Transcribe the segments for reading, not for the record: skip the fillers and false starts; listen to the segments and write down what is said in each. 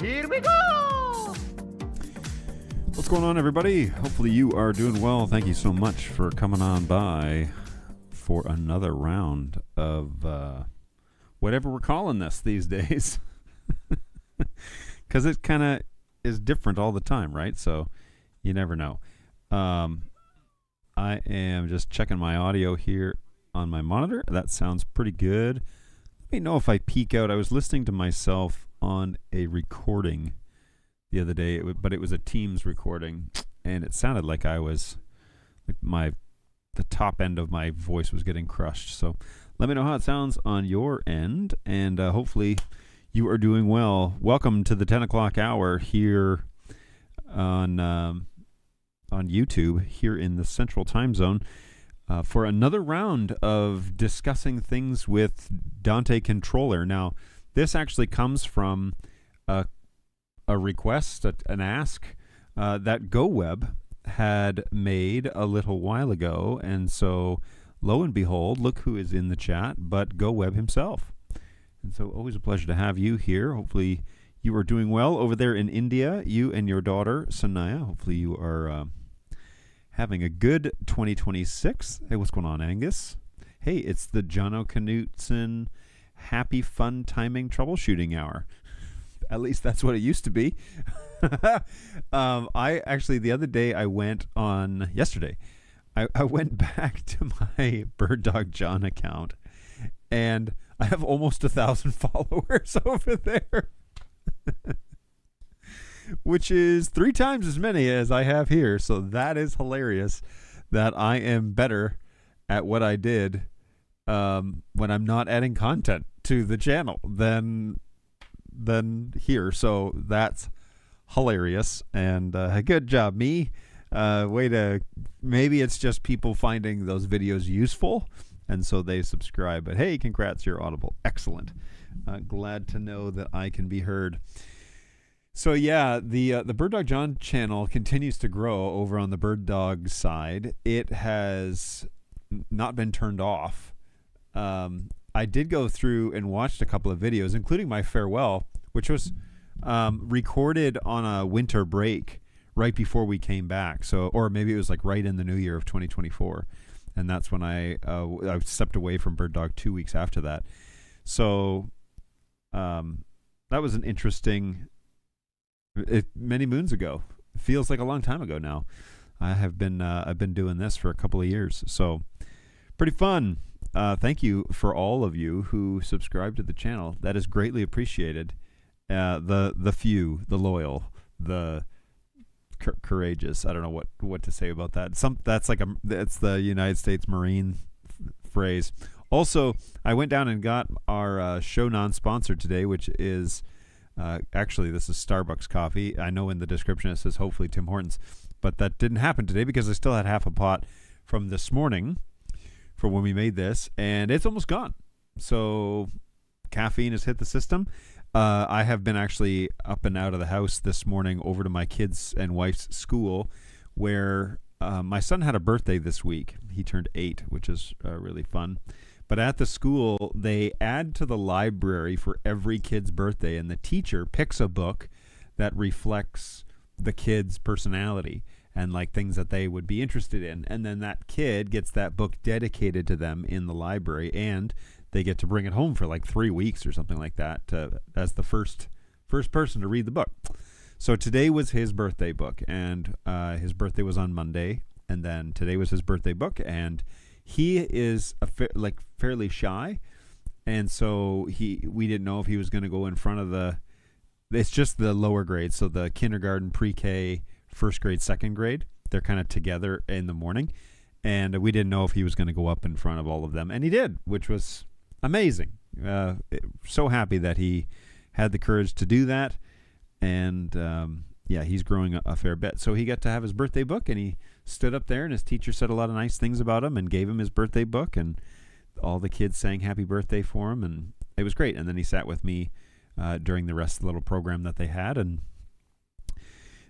Here we go! What's going on, everybody? Hopefully you are doing well. Thank you so much for coming on by for another round of whatever we're calling this these days. Because it kind of is different all the time, right? So you never know. I am just checking my audio here on my monitor. That sounds pretty good. Let me know if I peek out. I was listening to myself on a recording the other day, but it was a Teams recording, and it sounded like I was like the top end of my voice was getting crushed. So let me know how it sounds on your end, and hopefully you are doing well. Welcome to the 10 o'clock hour here on YouTube here in the Central Time Zone for another round of discussing things with Dante Controller. Now, this actually comes from a request, an ask that GoWeb had made a little while ago, and so lo and behold, look who is in the chat but GoWeb himself. And so always a pleasure to have you here. Hopefully you are doing well over there in India, you and your daughter Sanaya. Hopefully you are having a good 2026. Hey, what's going on, Angus? Hey, it's the Jono Knutson Happy Fun Timing Troubleshooting Hour. At least that's what it used to be. I actually, the other day yesterday, I went back to my Bird Dog John account, and I have almost 1,000 followers over there. Which is 3 times as many as I have here. So that is hilarious that I am better at what I did when I'm not adding content to the channel than here. So that's hilarious, and good job, me. Maybe it's just people finding those videos useful, and so they subscribe. But hey, congrats, you're audible. Excellent. Glad to know that I can be heard. So yeah, the Bird Dog John channel continues to grow over on the Bird Dog side. It has not been turned off. I did go through and watched a couple of videos, including my farewell, which was recorded on a winter break right before we came back. So, or maybe it was like right in the new year of 2024, and that's when I stepped away from Bird Dog 2 weeks after that. So that was an interesting. Many moons ago. It feels like a long time ago now. I've been doing this for a couple of years, so pretty fun. Thank you for all of you who subscribe to the channel. That is greatly appreciated. The few, the loyal, the courageous. I don't know what to say about that. That's the United States Marine phrase. Also, I went down and got our show non-sponsored today, which is. Actually, this is Starbucks coffee. I know in the description it says hopefully Tim Hortons, but that didn't happen today because I still had half a pot from this morning for when we made this, and it's almost gone. So caffeine has hit the system. I have been actually up and out of the house this morning over to my kids' and wife's school, where my son had a birthday this week. He turned 8, which is really fun. But at the school, they add to the library for every kid's birthday, and the teacher picks a book that reflects the kid's personality and like things that they would be interested in. And then that kid gets that book dedicated to them in the library, and they get to bring it home for like 3 weeks or something like that as the first person to read the book. So today was his birthday book, and his birthday was on Monday, and then today was his birthday book, and he is fairly shy, and so we didn't know if he was going to go in front of it's just the lower grades, so the kindergarten, pre-K, first grade, second grade, they're kind of together in the morning, and we didn't know if he was going to go up in front of all of them, and he did, which was amazing. So happy that he had the courage to do that, and yeah, he's growing a fair bit. So he got to have his birthday book, and he stood up there, and his teacher said a lot of nice things about him and gave him his birthday book, and all the kids sang happy birthday for him, and it was great. And then he sat with me during the rest of the little program that they had, and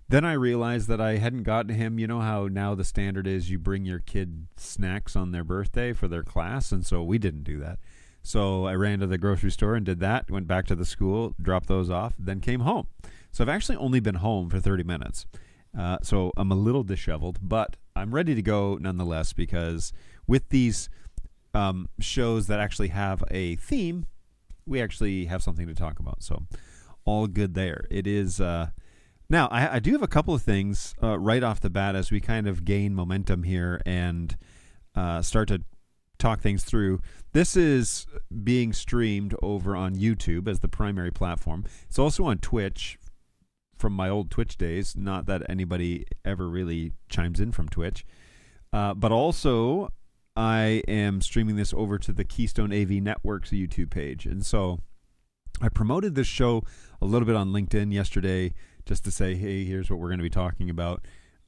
then I realized that I hadn't gotten him. You know how now the standard is you bring your kid snacks on their birthday for their class, and so we didn't do that. So I ran to the grocery store and did that, went back to the school, dropped those off, then came home. So I've actually only been home for 30 minutes. So I'm a little disheveled, but I'm ready to go nonetheless, because with these shows that actually have a theme, we actually have something to talk about. So all good there. It is... now, I do have a couple of things right off the bat as we kind of gain momentum here and start to talk things through. This is being streamed over on YouTube as the primary platform. It's also on Twitch from my old Twitch days. Not that anybody ever really chimes in from Twitch. But also, I am streaming this over to the Keystone AV Network's YouTube page. And so I promoted this show a little bit on LinkedIn yesterday just to say, hey, here's what we're going to be talking about.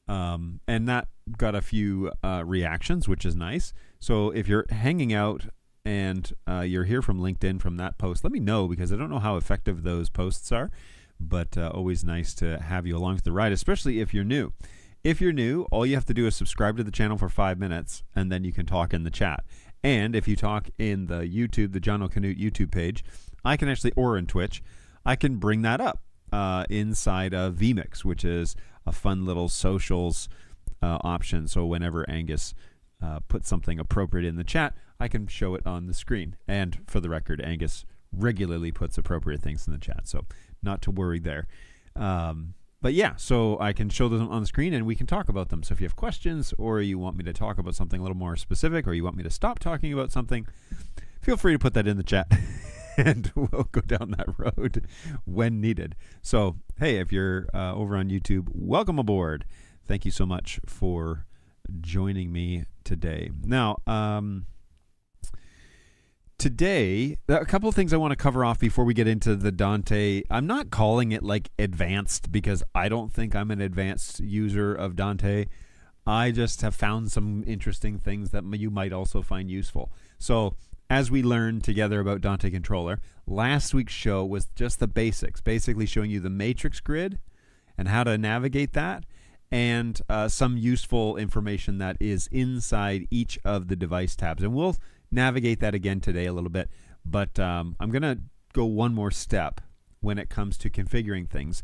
And that got a few reactions, which is nice. So if you're hanging out and you're here from LinkedIn from that post, let me know, because I don't know how effective those posts are, but always nice to have you along for the ride, especially if you're new. If you're new, all you have to do is subscribe to the channel for 5 minutes, and then you can talk in the chat. And if you talk in the YouTube, the John O'Canute YouTube page, I can actually, or in Twitch, I can bring that up inside of vMix, which is a fun little socials option. So whenever Angus puts something appropriate in the chat, I can show it on the screen. And for the record, Angus regularly puts appropriate things in the chat, so not to worry there. But yeah, so I can show them on the screen and we can talk about them. So if you have questions, or you want me to talk about something a little more specific, or you want me to stop talking about something, feel free to put that in the chat and we'll go down that road when needed. So, hey, if you're over on YouTube, welcome aboard. Thank you so much for joining me today. Now, today, a couple of things I want to cover off before we get into the Dante. I'm not calling it like advanced, because I don't think I'm an advanced user of Dante. I just have found some interesting things that you might also find useful. So as we learned together about Dante Controller, last week's show was just the basics, basically showing you the matrix grid and how to navigate that, and some useful information that is inside each of the device tabs. And we'll navigate that again today a little bit, but I'm going to go one more step when it comes to configuring things.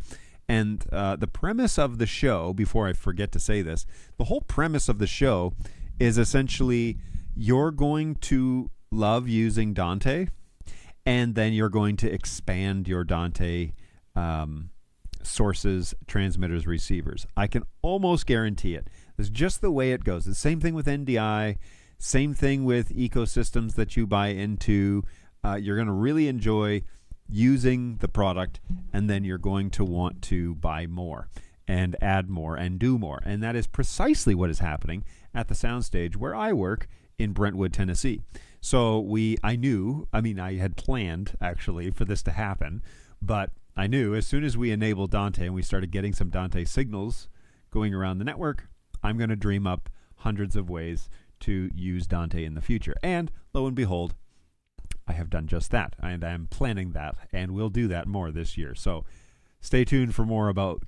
And the premise of the show, before I forget to say this, the whole premise of the show is essentially you're going to love using Dante, and then you're going to expand your Dante sources, transmitters, receivers. I can almost guarantee it. It's just the way it goes. The same thing with NDI, same thing with ecosystems that you buy into. You're going to really enjoy using the product, and then you're going to want to buy more and add more and do more. And that is precisely what is happening at the soundstage where I work in Brentwood, Tennessee. So I had planned actually for this to happen, but I knew as soon as we enabled Dante and we started getting some Dante signals going around the network, I'm going to dream up hundreds of ways to use Dante in the future. And lo and behold, I have done just that, and I'm planning that, and we'll do that more this year. So stay tuned for more about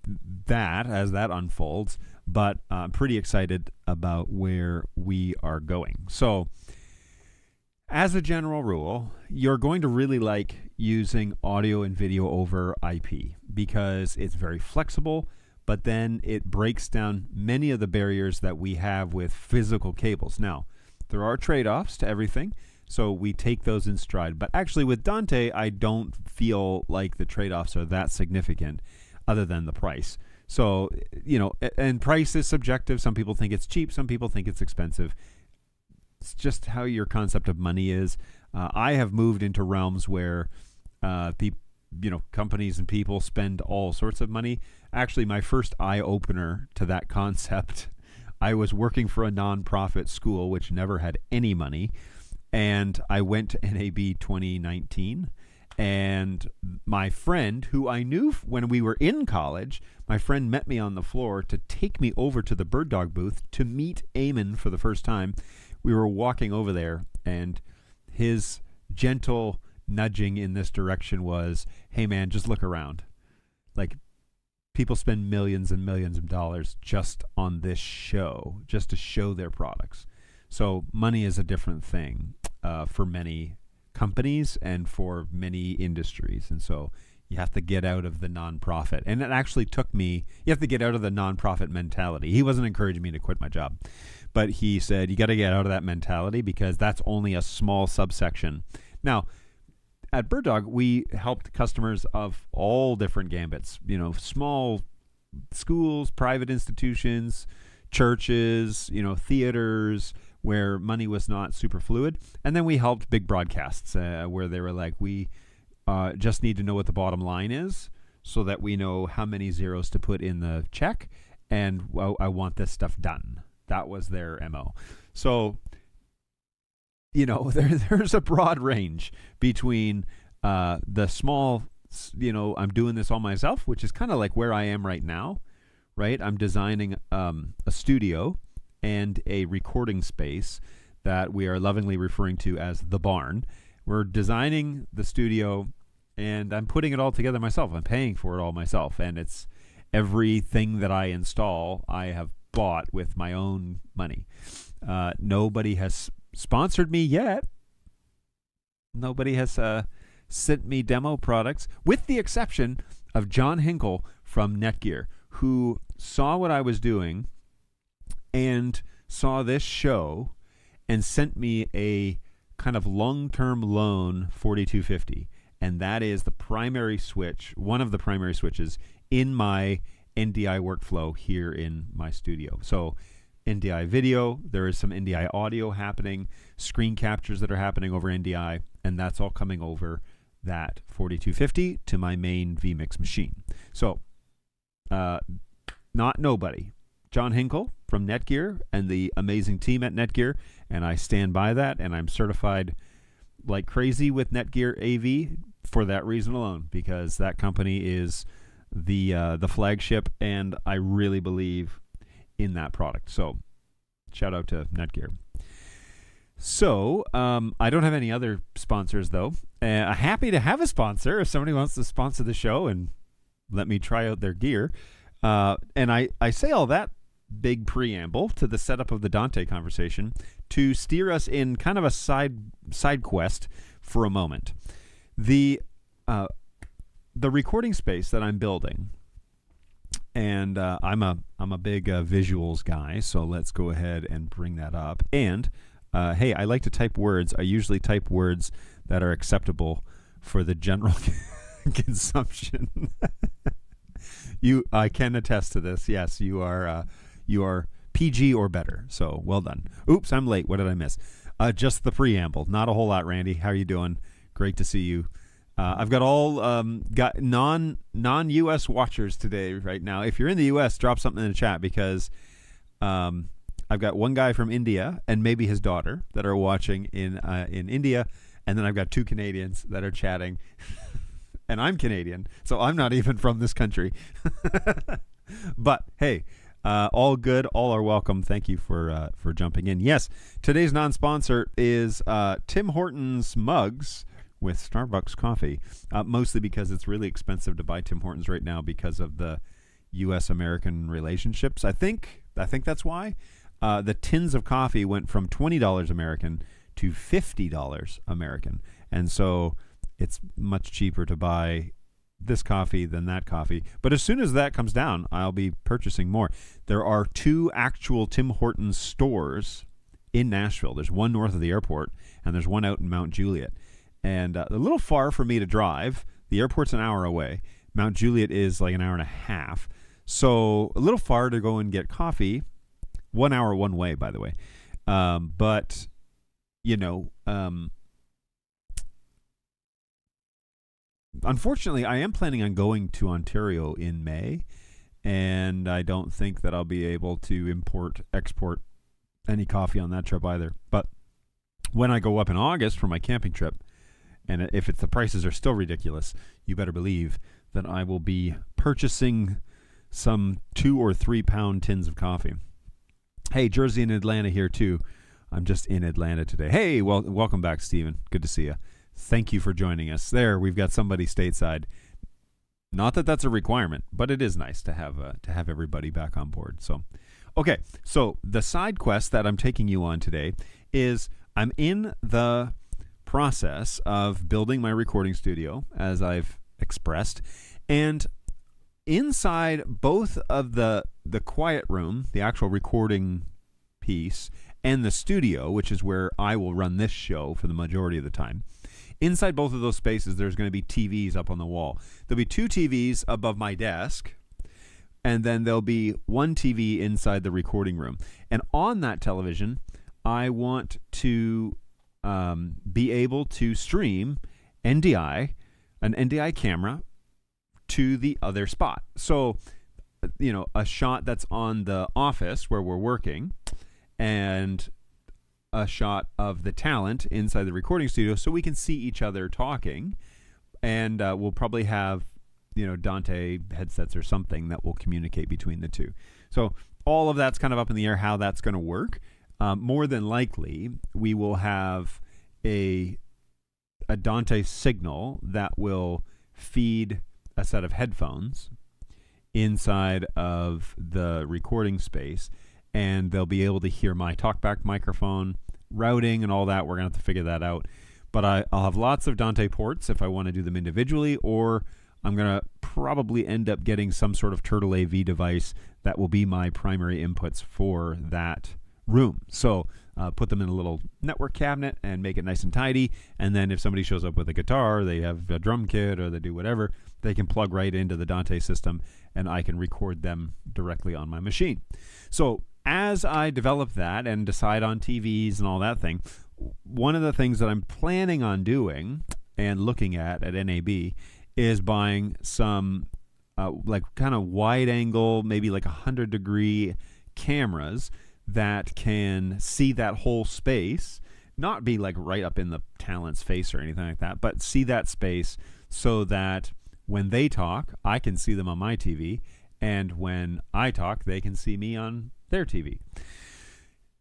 that as that unfolds, but I'm pretty excited about where we are going. So as a general rule, you're going to really like using audio and video over IP because it's very flexible, but then it breaks down many of the barriers that we have with physical cables. Now, there are trade-offs to everything, so we take those in stride. But actually with Dante, I don't feel like the trade-offs are that significant other than the price. So, and price is subjective. Some people think it's cheap. Some people think it's expensive. It's just how your concept of money is. I have moved into realms where companies and people spend all sorts of money. Actually, my first eye-opener to that concept, I was working for a nonprofit school which never had any money, and I went to NAB 2019, and my friend, who I knew when we were in college, my friend met me on the floor to take me over to the Bird Dog booth to meet Eamon for the first time. We were walking over there, and his gentle nudging in this direction was, hey man, just look around. Like, people spend millions and millions of dollars just on this show, just to show their products. So money is a different thing for many companies and for many industries. And so You have to get out of the nonprofit. And it actually took me, you have to get out of the nonprofit mentality. He wasn't encouraging me to quit my job, but he said, you got to get out of that mentality because that's only a small subsection. Now, at Bird Dog, we helped customers of all different gambits, small schools, private institutions, churches, theaters, where money was not super fluid. And then we helped big broadcasts where they were like, we just need to know what the bottom line is so that we know how many zeros to put in the check. And I want this stuff done. That was their MO. So, there's a broad range between the small, I'm doing this all myself, which is kind of like where I am right now, right? I'm designing a studio and a recording space that we are lovingly referring to as the barn. We're designing the studio and I'm putting it all together myself. I'm paying for it all myself. And it's everything that I install, I have bought with my own money. Nobody has sponsored me yet. Nobody has sent me demo products, with the exception of John Hinkle from Netgear, who saw what I was doing and saw this show and sent me a kind of long-term loan 4250. And that is the primary switch, one of the primary switches in my NDI workflow here in my studio. So NDI video, there is some NDI audio happening, screen captures that are happening over NDI, and that's all coming over that 4250 to my main vMix machine. So, not nobody. John Hinkle from Netgear and the amazing team at Netgear, and I stand by that, and I'm certified like crazy with Netgear AV for that reason alone, because that company is the flagship, and I really believe in that product. So shout out to Netgear. So I don't have any other sponsors though. Happy to have a sponsor if somebody wants to sponsor the show and let me try out their gear. And I say all that big preamble to the setup of the Dante conversation to steer us in kind of a side quest for a moment. The recording space that I'm building, and I'm a big visuals guy, so let's go ahead and bring that up. And hey, I like to type words. I usually type words that are acceptable for the general consumption. I can attest to this. Yes, you are PG or better. So well done. Oops, I'm late. What did I miss? Just the preamble. Not a whole lot, Randy. How are you doing? Great to see you. I've got all got non-US watchers today right now. If you're in the US, drop something in the chat, because I've got one guy from India and maybe his daughter that are watching in India, and then I've got two Canadians that are chatting. And I'm Canadian, so I'm not even from this country. But hey, all good, all are welcome. Thank you for jumping in. Yes, today's non-sponsor is Tim Hortons mugs with Starbucks coffee, mostly because it's really expensive to buy Tim Hortons right now because of the U.S.-American relationships. I think that's why. The tins of coffee went from $20 American to $50 American. And so it's much cheaper to buy this coffee than that coffee. But as soon as that comes down, I'll be purchasing more. There are two actual Tim Hortons stores in Nashville. There's one north of the airport, and there's one out in Mount Juliet. And a little far for me to drive. The airport's an hour away. Mount Juliet is like an hour and a half. So a little far to go and get coffee. 1 hour one way, by the way. But, unfortunately, I am planning on going to Ontario in May, and I don't think that I'll be able to export any coffee on that trip either. But when I go up in August for my camping trip, and if the prices are still ridiculous, you better believe that I will be purchasing some 2 or 3 pound tins of coffee. Hey, Jersey and Atlanta here too. I'm just in Atlanta today. Hey, welcome back, Stephen. Good to see you. Thank you for joining us. There, we've got somebody stateside. Not that that's a requirement, but it is nice to have everybody back on board. So, okay. So the side quest that I'm taking you on today is I'm in the process of building my recording studio, as I've expressed. And inside both of the quiet room, the actual recording piece, and the studio, which is where I will run this show for the majority of the time, inside both of those spaces, there's going to be TVs up on the wall. There'll be 2 TVs above my desk, and then there'll be 1 TV inside the recording room. And on that television, I want to be able to stream an NDI camera to the other spot. So, a shot that's on the office where we're working, and a shot of the talent inside the recording studio, so we can see each other talking. And we'll probably have, Dante headsets or something that will communicate between the two. So all of that's kind of up in the air how that's going to work. More than likely, we will have a Dante signal that will feed a set of headphones inside of the recording space, and they'll be able to hear my talkback microphone, routing and all that. We're going to have to figure that out. But I'll have lots of Dante ports if I want to do them individually, or I'm going to probably end up getting some sort of Turtle AV device that will be my primary inputs for that room. So put them in a little network cabinet and make it nice and tidy. And then if somebody shows up with a guitar, they have a drum kit, or they do whatever, they can plug right into the Dante system, and I can record them directly on my machine. So as I develop that and decide on TVs and all that thing, one of the things that I'm planning on doing and looking at NAB is buying some like kind of wide angle, maybe like 100-degree cameras that can see that whole space, not be like right up in the talent's face or anything like that, but see that space so that when they talk, I can see them on my TV, and when I talk, they can see me on their TV.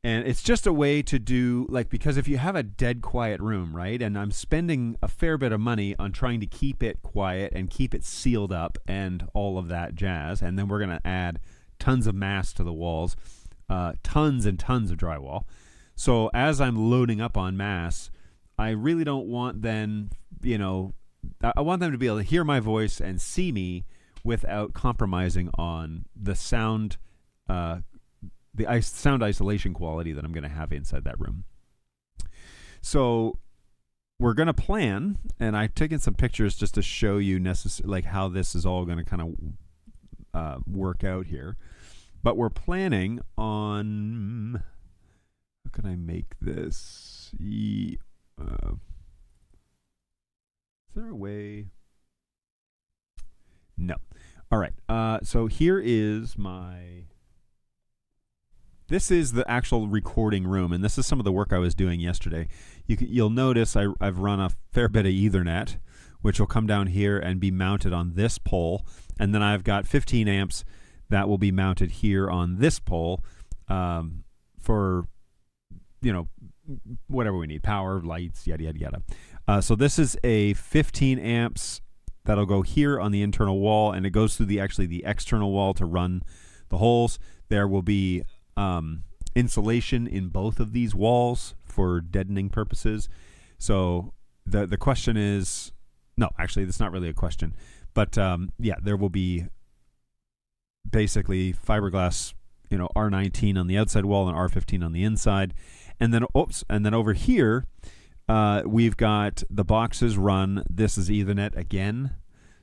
And it's just a way to do, because if you have a dead quiet room, right, and I'm spending a fair bit of money on trying to keep it quiet and keep it sealed up and all of that jazz, and then we're going to add tons of mass to the walls, tons and tons of drywall. So as I'm loading up on mass, I really don't want then, I want them to be able to hear my voice and see me without compromising on the sound sound isolation quality that I'm going to have inside that room. So we're going to plan, and I've taken some pictures just to show you how this is all going to kind of work out here. But we're planning on, how can I make this? Is there a way? No. All right. So here is this is the actual recording room, and this is some of the work I was doing yesterday. You'll notice I've run a fair bit of Ethernet, which will come down here and be mounted on this pole, and then I've got 15 amps that will be mounted here on this pole for, whatever we need, power, lights, yada, yada, yada. So this is a 15 amps that'll go here on the internal wall, and it goes through the external wall to run the holes. There will be insulation in both of these walls for deadening purposes. So the question is, no, actually, that's not really a question, but there will be basically fiberglass, R19 on the outside wall and R15 on the inside, and then over here we've got the boxes run. This is Ethernet again,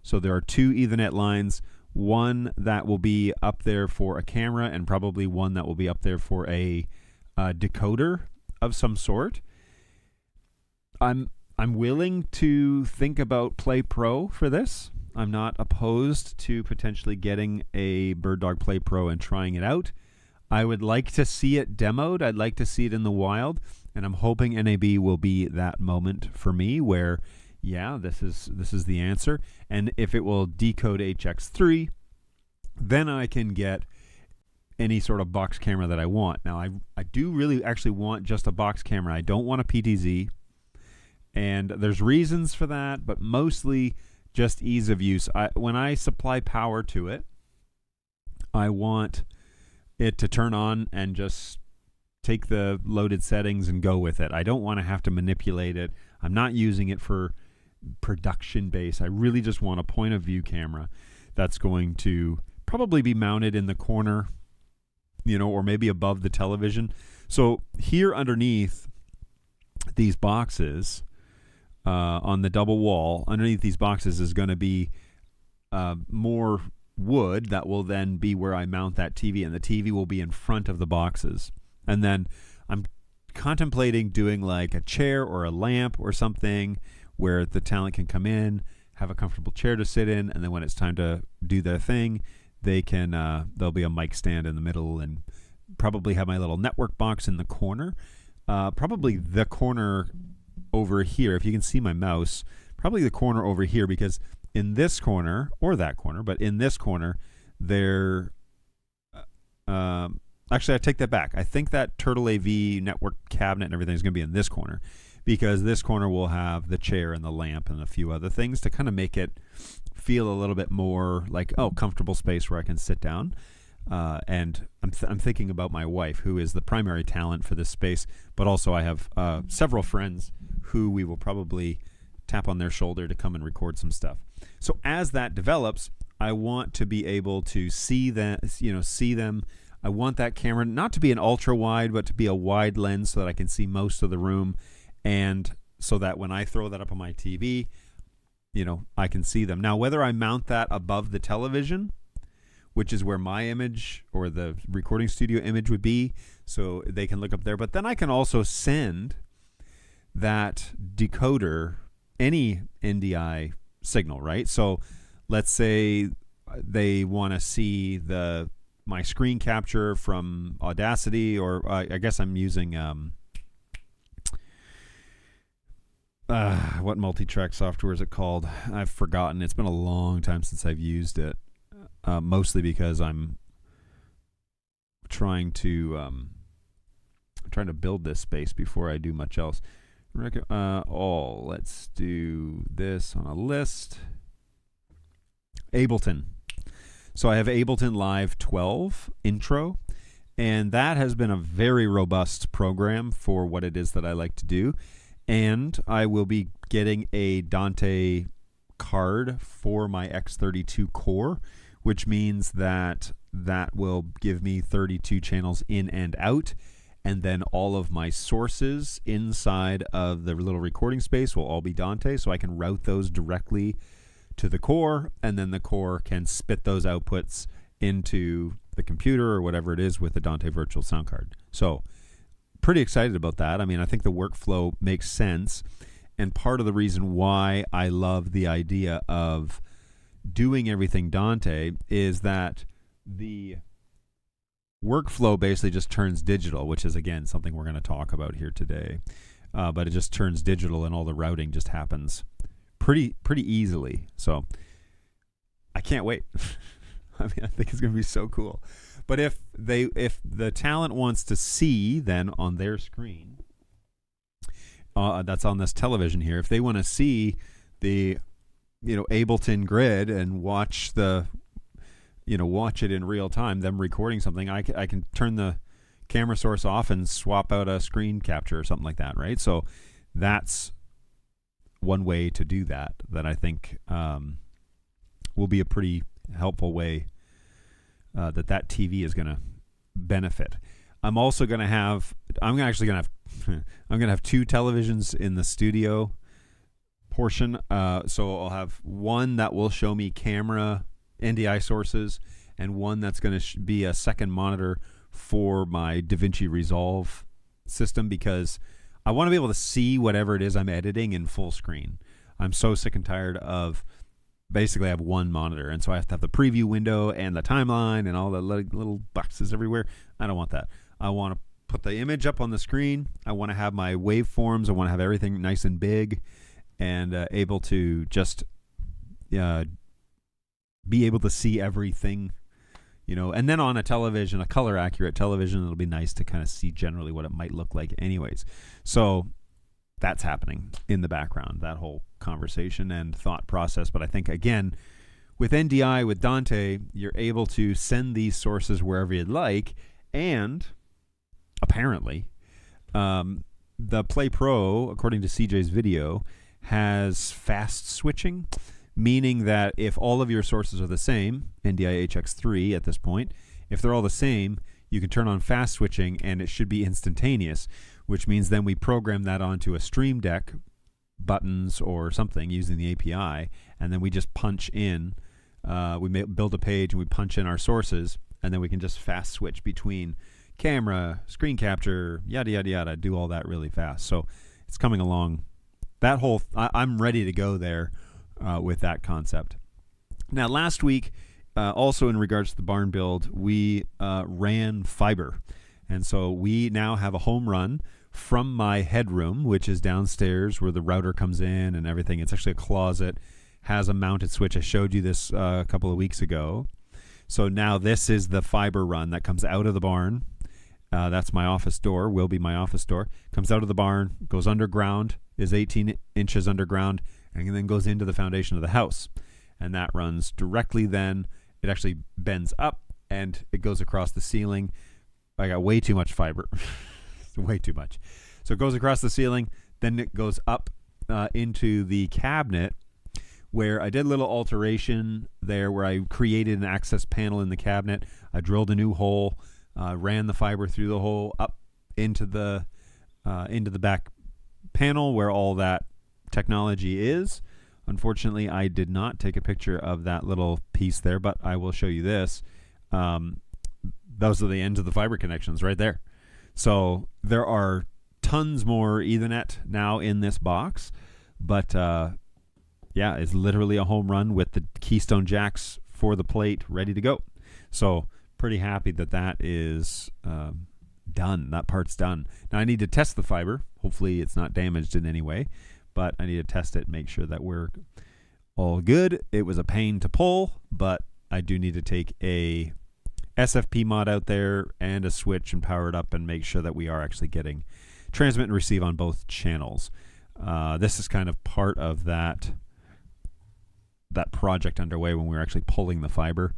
so there are 2 Ethernet lines. One that will be up there for a camera, and probably one that will be up there for a decoder of some sort. I'm willing to think about Play Pro for this. I'm not opposed to potentially getting a BirdDog Play Pro and trying it out. I would like to see it demoed. I'd like to see it in the wild, and I'm hoping NAB will be that moment for me where, yeah, this is the answer. And if it will decode HX3, then I can get any sort of box camera that I want. Now, I do really actually want just a box camera. I don't want a PTZ, and there's reasons for that, but mostly just ease of use. When I supply power to it, I want it to turn on and just take the loaded settings and go with it. I don't want to have to manipulate it. I'm not using it for production base. I really just want a point of view camera that's going to probably be mounted in the corner, or maybe above the television. So here underneath these boxes, on the double wall, underneath these boxes is going to be more wood that will then be where I mount that TV, and the TV will be in front of the boxes. And then I'm contemplating doing like a chair or a lamp or something where the talent can come in, have a comfortable chair to sit in, and then when it's time to do their thing, they can there'll be a mic stand in the middle, and probably have my little network box in the corner. Probably the corner over here, if you can see my mouse, probably the corner over here, because in this corner, or that corner, but in this corner, there, actually I take that back. I think that Turtle AV network cabinet and everything is going to be in this corner, because this corner will have the chair and the lamp and a few other things to kind of make it feel a little bit more like, comfortable space where I can sit down. And I'm thinking about my wife, who is the primary talent for this space, but also I have several friends who we will probably tap on their shoulder to come and record some stuff. So as that develops, I want to be able to see them. I want that camera not to be an ultra wide, but to be a wide lens so that I can see most of the room, and so that when I throw that up on my TV, I can see them. Now, whether I mount that above the television, which is where my image or the recording studio image would be, so they can look up there. But then I can also send that decoder any NDI signal, right? So let's say they want to see my screen capture from Audacity, or I guess I'm using what multi-track software is it called? I've forgotten. It's been a long time since I've used it. Mostly because I'm trying to build this space before I do much else. Let's do this on a list. Ableton. So I have Ableton Live 12 intro, and that has been a very robust program for what it is that I like to do. And I will be getting a Dante card for my X32 core, which means that will give me 32 channels in and out, and then all of my sources inside of the little recording space will all be Dante, so I can route those directly to the core, and then the core can spit those outputs into the computer or whatever it is with the Dante virtual sound card. So pretty excited about that. I mean, I think the workflow makes sense, and part of the reason why I love the idea of doing everything Dante is that the workflow basically just turns digital, which is, again, something we're going to talk about here today. But it just turns digital, and all the routing just happens pretty easily. So I can't wait. I mean, I think it's going to be so cool. But if the talent wants to see then on their screen, that's on this television here, if they want to see the Ableton grid and watch it in real time, them recording something, I can turn the camera source off and swap out a screen capture or something like that, right? So that's one way to do that I think will be a pretty helpful way that TV is going to benefit. I'm also going to have I'm going to have two televisions in the studio portion. So I'll have one that will show me camera NDI sources, and one that's going to be a second monitor for my DaVinci Resolve system, because I want to be able to see whatever it is I'm editing in full screen. I'm so sick and tired of basically I have one monitor, and so I have to have the preview window and the timeline and all the little boxes everywhere. I don't want that. I want to put the image up on the screen. I want to have my waveforms. I want to have everything nice and big, and able to just be able to see everything, and then on a television, a color accurate television, it'll be nice to kind of see generally what it might look like anyways. So that's happening in the background, that whole conversation and thought process. But I think, again, with NDI, with Dante, you're able to send these sources wherever you'd like, and apparently the Play Pro, according to CJ's video, has fast switching, meaning that if all of your sources are the same, NDI-HX3 at this point, if they're all the same, you can turn on fast switching and it should be instantaneous, which means then we program that onto a Stream Deck buttons or something using the API, and then we just punch in, build a page and we punch in our sources, and then we can just fast switch between camera, screen capture, yada, yada, yada, do all that really fast. So it's coming along. That whole, I'm ready to go there with that concept. Now, last week, also in regards to the barn build, we ran fiber. And so we now have a home run from my headroom, which is downstairs where the router comes in and everything. It's actually a closet, has a mounted switch. I showed you this a couple of weeks ago. So now this is the fiber run that comes out of the barn. That's my office door, will be my office door. Comes out of the barn, goes underground, is 18 inches underground, and then goes into the foundation of the house. And that runs directly then. It actually bends up, and it goes across the ceiling. I got way too much fiber. Way too much. So it goes across the ceiling, then it goes up into the cabinet, where I did a little alteration there where I created an access panel in the cabinet. I drilled a new hole, ran the fiber through the hole up into the back panel where all that technology is. Unfortunately, I did not take a picture of that little piece there, but I will show you this. Those are the ends of the fiber connections right there. So there are tons more Ethernet now in this box, but yeah, it's literally a home run with the Keystone jacks for the plate ready to go. So pretty happy that that is done. That part's done. Now I need to test the fiber. Hopefully it's not damaged in any way, but I need to test it and make sure that we're all good. It was a pain to pull, but I do need to take a SFP mod out there and a switch and power it up and make sure that we are actually getting transmit and receive on both channels. This is kind of part of that project underway when we were actually pulling the fiber.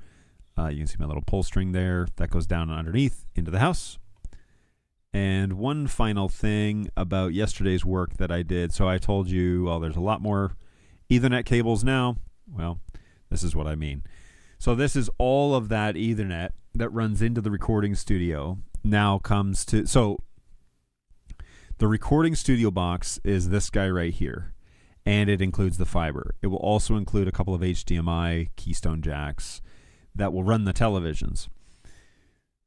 You can see my little pull string there. That goes down underneath into the house. And one final thing about yesterday's work that I did. So I told you, well, there's a lot more Ethernet cables now. Well, this is what I mean. So this is all of that Ethernet that runs into the recording studio now comes to, so the recording studio box is this guy right here, and it includes the fiber. It will also include a couple of HDMI Keystone jacks that will run the televisions.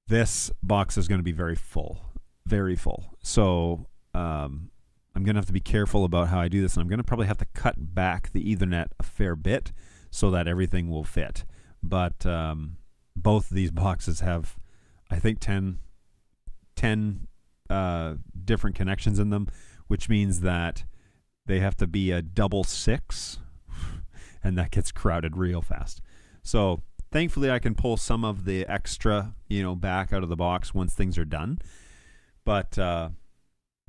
This box is going to be very full, very full. So I'm going to have to be careful about how I do this, and I'm going to probably have to cut back the Ethernet a fair bit so that everything will fit. But both of these boxes have, I think, 10 different connections in them, which means that they have to be a double 6, and that gets crowded real fast. So thankfully I can pull some of the extra, back out of the box once things are done. But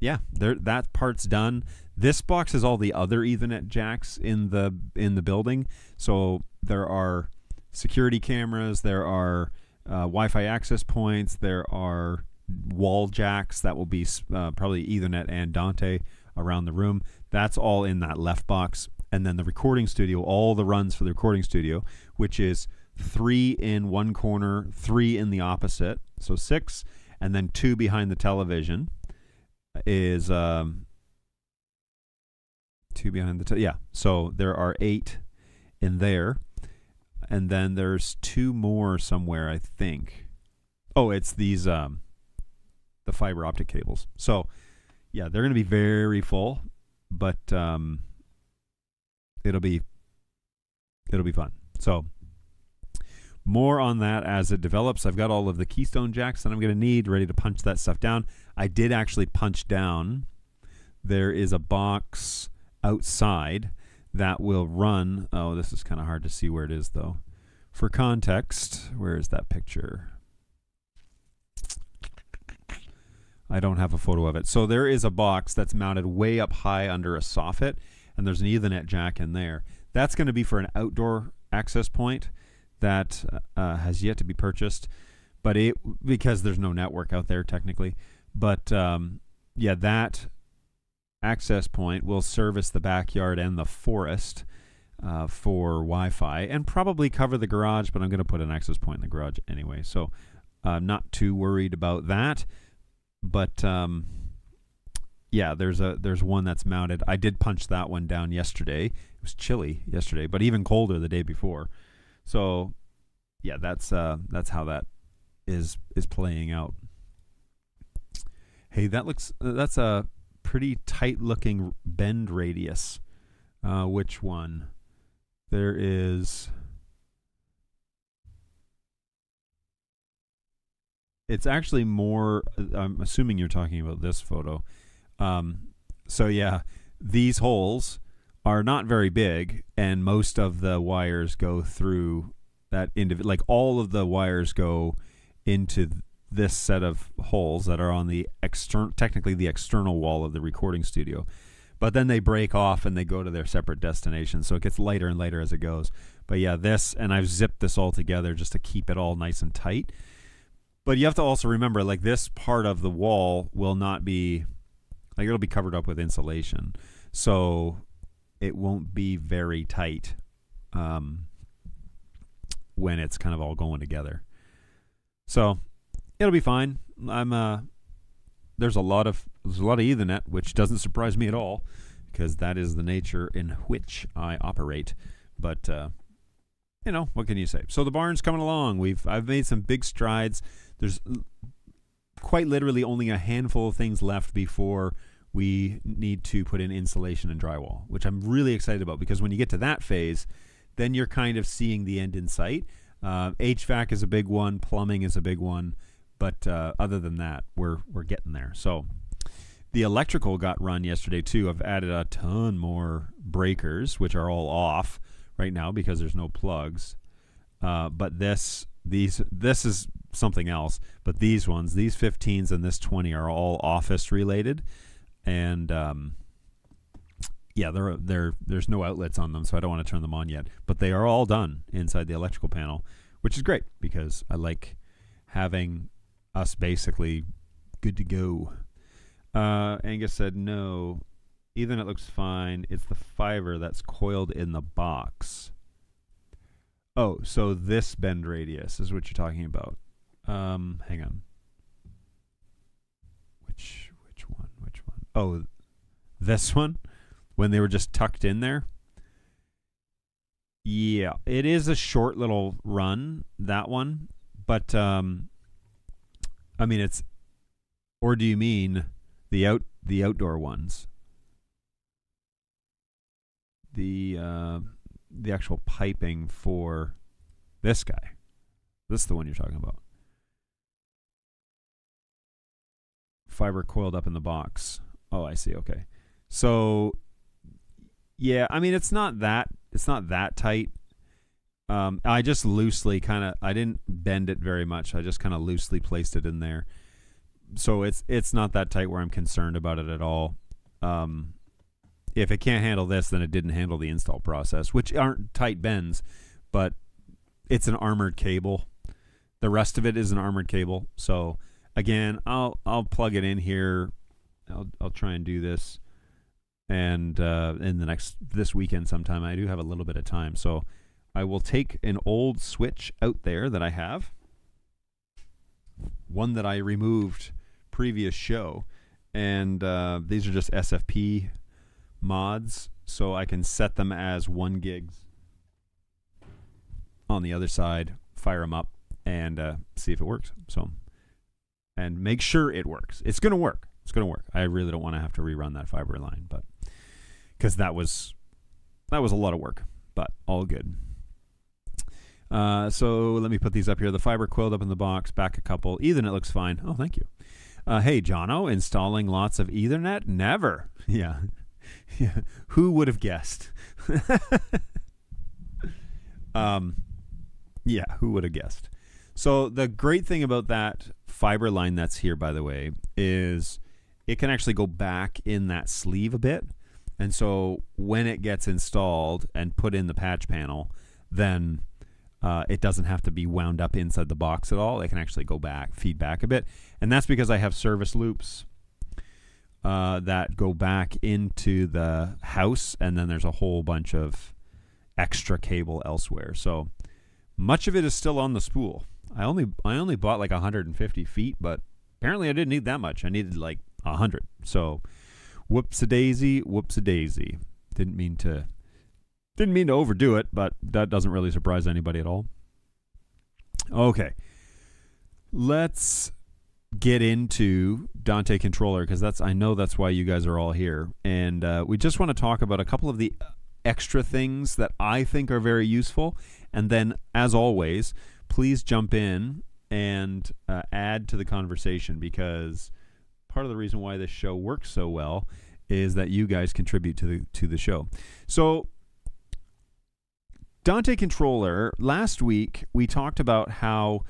yeah, that part's done. This box is all the other Ethernet jacks in the building. So there are security cameras, there are Wi-Fi access points, there are wall jacks that will be probably Ethernet and Dante around the room. That's all in that left box. And then the recording studio, all the runs for the recording studio, which is 3 in one corner, 3 in the opposite, so 6, and then 2 behind the television is 2 behind the yeah. So there are 8 in there. And then there's 2 more somewhere, I think. Oh, it's these the fiber optic cables. So yeah, they're going to be very full, but it'll be fun. So more on that as it develops. I've got all of the Keystone jacks that I'm going to need ready to punch that stuff down. I did actually punch down. There is a box outside that will run. Oh, this is kind of hard to see where it is, though. For context, where is that picture? I don't have a photo of it. So there is a box that's mounted way up high under a soffit, and there's an Ethernet jack in there. That's going to be for an outdoor access point that has yet to be purchased, but because there's no network out there technically. But yeah, that access point will service the backyard and the forest for Wi-Fi, and probably cover the garage, but I'm going to put an access point in the garage anyway, so I'm not too worried about that. But yeah, there's one that's mounted. I did punch that one down yesterday. It was chilly yesterday, but even colder the day before. So yeah, that's how that is playing out. Hey, that's a pretty tight looking bend radius. Which one? There is. It's actually more. I'm assuming you're talking about this photo. So yeah, these holes are not very big, and most of the wires go through that like all of the wires go into this set of holes that are on the technically the external wall of the recording studio. But then they break off and they go to their separate destinations. So it gets lighter and lighter as it goes. But yeah, and I've zipped this all together just to keep it all nice and tight. But you have to also remember, like, this part of the wall will not be, like, it'll be covered up with insulation. So it won't be very tight when it's kind of all going together. So it'll be fine. There's a lot of Ethernet, which doesn't surprise me at all, because that is the nature in which I operate. But what can you say? So the barn's coming along. I've made some big strides. There's quite literally only a handful of things left before we need to put in insulation and drywall, which I'm really excited about, because when you get to that phase, then you're kind of seeing the end in sight. HVAC is a big one. Plumbing is a big one. But other than that, we're getting there. So the electrical got run yesterday too. I've added a ton more breakers, which are all off right now because there's no plugs. But this is something else. But these 15s and this 20 are all office related, and yeah, there's no outlets on them, so I don't want to turn them on yet. But they are all done inside the electrical panel, which is great because I like having us basically good to go. Angus said no. Ethernet looks fine. It's the fiber that's coiled in the box. Oh, so this bend radius is what you're talking about. Hang on. Which one? Oh, this one? When they were just tucked in there? Yeah, it is a short little run, that one. But I mean, or do you mean the outdoor ones? The actual piping for this guy. This is the one you're talking about. Fiber coiled up in the box. Oh, I see. Okay. So yeah, I mean, it's not that tight. I just loosely I didn't bend it very much. I just kind of loosely placed it in there. So it's not that tight where I'm concerned about it at all. If it can't handle this, then it didn't handle the install process, which aren't tight bends, but it's an armored cable. The rest of it is an armored cable. So again, I'll plug it in here. I'll try and do this, and in this weekend sometime. I do have a little bit of time, so I will take an old switch out there that I have, one that I removed previous show, and these are just SFP mods, so I can set them as 1 gigs on the other side, fire them up, and see if it works. So, and make sure it works. It's gonna work. I really don't want to have to rerun that fiber line, but because that was a lot of work, but all good. So let me put these up here. The fiber coiled up in the box, back a couple. Ethernet looks fine. Oh, thank you. Hey, Jono, installing lots of Ethernet? Never. Yeah. Yeah. Who would have guessed? Yeah, who would have guessed? So the great thing about that fiber line that's here, by the way, is it can actually go back in that sleeve a bit. And so when it gets installed and put in the patch panel, then it doesn't have to be wound up inside the box at all. It can actually go back, feed back a bit. And that's because I have service loops that go back into the house, and then there's a whole bunch of extra cable elsewhere. So much of it is still on the spool. I only bought like 150 feet, but apparently I didn't need that much. I needed like 100. So whoops-a-daisy. Didn't mean to overdo it, but that doesn't really surprise anybody at all. Okay. Let's get into Dante Controller, because I know that's why you guys are all here. And we just want to talk about a couple of the extra things that I think are very useful. And then, as always, please jump in and add to the conversation, because part of the reason why this show works so well is that you guys contribute to the show. So Dante Controller, last week we talked about how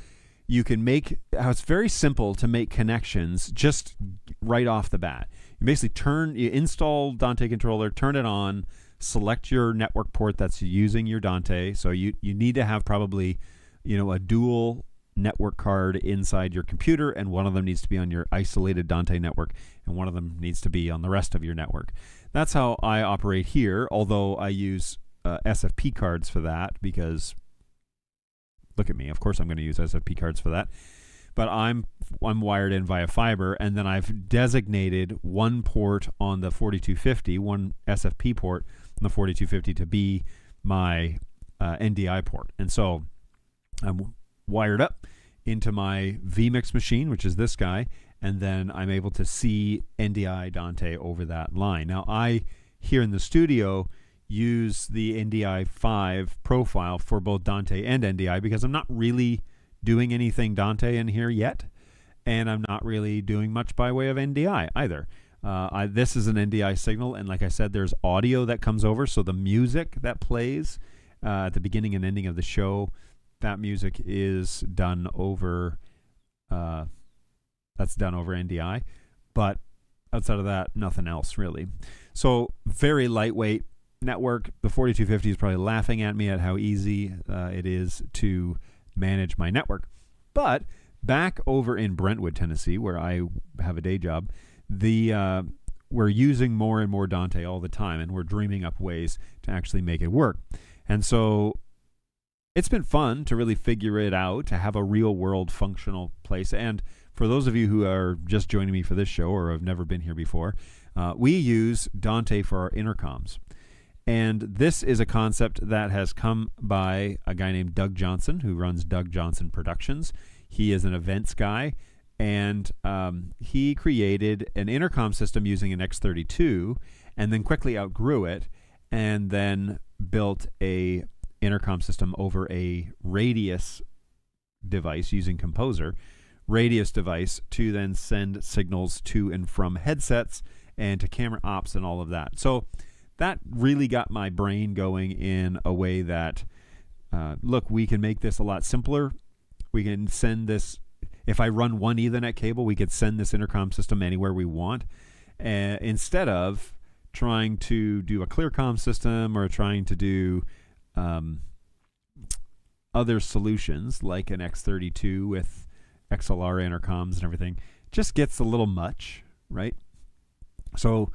it's very simple to make connections just right off the bat. You basically you install Dante Controller, turn it on, select your network port that's using your Dante. So you need to have probably, a dual network card inside your computer, and one of them needs to be on your isolated Dante network, and one of them needs to be on the rest of your network. That's how I operate here, although I use SFP cards for that, because look at me, of course I'm going to use SFP cards for that. But I'm wired in via fiber, and then I've designated one port on the 4250, one SFP port on the 4250 to be my NDI port. And so I'm wired up into my vMix machine, which is this guy, and then I'm able to see NDI Dante over that line. Now, I, here in the studio, use the NDI 5 profile for both Dante and NDI, because I'm not really doing anything Dante in here yet, and I'm not really doing much by way of NDI either. This is an NDI signal, and like I said, there's audio that comes over, so the music that plays at the beginning and ending of the show, that music is done over NDI, but outside of that, nothing else really. So very lightweight network. The 4250 is probably laughing at me at how easy it is to manage my network. But back over in Brentwood, Tennessee, where I have a day job, we're using more and more Dante all the time, and we're dreaming up ways to actually make it work. And so it's been fun to really figure it out, to have a real world functional place. And for those of you who are just joining me for this show or have never been here before, we use Dante for our intercoms. And this is a concept that has come by a guy named Doug Johnson, who runs Doug Johnson Productions. He is an events guy, and he created an intercom system using an X32, and then quickly outgrew it, and then built a intercom system over a radius device using Composer, radius device, to then send signals to and from headsets and to camera ops and all of that. So that really got my brain going in a way that, look, we can make this a lot simpler. We can send this, if I run one Ethernet cable, we could send this intercom system anywhere we want, instead of trying to do a ClearCom system or trying to do other solutions like an X32 with XLR intercoms and everything. Just gets a little much, right? So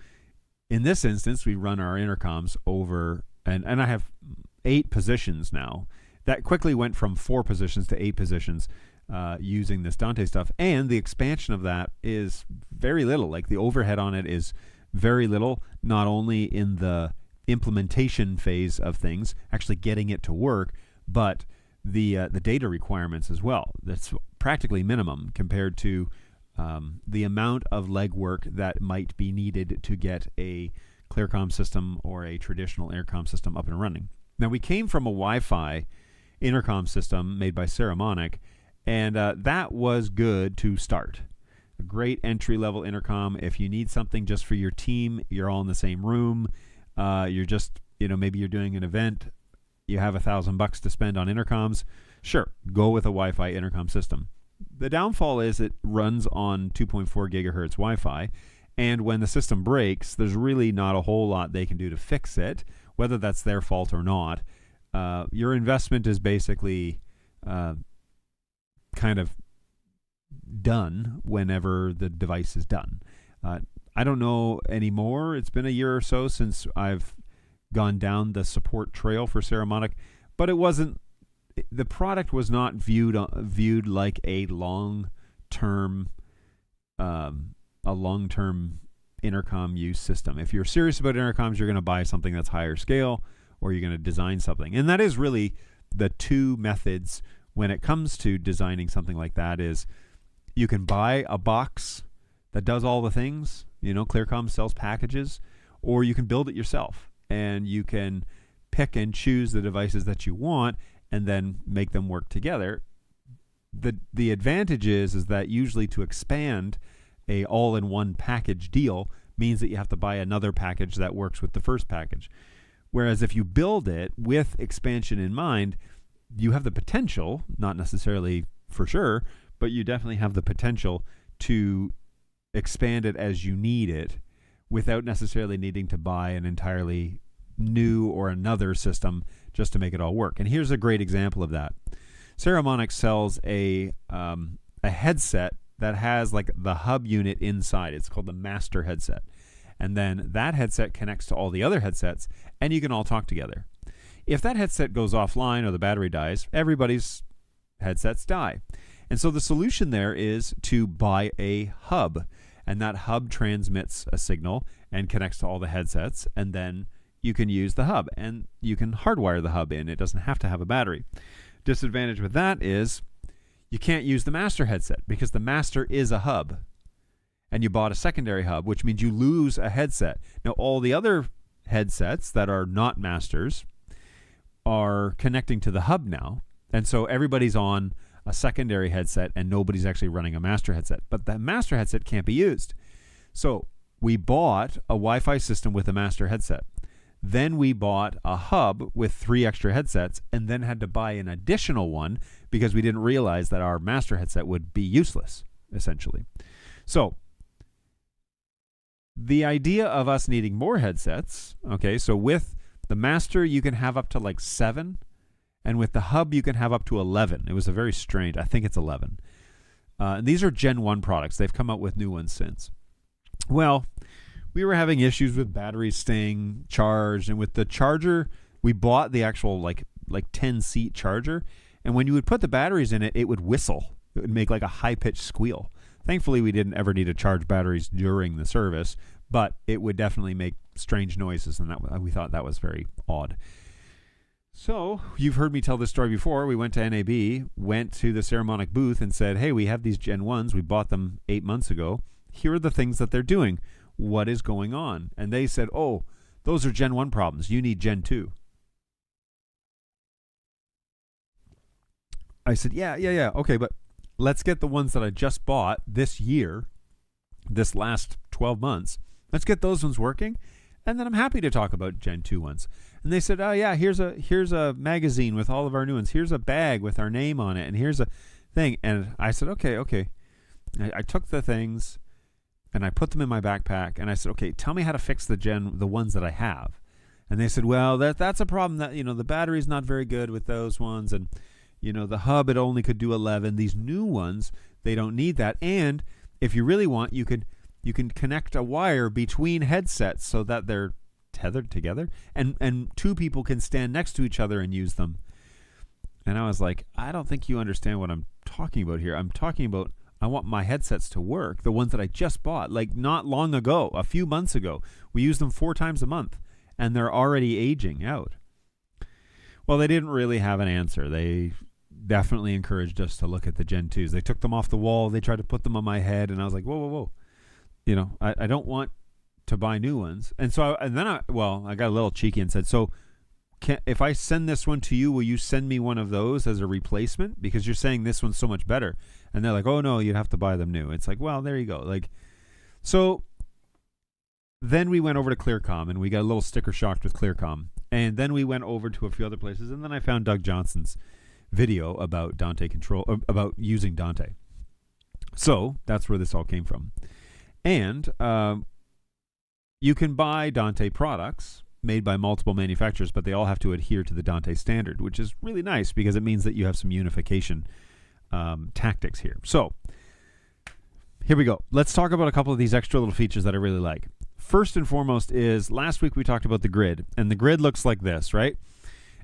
in this instance, we run our intercoms over, and I have 8 positions now. That quickly went from 4 positions to 8 positions using this Dante stuff. And the expansion of that is very little. Like, the overhead on it is very little, not only in the implementation phase of things, actually getting it to work, but the data requirements as well. That's practically minimum compared to the amount of legwork that might be needed to get a ClearCom system or a traditional intercom system up and running. Now, we came from a Wi-Fi intercom system made by Saramonic, and that was good to start. A great entry-level intercom. If you need something just for your team, you're all in the same room, you're just, maybe you're doing an event, you have $1,000 to spend on intercoms, sure, go with a Wi-Fi intercom system. The downfall is it runs on 2.4 gigahertz Wi-Fi, and when the system breaks, there's really not a whole lot they can do to fix it, whether that's their fault or not. Your investment is basically kind of done whenever the device is done. I don't know anymore. It's been a year or so since I've gone down the support trail for Ceramonic, but the product was not viewed like a long-term intercom use system. If you're serious about intercoms, you're going to buy something that's higher scale, or you're going to design something. And that is really the two methods when it comes to designing something like that. Is you can buy a box that does all the things, Clearcom sells packages, or you can build it yourself, and you can pick and choose the devices that you want and then make them work together. The advantage is that usually to expand a all-in-one package deal means that you have to buy another package that works with the first package. Whereas if you build it with expansion in mind, you have the potential, not necessarily for sure, but you definitely have the potential to expand it as you need it without necessarily needing to buy an entirely new or another system just to make it all work. And here's a great example of that. Ceramonic sells a headset that has like the hub unit inside. It's called the master headset. And then that headset connects to all the other headsets, and you can all talk together. If that headset goes offline or the battery dies, everybody's headsets die. And so the solution there is to buy a hub, and that hub transmits a signal and connects to all the headsets, and then you can use the hub, and you can hardwire the hub in. It doesn't have to have a battery. Disadvantage with that is you can't use the master headset because the master is a hub, and you bought a secondary hub, which means you lose a headset. Now, all the other headsets that are not masters are connecting to the hub now, and so everybody's on a secondary headset and nobody's actually running a master headset. But the master headset can't be used. So we bought a Wi-Fi system with a master headset. Then we bought a hub with 3 extra headsets, and then had to buy an additional one because we didn't realize that our master headset would be useless, essentially. So the idea of us needing more headsets, okay, so with the master you can have up to like 7, and with the hub you can have up to 11. It was a very strange, I think it's 11. And these are Gen 1 products. They've come out with new ones since. Well, we were having issues with batteries staying charged, and with the charger, we bought the actual like 10-seat charger, and when you would put the batteries in it, it would whistle. It would make like a high-pitched squeal. Thankfully, we didn't ever need to charge batteries during the service, but it would definitely make strange noises, and we thought that was very odd. So, you've heard me tell this story before. We went to NAB, went to the Ceramonic booth and said, hey, we have these Gen 1s. We bought them 8 months ago. Here are the things that they're doing. What is going on? And they said, oh, those are Gen 1 problems. You need Gen 2. I said, yeah. Okay, but let's get the ones that I just bought this year, this last 12 months. Let's get those ones working, and then I'm happy to talk about Gen 2 ones. And they said, oh, yeah, here's a magazine with all of our new ones. Here's a bag with our name on it, and here's a thing. And I said, okay. I took the things, and I put them in my backpack, and I said, okay, tell me how to fix the ones that I have. And they said, well, that's a problem that, the battery's not very good with those ones, and, the hub, it only could do 11. These new ones, they don't need that. And if you really want, you can connect a wire between headsets so that they're tethered together, and 2 people can stand next to each other and use them. And I was like, I don't think you understand what I'm talking about here. I'm talking about, I want my headsets to work, the ones that I just bought, like not long ago, a few months ago. We use them 4 times a month, and they're already aging out. Well, they didn't really have an answer. They definitely encouraged us to look at the Gen 2s. They took them off the wall. They tried to put them on my head, and I was like, whoa. I don't want to buy new ones. And so I got a little cheeky and said, so if I send this one to you, will you send me one of those as a replacement? Because you're saying this one's so much better. And they're like, oh no, you'd have to buy them new. It's like, well, there you go. So then we went over to Clearcom, and we got a little sticker shocked with Clearcom. And then we went over to a few other places, and then I found Doug Johnson's video about Dante Controller, about using Dante. So that's where this all came from. And you can buy Dante products made by multiple manufacturers, but they all have to adhere to the Dante standard, which is really nice because it means that you have some unification tactics here. So here we go. Let's talk about a couple of these extra little features that I really like. First and foremost is last week we talked about the grid, and the grid looks like this, right?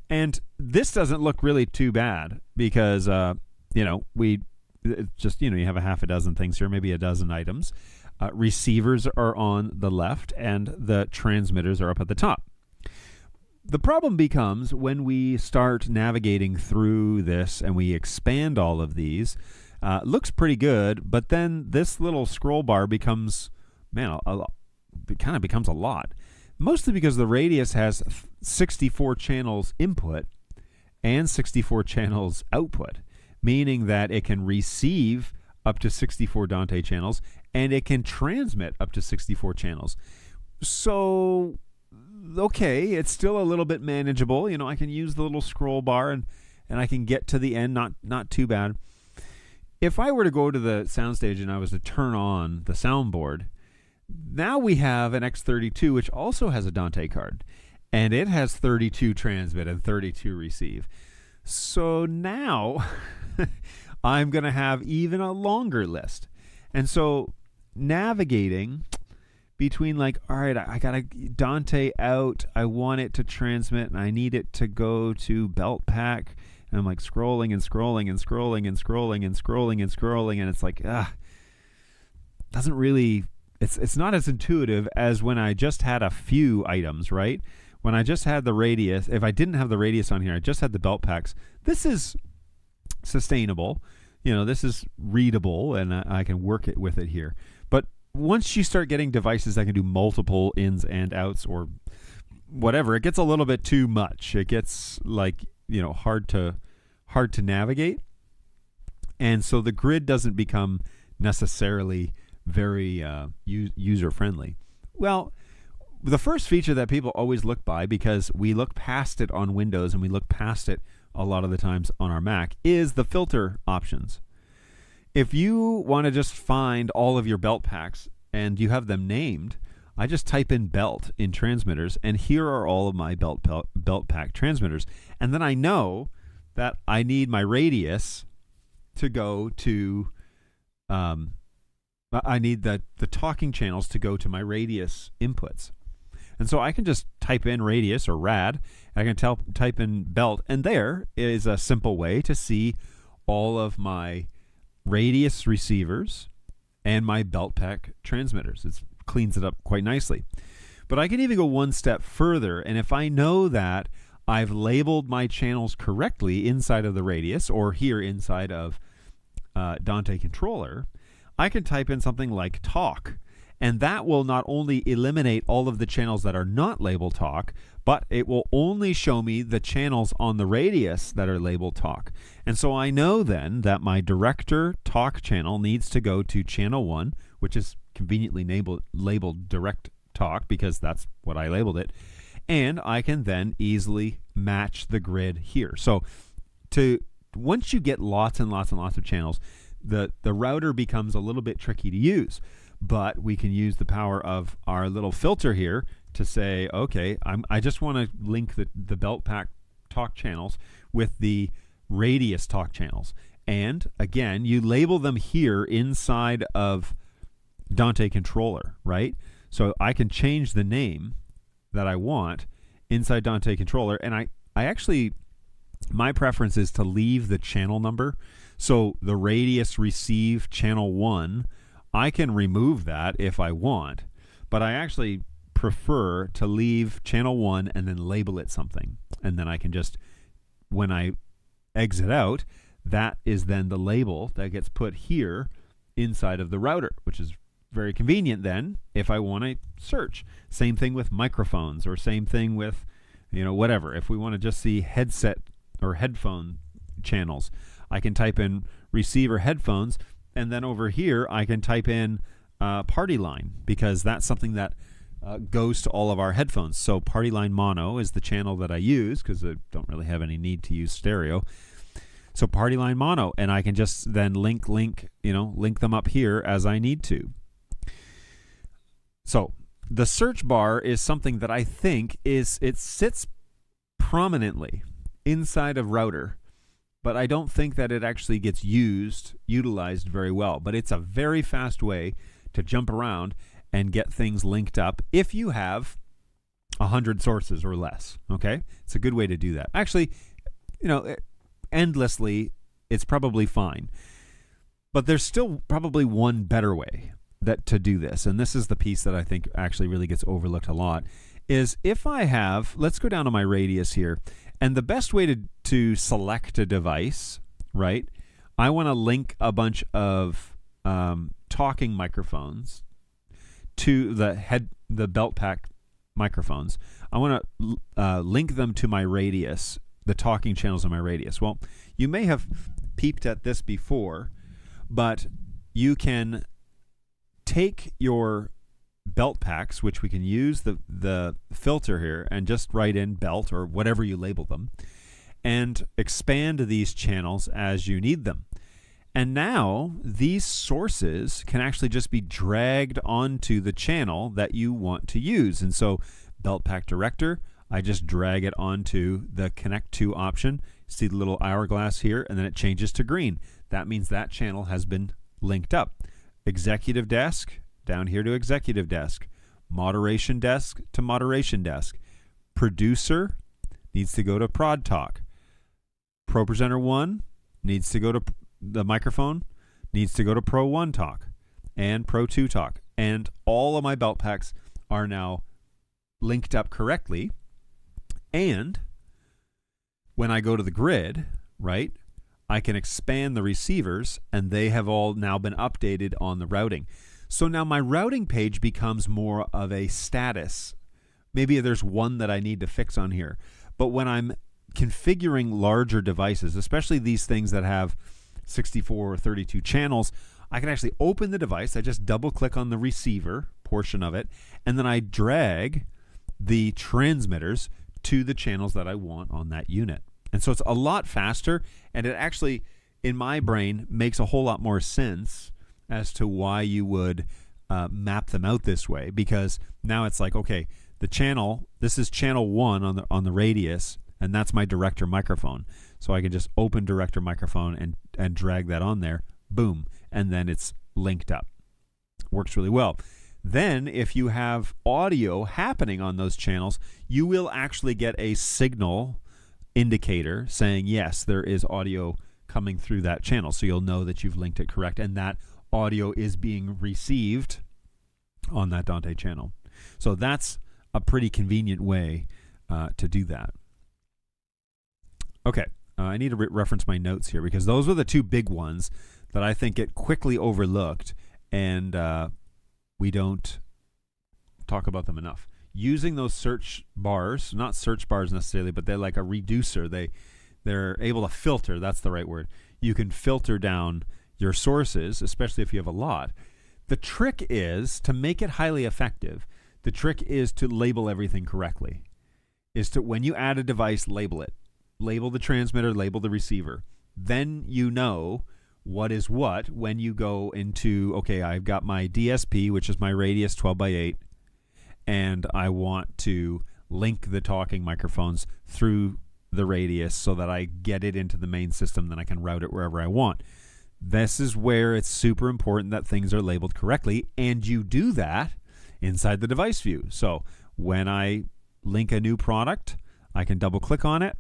And this doesn't look really too bad because, we just, you have a half a dozen things here, maybe a dozen items. Receivers are on the left and the transmitters are up at the top. The problem becomes when we start navigating through this and we expand all of these. Looks pretty good, but then this little scroll bar becomes, it kind of becomes a lot. Mostly because the Radius has 64 channels input and 64 channels output, meaning that it can receive up to 64 Dante channels and it can transmit up to 64 channels. So, okay, it's still a little bit manageable. I can use the little scroll bar and I can get to the end, not too bad. If I were to go to the soundstage and I was to turn on the soundboard, now we have an X32, which also has a Dante card, and it has 32 transmit and 32 receive. So now I'm going to have even a longer list. And so navigating between all right, I got a Dante out, I want it to transmit, and I need it to go to belt pack. And I'm scrolling and scrolling and scrolling and scrolling and scrolling and scrolling, and it's doesn't really, it's not as intuitive as when I just had a few items, right? When I just had the Radius, if I didn't have the Radius on here, I just had the belt packs. This is sustainable. This is readable, and I can work it with it here. But once you start getting devices that can do multiple ins and outs or whatever, it gets a little bit too much. It gets hard to navigate, and so the grid doesn't become necessarily very user friendly. Well, the first feature that people always look by, because we look past it on Windows and we look past it a lot of the times on our Mac, is the filter options. If you want to just find all of your belt packs and you have them named, I just type in belt in transmitters, and here are all of my belt pack transmitters. And then I know that I need my Radius to go to, I need the talking channels to go to my Radius inputs. And so I can just type in Radius or Rad, and I can type in belt, and there is a simple way to see all of my Radius receivers and my belt pack transmitters. It cleans it up quite nicely. But I can even go one step further, and if I know that I've labeled my channels correctly inside of the Radius or here inside of Dante Controller, I can type in something like talk, and that will not only eliminate all of the channels that are not labeled talk, but it will only show me the channels on the Radius that are labeled talk. And so I know then that my director talk channel needs to go to channel 1, which is conveniently labeled direct talk because that's what I labeled it. And I can then easily match the grid here. So once you get lots and lots and lots of channels, the router becomes a little bit tricky to use. But we can use the power of our little filter here to say, okay, I just want to link the belt pack talk channels with the Radius talk channels. And again, you label them here inside of Dante Controller, right? So I can change the name that I want inside Dante Controller, and I actually, my preference is to leave the channel number. So the Radius receive channel 1, I can remove that if I want, but I actually prefer to leave channel 1 and then label it something. And then I can just, when I exit out, that is then the label that gets put here inside of the router, which is very convenient then if I want to search. Same thing with microphones, or same thing with, whatever. If we want to just see headset or headphone channels, I can type in receiver headphones, and then over here I can type in party line, because that's something that goes to all of our headphones. So party line mono is the channel that I use because I don't really have any need to use stereo. So party line mono, and I can just then link them up here as I need to. So the search bar is something that I think it sits prominently inside of router, but I don't think that it actually gets utilized very well. But it's a very fast way to jump around and get things linked up if you have 100 sources or less. Okay, it's a good way to do that. Actually, endlessly, it's probably fine. But there's still probably one better way to do this, and this is the piece that I think actually really gets overlooked a lot, is if I have, let's go down to my radius here, and the best way to select a device, right? I want to link a bunch of talking microphones to the belt pack microphones. I want to link them to my radius, the talking channels on my radius. Well, you may have peeped at this before, but you can take your belt packs, which we can use the filter here and just write in belt or whatever you label them, and expand these channels as you need them. And now these sources can actually just be dragged onto the channel that you want to use. And so belt pack director, I just drag it onto the connect to option. See the little hourglass here, and then it changes to green. That means that channel has been linked up. Executive desk, down here to executive desk. Moderation desk to moderation desk. Producer needs to go to prod talk. Pro presenter 1 needs to go to the microphone, needs to go to Pro 1 talk and Pro 2 talk. And all of my belt packs are now linked up correctly. And when I go to the grid, right, I can expand the receivers, and they have all now been updated on the routing. So now my routing page becomes more of a status. Maybe there's one that I need to fix on here. But when I'm configuring larger devices, especially these things that have 64 or 32 channels, I can actually open the device. I just double click on the receiver portion of it, and then I drag the transmitters to the channels that I want on that unit. And so it's a lot faster, and it actually, in my brain, makes a whole lot more sense as to why you would map them out this way, because now it's like, okay, the channel, this is channel 1 on the radius, and that's my director microphone. So I can just open director microphone and drag that on there, boom, and then it's linked up. Works really well. Then if you have audio happening on those channels, you will actually get a signal indicator saying, yes, there is audio coming through that channel. So you'll know that you've linked it correct, and that audio is being received on that Dante channel. So that's a pretty convenient way to do that. Okay, I need to reference my notes here, because those are the two big ones that I think get quickly overlooked, and we don't talk about them enough. Using those search bars, not search bars necessarily, but they're like a reducer. They're able to filter, that's the right word. You can filter down your sources, especially if you have a lot. The trick is to make it highly effective. The trick is to label everything correctly. Is to, when you add a device, label it. Label the transmitter, label the receiver. Then you know what is what when you go into, okay, I've got my DSP, which is my radius 12x8, and I want to link the talking microphones through the radius so that I get it into the main system, then I can route it wherever I want. This is where it's super important that things are labeled correctly, and you do that inside the device view. So when I link a new product, I can double click on it.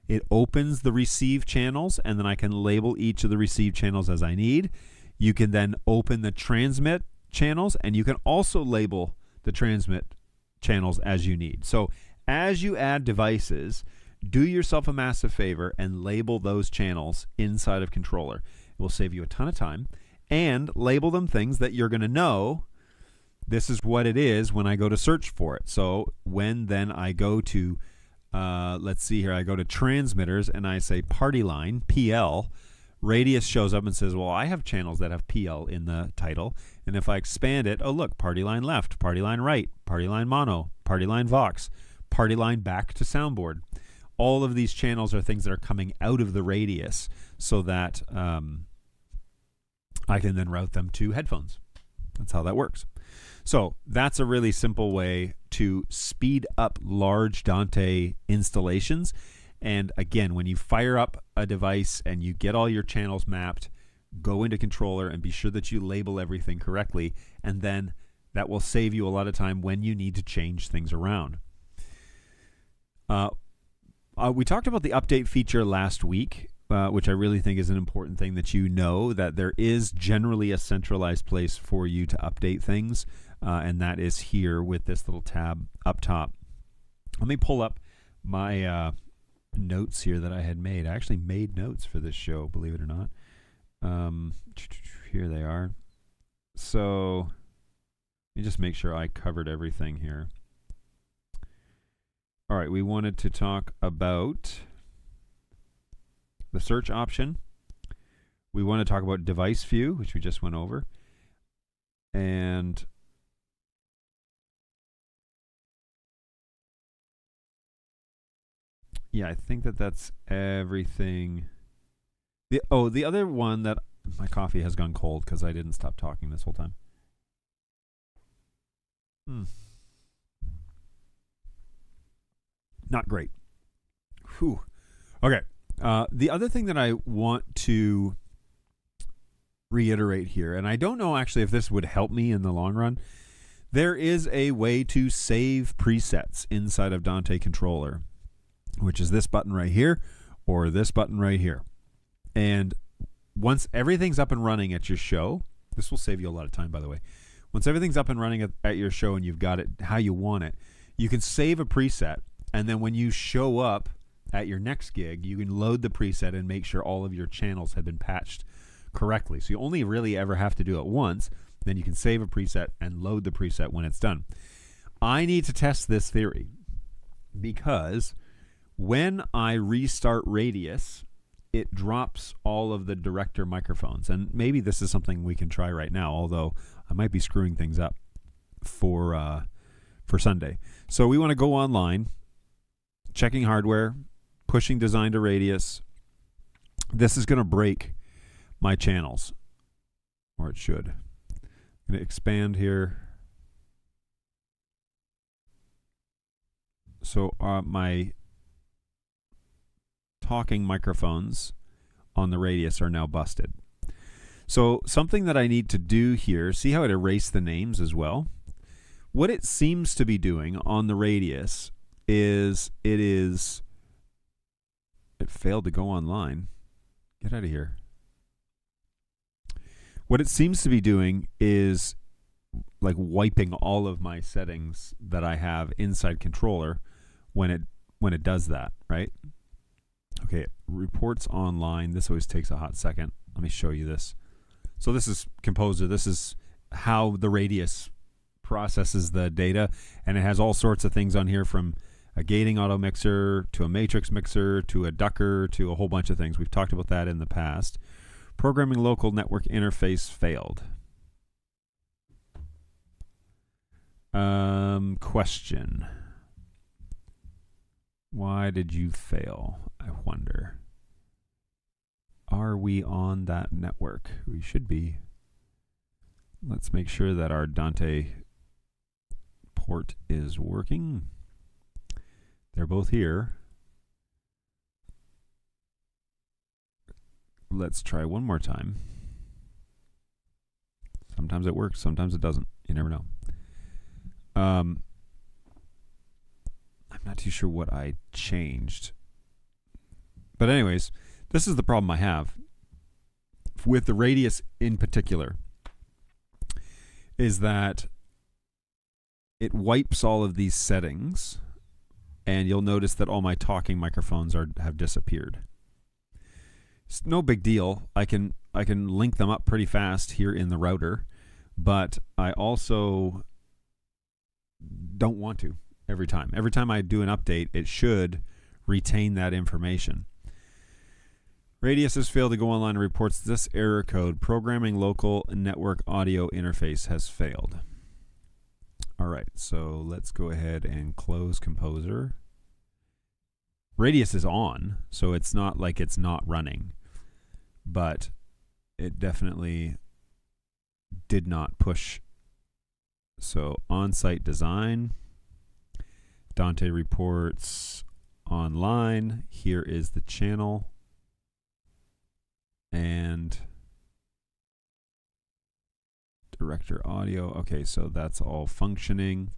It opens the receive channels, and then I can label each of the receive channels as I need. You can then open the transmit channels, and you can also label the transmit channels as you need. So as you add devices, do yourself a massive favor and label those channels inside of Controller. It will save you a ton of time, and label them things that you're going to know this is what it is when I go to search for it. So when then I go to let's see here, I go to transmitters and I say party line, PL, radius shows up and says, well, I have channels that have PL in the title. And if I expand it, oh, look, party line left, party line right, party line mono, party line Vox, party line back to soundboard. All of these channels are things that are coming out of the radius so that I can then route them to headphones. That's how that works. So that's a really simple way to speed up large Dante installations And again, when you fire up a device and you get all your channels mapped, go into Controller and be sure that you label everything correctly, and then that will save you a lot of time when you need to change things around. We talked about the update feature last week, which I really think is an important thing that you know, that there is generally a centralized place for you to update things, and that is here with this little tab up top. Let me pull up my notes here that I had made. I actually made notes for this show, believe it or not. Here they are. So let me just make sure I covered everything here. All right, we wanted to talk about the search option. We want to talk about device view, which we just went over. And yeah, I think that that's everything. The other one that my coffee has gone cold because I didn't stop talking this whole time. Not great. Whew. Okay. The other thing that I want to reiterate here, and I don't know actually if this would help me in the long run, there is a way to save presets inside of Dante Controller, which is this button right here or this button right here. And once everything's up and running at your show, this will save you a lot of time, by the way. Once everything's up and running at your show and you've got it how you want it, you can save a preset. And then when you show up at your next gig, you can load the preset and make sure all of your channels have been patched correctly. So you only really ever have to do it once. Then you can save a preset and load the preset when it's done. I need to test this theory because when I restart Radius, it drops all of the director microphones. And maybe this is something we can try right now, although I might be screwing things up for Sunday. So we want to go online, checking hardware, pushing design to Radius. This is going to break my channels, or it should. I'm going to expand here. So my talking microphones on the Radius are now busted. So something that I need to do here, see how it erased the names as well? What it seems to be doing on the Radius is it failed to go online. Get out of here. What it seems to be doing is like wiping all of my settings that I have inside Controller when it does that, right? Okay, reports online. This always takes a hot second. Let me show you this. So this is Composer. This is how the Radius processes the data, and it has all sorts of things on here, from a gating auto mixer to a matrix mixer to a ducker to a whole bunch of things. We've talked about that in the past. Programming local network interface failed. Question. Why did you fail? I wonder. Are we on that network? We should be. Let's make sure that our Dante port is working. They're both here. Let's try one more time. Sometimes it works, sometimes it doesn't. You never know. I'm not too sure what I changed. But anyways, this is the problem I have with the Radius in particular, is that it wipes all of these settings, and you'll notice that all my talking microphones have disappeared. It's no big deal. I can link them up pretty fast here in the router, but I also don't want to every time. Every time I do an update, it should retain that information. Radius has failed to go online and reports this error code. Programming local network audio interface has failed. All right, so let's go ahead and close Composer. Radius is on, so it's not like it's not running, but it definitely did not push. So on-site design, Dante reports online. Here is the channel. And director audio. Okay, so that's all functioning.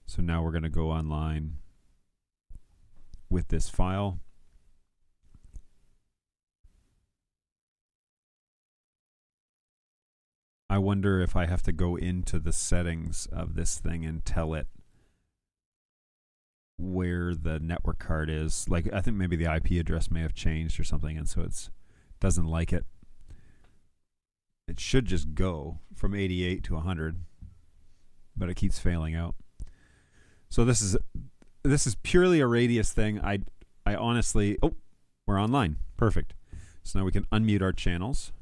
So now we're going to go online with this file. I wonder if I have to go into the settings of this thing and tell it where the network card is. Like, I think maybe the IP address may have changed or something, and so it's doesn't like it. It should just go from 88 to 100, but it keeps failing out. So this is purely a radius thing. I honestly, oh, we're online. Perfect. So now we can unmute our channels.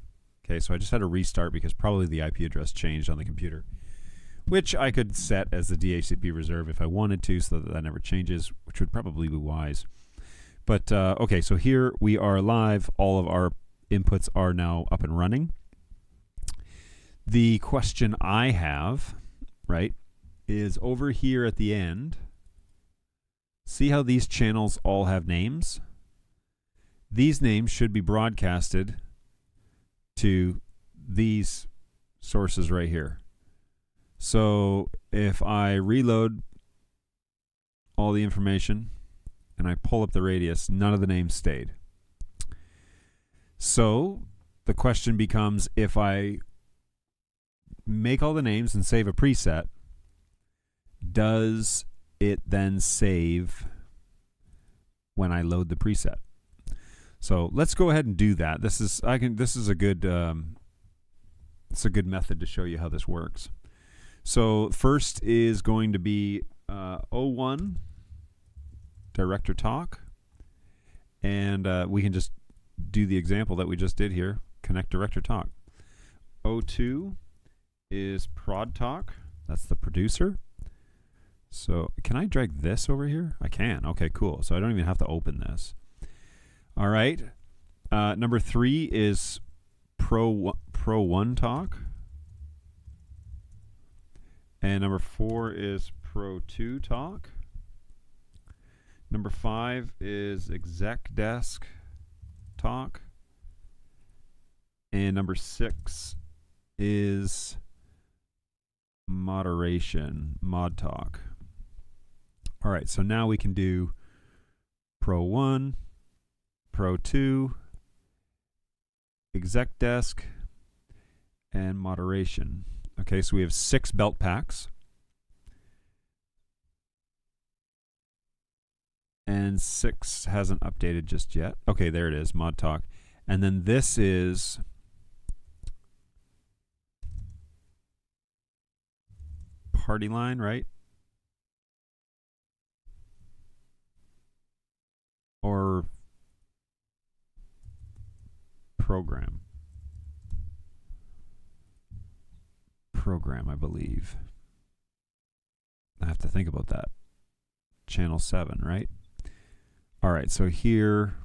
Okay, so I just had to restart because probably the IP address changed on the computer, which I could set as the DHCP reserve if I wanted to, so that never changes, which would probably be wise. But okay, so here we are live. All of our inputs are now up and running. The question I have, right, is over here at the end. See how these channels all have names? These names should be broadcasted to these sources right here. So if I reload all the information and I pull up the radius, none of the names stayed. So the question becomes, if I make all the names and save a preset, does it then save when I load the preset? So let's go ahead and do that. This is a good it's a good method to show you how this works. So first is going to be 01 director talk, and we can just do the example that we just did here. Connect director talk. 02 is prod talk. That's the producer. So can I drag this over here? I can. Okay, cool. So I don't even have to open this. All right. Number 3 is Pro 1 talk. And number 4 is Pro 2 talk. Number 5 is exec desk talk. And number 6 is moderation, mod talk. All right, so now we can do Pro 1, Pro 2, exec desk, and moderation. Okay, so we have 6 belt packs. And 6 hasn't updated just yet. Okay, there it is, mod talk. And then this is party line, right? Or program. Program, I believe. I have to think about that. Channel 7, right? All right, so here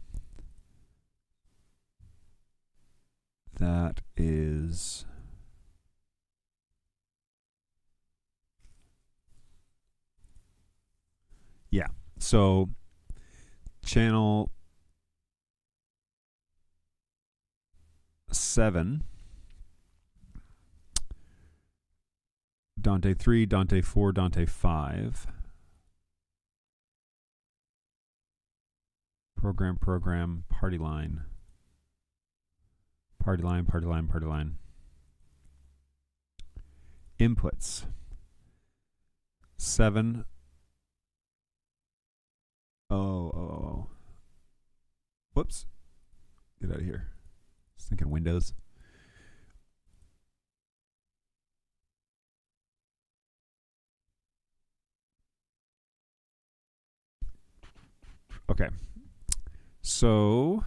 that is yeah. So channel 7, Dante 3, Dante 4, Dante 5. Program, party line. Party line. Inputs. 7. Oh. Whoops. Get out of here. I was thinking Windows. Okay. So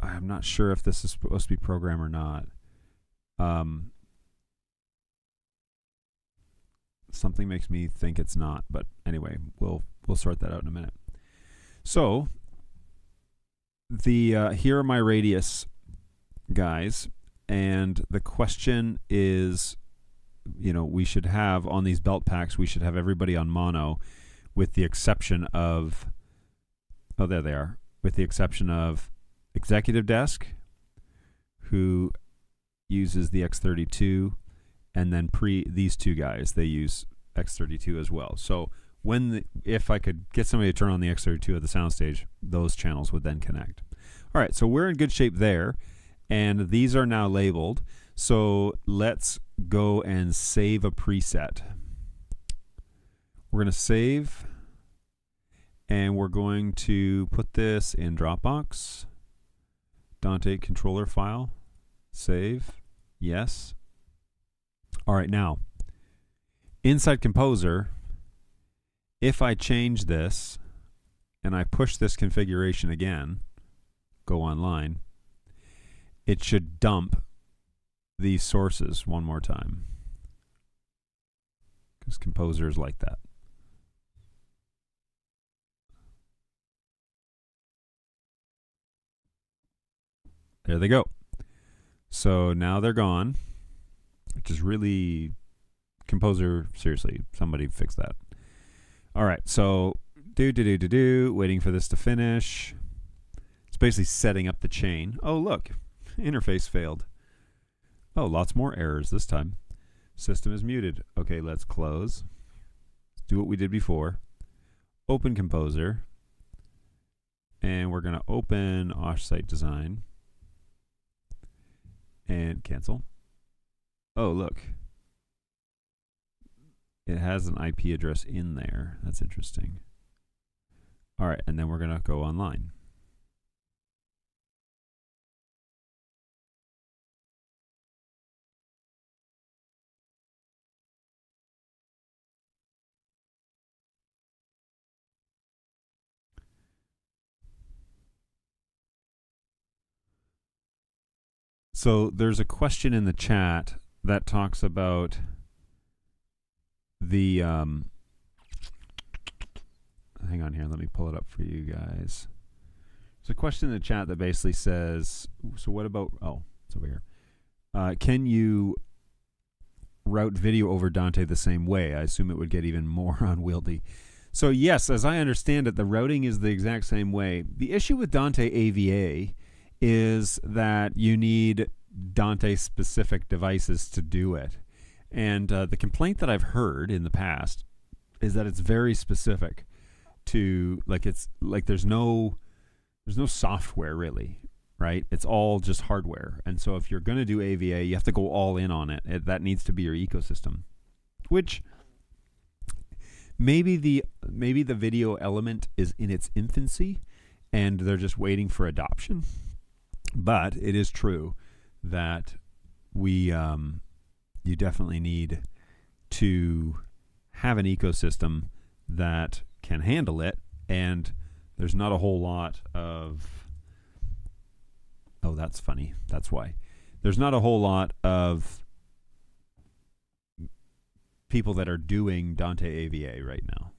I'm not sure if this is supposed to be program or not. Something makes me think it's not, but anyway, we'll sort that out in a minute. So the here are my radius guys, and the question is, we should have on these belt packs, we should have everybody on mono. with the exception of, oh, there they are, with the exception of Executive Desk, who uses the X32, and then these two guys, they use X32 as well. So if I could get somebody to turn on the X32 at the soundstage, those channels would then connect. All right, so we're in good shape there, and these are now labeled. So let's go and save a preset. We're going to save, and we're going to put this in Dropbox. Dante Controller file. Save. Yes. All right, now, inside Composer, if I change this and I push this configuration again, go online, it should dump these sources one more time. Because Composer is like that. There they go. So now they're gone, which is really, Composer, seriously, somebody fix that. All right, so waiting for this to finish. It's basically setting up the chain. Oh, look, interface failed. Oh, lots more errors this time. System is muted. Okay, let's close. Let's do what we did before. Open Composer. And we're going to open Offsite Design. And cancel. Oh, look. It has an IP address in there. That's interesting. All right, and then we're going to go online. So there's a question in the chat that talks about the hang on here, let me pull it up for you guys. There's a question in the chat that basically says, so what about, oh, it's over here. Can you route video over Dante the same way? I assume it would get even more unwieldy. So yes, as I understand it, the routing is the exact same way. The issue with Dante AVA is that you need Dante-specific devices to do it. And the complaint that I've heard in the past is that it's very specific to, like, it's like there's no software really, right? It's all just hardware. And so if you're going to do AVA, you have to go all in on it. That needs to be your ecosystem, which maybe the video element is in its infancy and they're just waiting for adoption. But it is true that you definitely need to have an ecosystem that can handle it, and there's not a whole lot of, oh, that's funny, that's why. There's not a whole lot of people that are doing Dante AVA right now.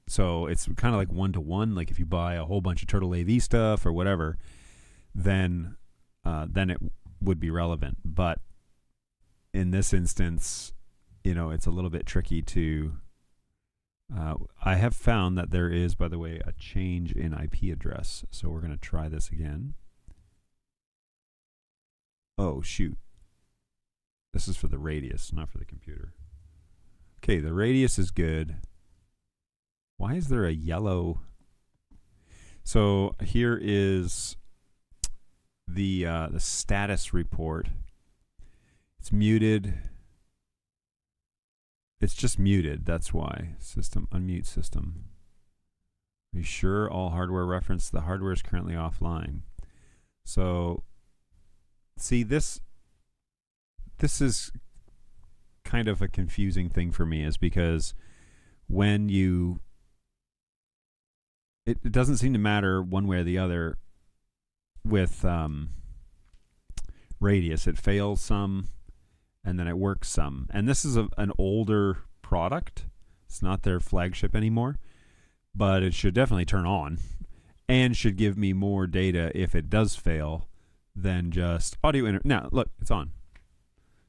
So it's kind of like one-to-one, like if you buy a whole bunch of Turtle AV stuff or whatever, then it would be relevant. But in this instance, it's a little bit tricky to. I have found that there is, by the way, a change in IP address. So we're going to try this again. Oh, shoot. This is for the radius, not for the computer. Okay, the radius is good. Why is there a yellow? So here is the status report. It's muted. It's just muted. That's why. System unmute system. Are you sure all hardware reference? The hardware is currently offline. So see, this is kind of a confusing thing for me, is because when it doesn't seem to matter one way or the other with radius. It fails some and then it works some. And this is an older product. It's not their flagship anymore, but it should definitely turn on and should give me more data if it does fail than just audio. Now, look, it's on.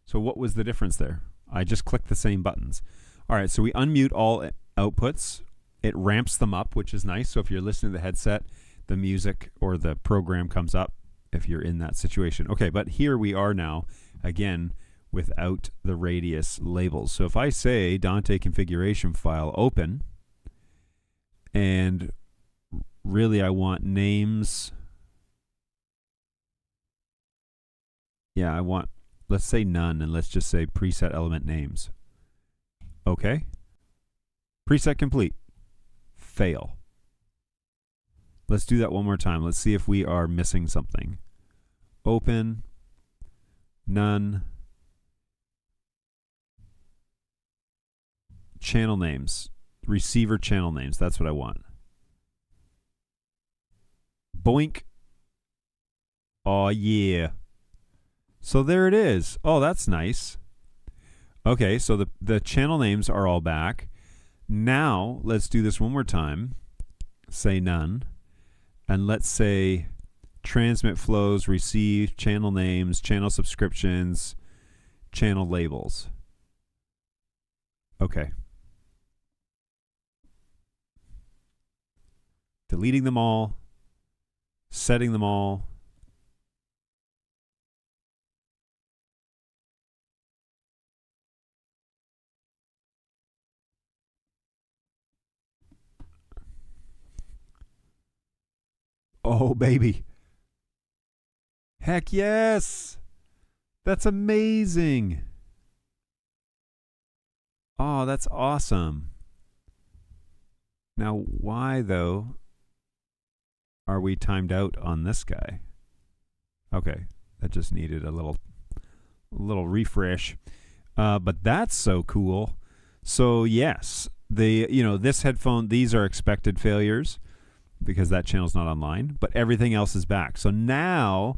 So what was the difference there? I just clicked the same buttons. All right, so we unmute all outputs. It ramps them up, which is nice. So if you're listening to the headset, the music or the program comes up if you're in that situation. Okay, but here we are now, again, without the radius labels. So if I say Dante configuration file open, and really I want names. Yeah, I want, let's say none, and let's just say preset element names. Okay. Preset complete. Fail. Let's do that one more time. Let's see if we are missing something. Open. None. Channel names. Receiver channel names. That's what I want. Boink. Oh, yeah. So there it is. Oh, that's nice. Okay, so the channel names are all back. Now, let's do this one more time. Say none. And let's say transmit flows, receive, channel names, channel subscriptions, channel labels. Okay. Deleting them all. Setting them all. Oh, baby. Heck yes. That's amazing. Oh, that's awesome. Now, why, though, are we timed out on this guy? Okay, that just needed a little refresh. But that's so cool. So, yes, this headphone, these are expected failures because that channel's not online, but everything else is back. So now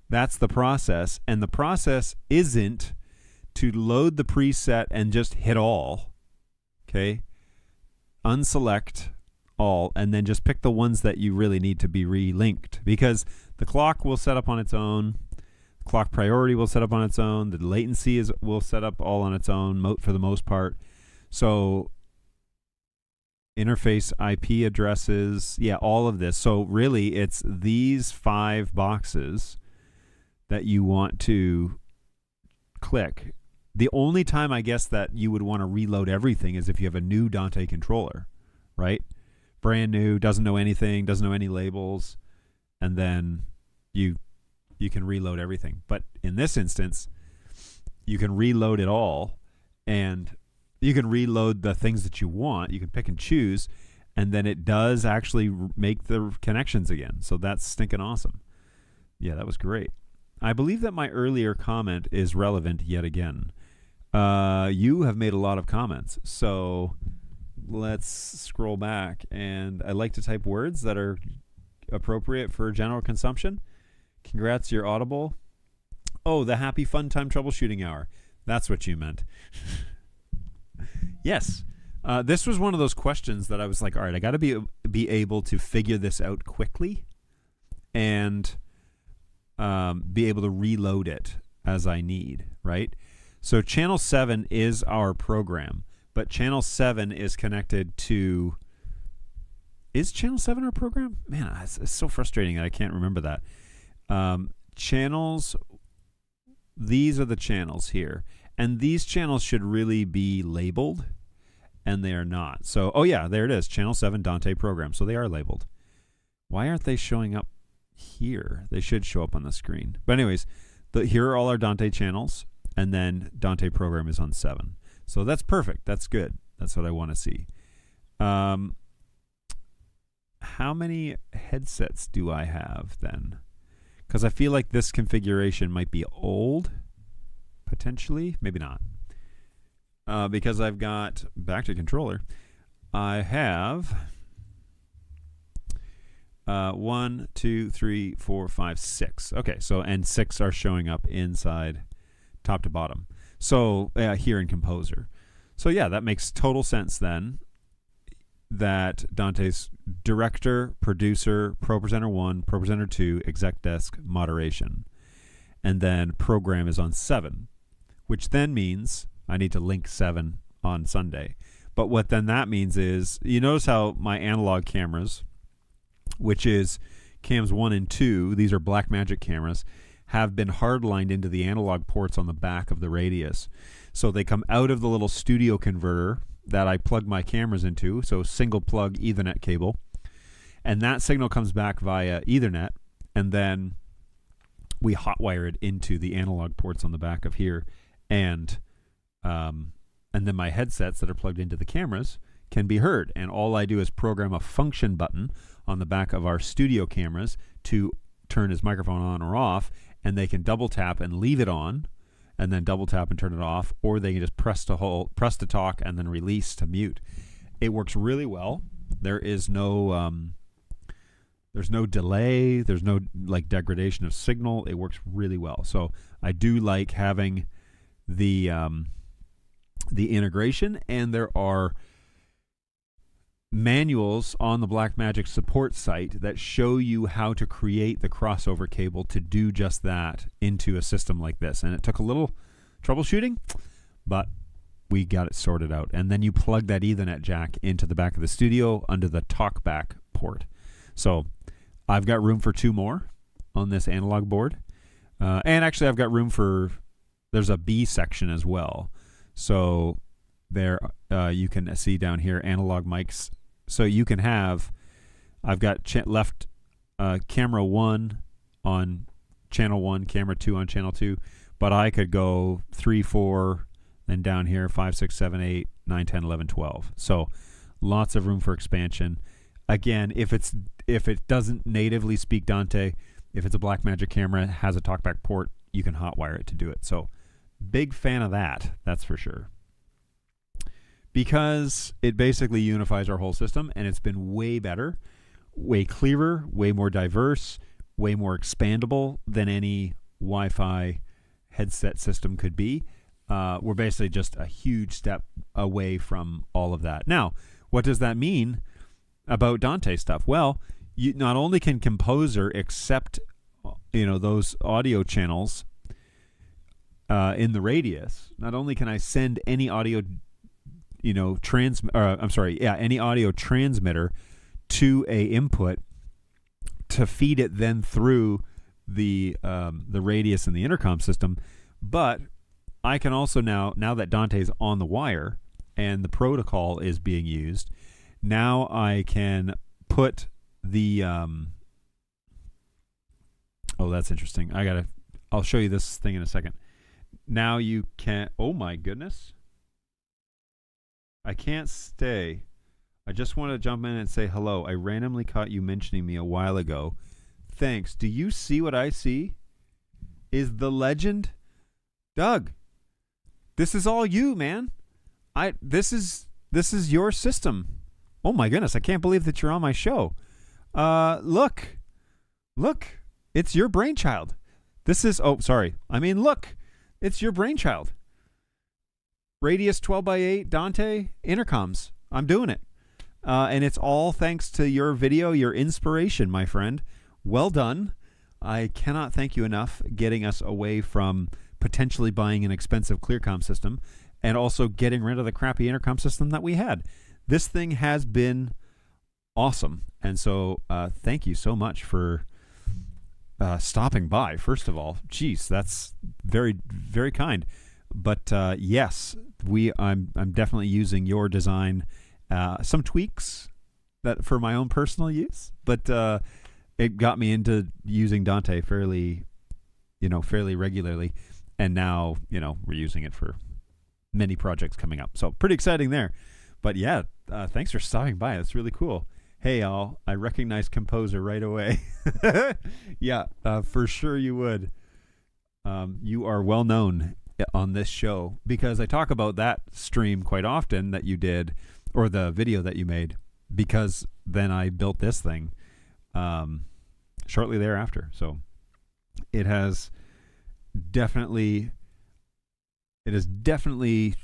that's the process, and the process isn't to load the preset and just hit all, okay? Unselect all, and then just pick the ones that you really need to be relinked, because the clock will set up on its own, clock priority will set up on its own, the latency will set up all on its own for the most part. So interface IP addresses, yeah, all of this. So really it's these 5 boxes that you want to click. The only time I guess that you would want to reload everything is if you have a new Dante controller, right? Brand new, doesn't know anything, doesn't know any labels, and then you can reload everything. But in this instance, you can reload it all, and you can reload the things that you want. You can pick and choose, and then it does actually make the connections again. So that's stinking awesome. Yeah, that was great. I believe that my earlier comment is relevant yet again. You have made a lot of comments, so let's scroll back. And I like to type words that are appropriate for general consumption. Congrats, you're audible. Oh, the happy fun time troubleshooting hour. That's what you meant. Yes. This was one of those questions that I was like, all right, I got to be able to figure this out quickly and be able to reload it as I need, right? So channel 7 is our program, but channel 7 is connected to... Is channel 7 our program? Man, it's so frustrating that I can't remember that. Channels, these are the channels here. And these channels should really be labeled, and they are not. So, oh yeah, there it is. Channel 7 Dante program. So they are labeled. Why aren't they showing up here? They should show up on the screen. But anyways, here are all our Dante channels, and then Dante program is on 7. So that's perfect. That's good. That's what I want to see. How many headsets do I have then? Because I feel like this configuration might be old. Potentially, maybe not. Because I've got, back to controller, I have 1, 2, 3, 4, 5, 6. Okay, so, and 6 are showing up inside top to bottom. So here in Composer. So yeah, that makes total sense then, that Dante's director, producer, ProPresenter 1, ProPresenter 2, exec desk, moderation. And then program is on 7. Which then means I need to link 7 on Sunday. But what then that means is, you notice how my analog cameras, which is cams 1 and 2, these are Blackmagic cameras, have been hardlined into the analog ports on the back of the Radius. So they come out of the little studio converter that I plug my cameras into, so single plug Ethernet cable, and that signal comes back via Ethernet, and then we hotwire it into the analog ports on the back of here, and then my headsets that are plugged into the cameras can be heard. And all I do is program a function button on the back of our studio cameras to turn his microphone on or off, and they can double tap and leave it on, and then double tap and turn it off, or they can just press to talk and then release to mute. It works really well. There is no there's no delay. There's no like degradation of signal. It works really well. So I do like having the integration, and there are manuals on the Blackmagic support site that show you how to create the crossover cable to do just that into a system like this. And it took a little troubleshooting, but we got it sorted out. And then you plug that Ethernet jack into the back of the studio under the talkback port. So I've got room for 2 more on this analog board. And actually I've got room for, there's a B section as well. So there you can see down here analog mics. So you can have, I've got left camera 1 on channel 1, camera 2 on channel 2, but I could go 3, 4, then down here 5, 6, 7, 8, 9, 10, 11, 12. So lots of room for expansion. Again, if it doesn't natively speak Dante, if it's a Blackmagic camera, has a talkback port, you can hotwire it to do it. So big fan of that, that's for sure. Because it basically unifies our whole system, and it's been way better, way clearer, way more diverse, way more expandable than any Wi-Fi headset system could be. We're basically just a huge step away from all of that. Now, what does that mean about Dante stuff? Well, you not only can Composer accept those audio channels in the Radius, not only can I send any audio any audio transmitter to a input to feed it then through the Radius and the intercom system, but I can also now that Dante's on the wire and the protocol is being used, now I can put the oh, that's interesting. I'll show you this thing in a second. Now you can, oh my goodness. I can't stay. I just want to jump in and say hello. I randomly caught you mentioning me a while ago. Thanks. Do you see what I see? Is the legend? Doug, this is all you, man. This is your system. Oh my goodness, I can't believe that you're on my show. Look. It's your brainchild. Look. It's your brainchild. Radius 12x8 Dante intercoms. I'm doing it. And it's all thanks to your video, your inspiration, my friend. Well done. I cannot thank you enough getting us away from potentially buying an expensive ClearCom system and also getting rid of the crappy intercom system that we had. This thing has been awesome. And so thank you so much for stopping by, first of all. Jeez, that's very, very kind. But yes, I'm definitely using your design, some tweaks that for my own personal use, but it got me into using Dante fairly regularly, and now we're using it for many projects coming up. So pretty exciting there. But yeah, thanks for stopping by. That's really cool. Hey, all, I recognize Composer right away. Yeah, for sure you would. You are well known on this show because I talk about that stream quite often that you did, or the video that you made, because then I built this thing shortly thereafter. So it is definitely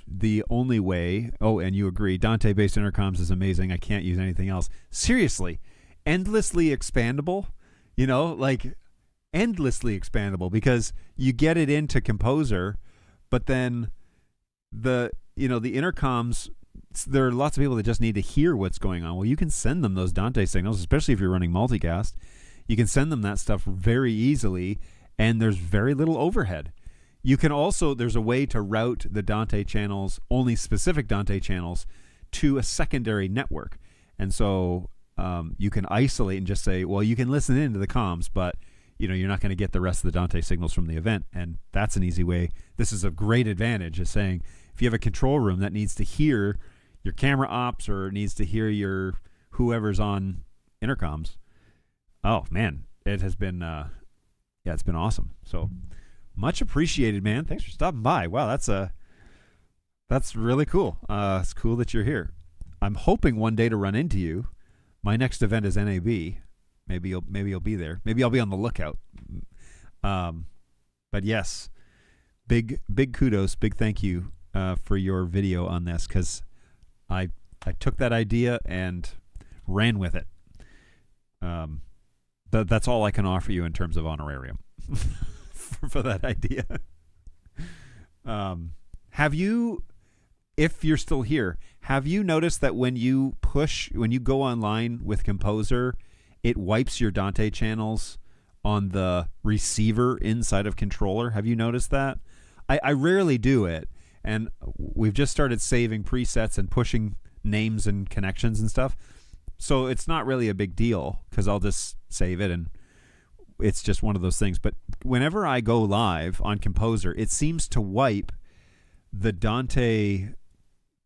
the only way. Oh, and you agree, Dante based intercoms is amazing. I can't use anything else. Seriously, endlessly expandable, endlessly expandable, because you get it into Composer, but then the intercoms there are lots of people that just need to hear what's going on. Well, you can send them those Dante signals, especially if you're running multicast. You can send them that stuff very easily, and there's very little overhead. You can also, there's a way to route the Dante channels, only specific Dante channels, to a secondary network. And so you can isolate and just say, well, you can listen into the comms, but you're not going to get the rest of the Dante signals from the event. And that's an easy way. This is a great advantage of saying, if you have a control room that needs to hear your camera ops or needs to hear your whoever's on intercoms, oh man, it has been, it's been awesome. So much appreciated, man. Thanks for stopping by. Wow, that's really cool. It's cool that you're here. I'm hoping one day to run into you. My next event is NAB. Maybe you'll be there. Maybe I'll be on the lookout. But yes, big kudos, big thank you for your video on this, because I took that idea and ran with it. That's all I can offer you in terms of honorarium for that idea. Have you, if you're still here, have you noticed that when you go online with Composer, it wipes your Dante channels on the receiver inside of Controller? Have you noticed that? I rarely do it, and we've just started saving presets and pushing names and connections and stuff. So it's not really a big deal, because I'll just save it, and it's just one of those things. But whenever I go live on Composer, it seems to wipe the Dante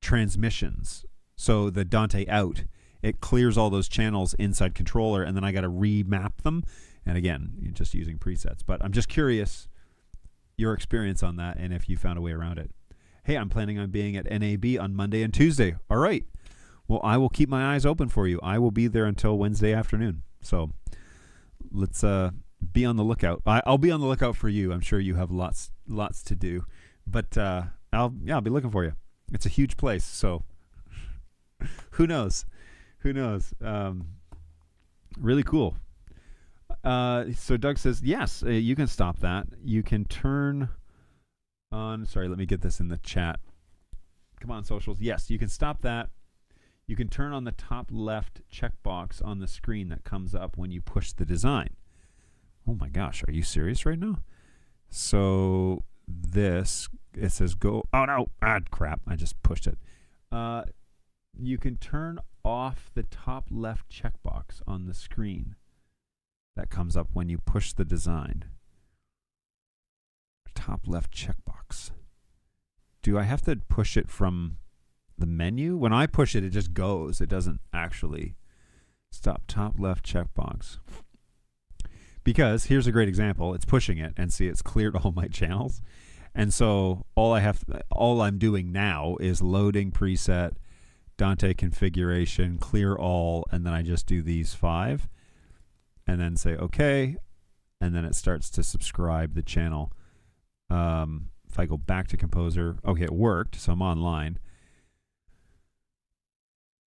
transmissions. So the Dante out, it clears all those channels inside Controller, and then I got to remap them. And again, you're just using presets. But I'm just curious your experience on that, and if you found a way around it. Hey, I'm planning on being at NAB on Monday and Tuesday. All right. Well, I will keep my eyes open for you. I will be there until Wednesday afternoon. So let's be on the lookout. I'll be on the lookout for you. I'm sure you have lots to do. But I'll be looking for you. It's a huge place, so who knows? Really cool. So Doug says, yes, you can stop that. You can turn on, sorry, let me get this in the chat. Come on, socials. Yes, you can stop that. You can turn on the top left checkbox on the screen that comes up when you push the design. Oh my gosh, are you serious right now? So this, it says go, oh no, crap, I just pushed it. You can turn off the top left checkbox on the screen that comes up when you push the design. Top left checkbox. Do I have to push it from the menu? When I push it, it just goes. It doesn't actually stop. Top left checkbox. Because here's a great example. It's pushing it, and see, it's cleared all my channels. And so all I'm doing now is loading preset, Dante configuration, clear all, and then I just do these 5, and then say okay, and then it starts to subscribe the channel. If I go back to Composer, okay, it worked, so I'm online.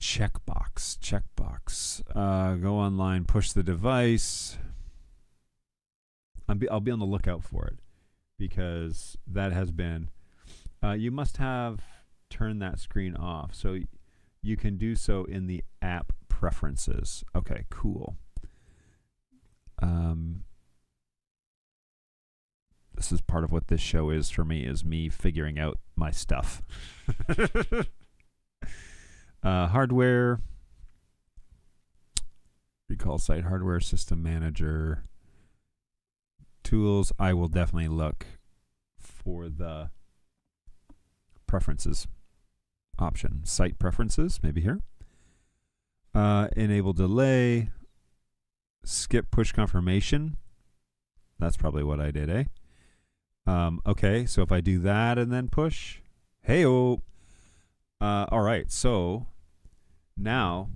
Checkbox. Go online, push the device. I'll be on the lookout for it, because that has been, you must have turned that screen off. So you can do so in the app preferences. Okay, cool. This is part of what this show is for me, is me figuring out my stuff. Hardware. Recall site hardware, system manager. Tools. I will definitely look for the preferences option. Site preferences, maybe here. Enable delay. Skip push confirmation. That's probably what I did, eh? Okay, so if I do that and then push, hey-oh. All right, so now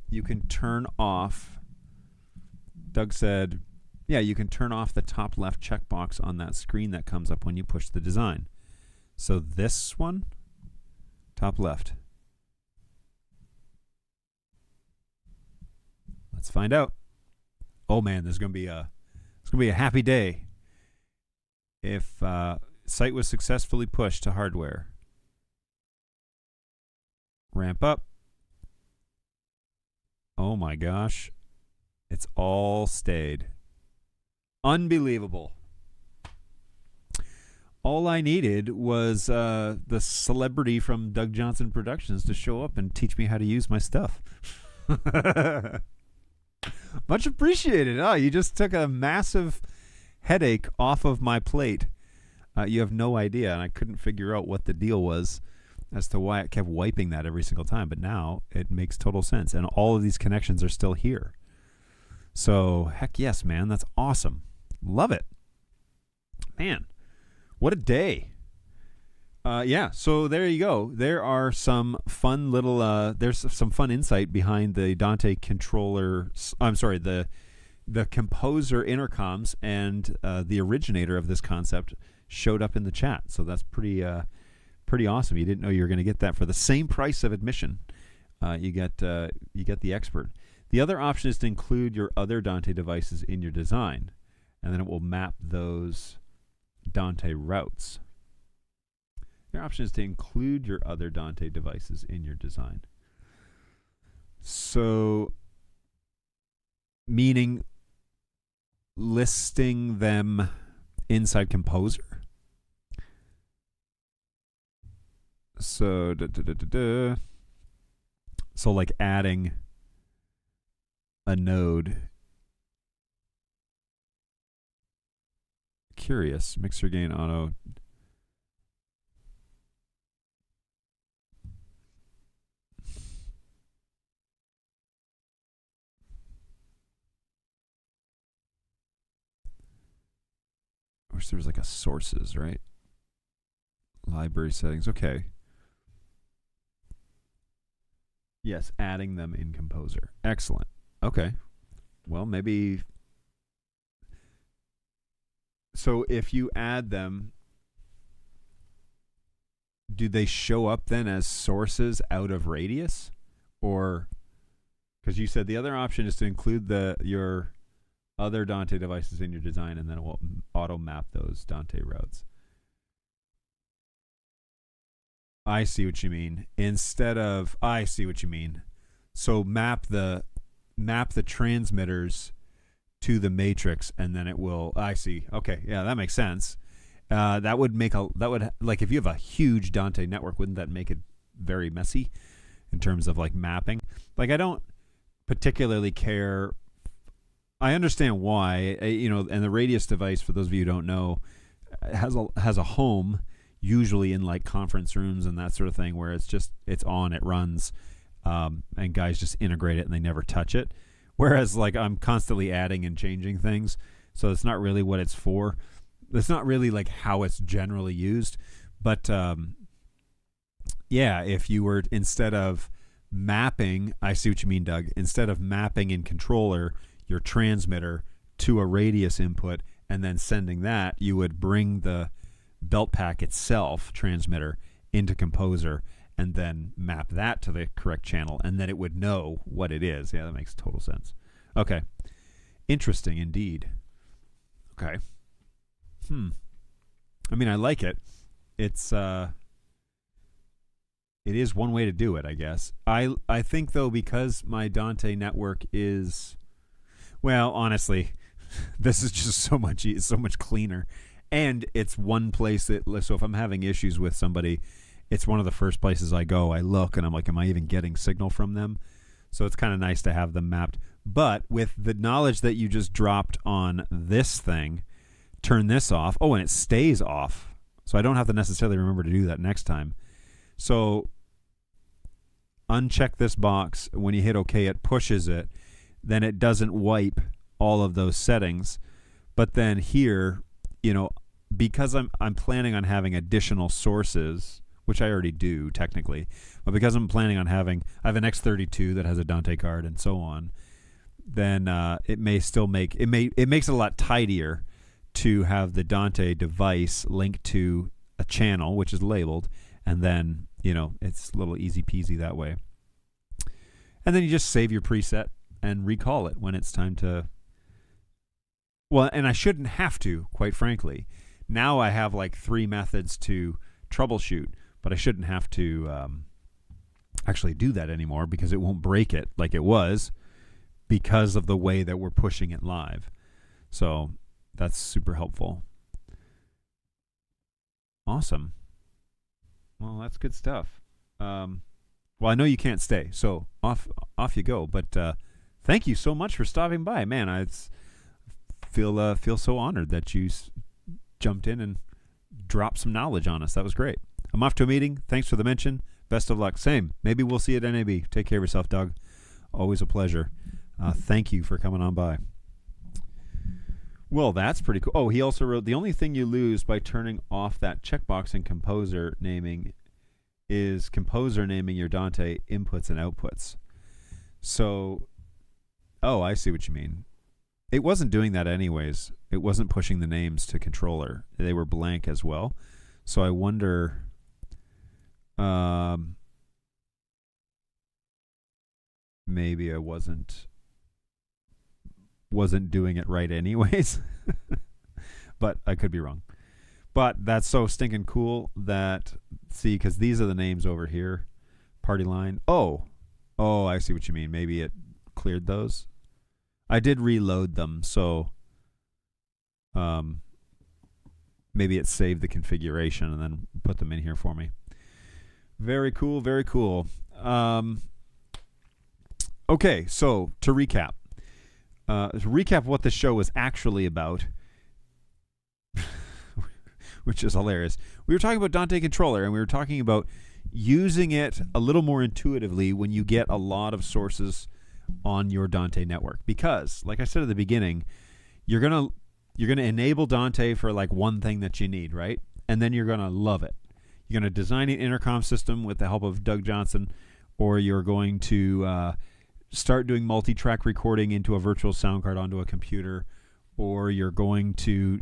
you can turn off, Doug said, yeah, you can turn off the top left checkbox on that screen that comes up when you push the design. So this one, top left. Let's find out. Oh man, there's gonna be a happy day if site was successfully pushed to hardware. Ramp up. Oh my gosh. It's all stayed. Unbelievable. All I needed was the celebrity from Doug Johnson Productions to show up and teach me how to use my stuff. Much appreciated. Oh, you just took a massive headache off of my plate. You have no idea, and I couldn't figure out what the deal was as to why it kept wiping that every single time. But now it makes total sense, and all of these connections are still here. So, heck yes, man. That's awesome. Love it. Man, what a day. Yeah, so there you go. There are some fun little, there's some fun insight behind the Dante Controller, the composer intercoms, and the originator of this concept showed up in the chat. So that's pretty awesome. You didn't know you were going to get that for the same price of admission. You get the expert. The other option is to include your other Dante devices in your design, and then it will map those Dante routes. Your option is to include your other Dante devices in your design. So, meaning listing them inside Composer. So, so like adding a node. Curious. Mixer gain auto. I wish there was like a sources, right? Library settings. Okay. Yes, adding them in Composer. Excellent. Okay. Well, maybe. So if you add them, do they show up then as sources out of radius? Or, because you said the other option is to include your other Dante devices in your design, and then it will auto map those Dante routes. I see what you mean. I see what you mean. So map the transmitters to the matrix, and then it will. I see. Okay, yeah, that makes sense. That would like if you have a huge Dante network, wouldn't that make it very messy in terms of like mapping? Like I don't particularly care. I understand why, and the Radius device, for those of you who don't know, has a home usually in like conference rooms and that sort of thing, where it's on, it runs, and guys just integrate it and they never touch it. Whereas like I'm constantly adding and changing things, so it's not really what it's for. It's not really like how it's generally used. But yeah, if you were, instead of mapping, I see what you mean, Doug. Instead of mapping in Controller your transmitter to a Radius input and then sending that, you would bring the belt pack itself, transmitter, into Composer and then map that to the correct channel, and then it would know what it is. Yeah, that makes total sense. Okay. Interesting indeed. Okay. I mean, I like it. It is one way to do it, I guess. I think though, because my Dante network is, well, honestly, this is just so much cleaner, and it's one place that, so if I'm having issues with somebody, it's one of the first places I go. I look and I'm like, am I even getting signal from them? So it's kind of nice to have them mapped. But with the knowledge that you just dropped on this thing, turn this off. Oh, and it stays off. So I don't have to necessarily remember to do that next time. So uncheck this box. When you hit OK, it pushes it. Then it doesn't wipe all of those settings. But then here, because I'm planning on having additional sources, which I already do technically, but because I'm planning on I have an X32 that has a Dante card and so on, then it makes it a lot tidier to have the Dante device linked to a channel, which is labeled, and then, it's a little easy peasy that way. And then you just save your preset and recall it when it's time to, well, and I shouldn't have to, quite frankly. Now I have like 3 methods to troubleshoot, but I shouldn't have to actually do that anymore because it won't break it like it was because of the way that we're pushing it live. So that's super helpful. Awesome. Well, that's good stuff. Well, I know you can't stay, so off you go. But thank you so much for stopping by, man. I feel so honored that you jumped in and dropped some knowledge on us. That was great. I'm off to a meeting. Thanks for the mention. Best of luck. Same. Maybe we'll see you at NAB. Take care of yourself, Doug. Always a pleasure. Thank you for coming on by. Well, that's pretty cool. Oh, he also wrote, the only thing you lose by turning off that checkbox in composer naming is composer naming your Dante inputs and outputs. So, oh, I see what you mean. It wasn't doing that anyways. It wasn't pushing the names to controller. They were blank as well. So I wonder, maybe I wasn't doing it right anyways. But I could be wrong. But that's so stinking cool that, see, because these are the names over here. Party line. Oh, I see what you mean. Maybe it cleared those. I did reload them, so maybe it saved the configuration and then put them in here for me. Very cool, very cool. Okay, so to recap. What the show was actually about, which is hilarious. We were talking about Dante Controller, and we were talking about using it a little more intuitively when you get a lot of sources on your Dante network. Because, like I said at the beginning, you're gonna enable Dante for like one thing that you need, right? And then you're gonna love it. You're gonna design an intercom system with the help of Doug Johnson, or you're going to start doing multi-track recording into a virtual sound card onto a computer, or you're going to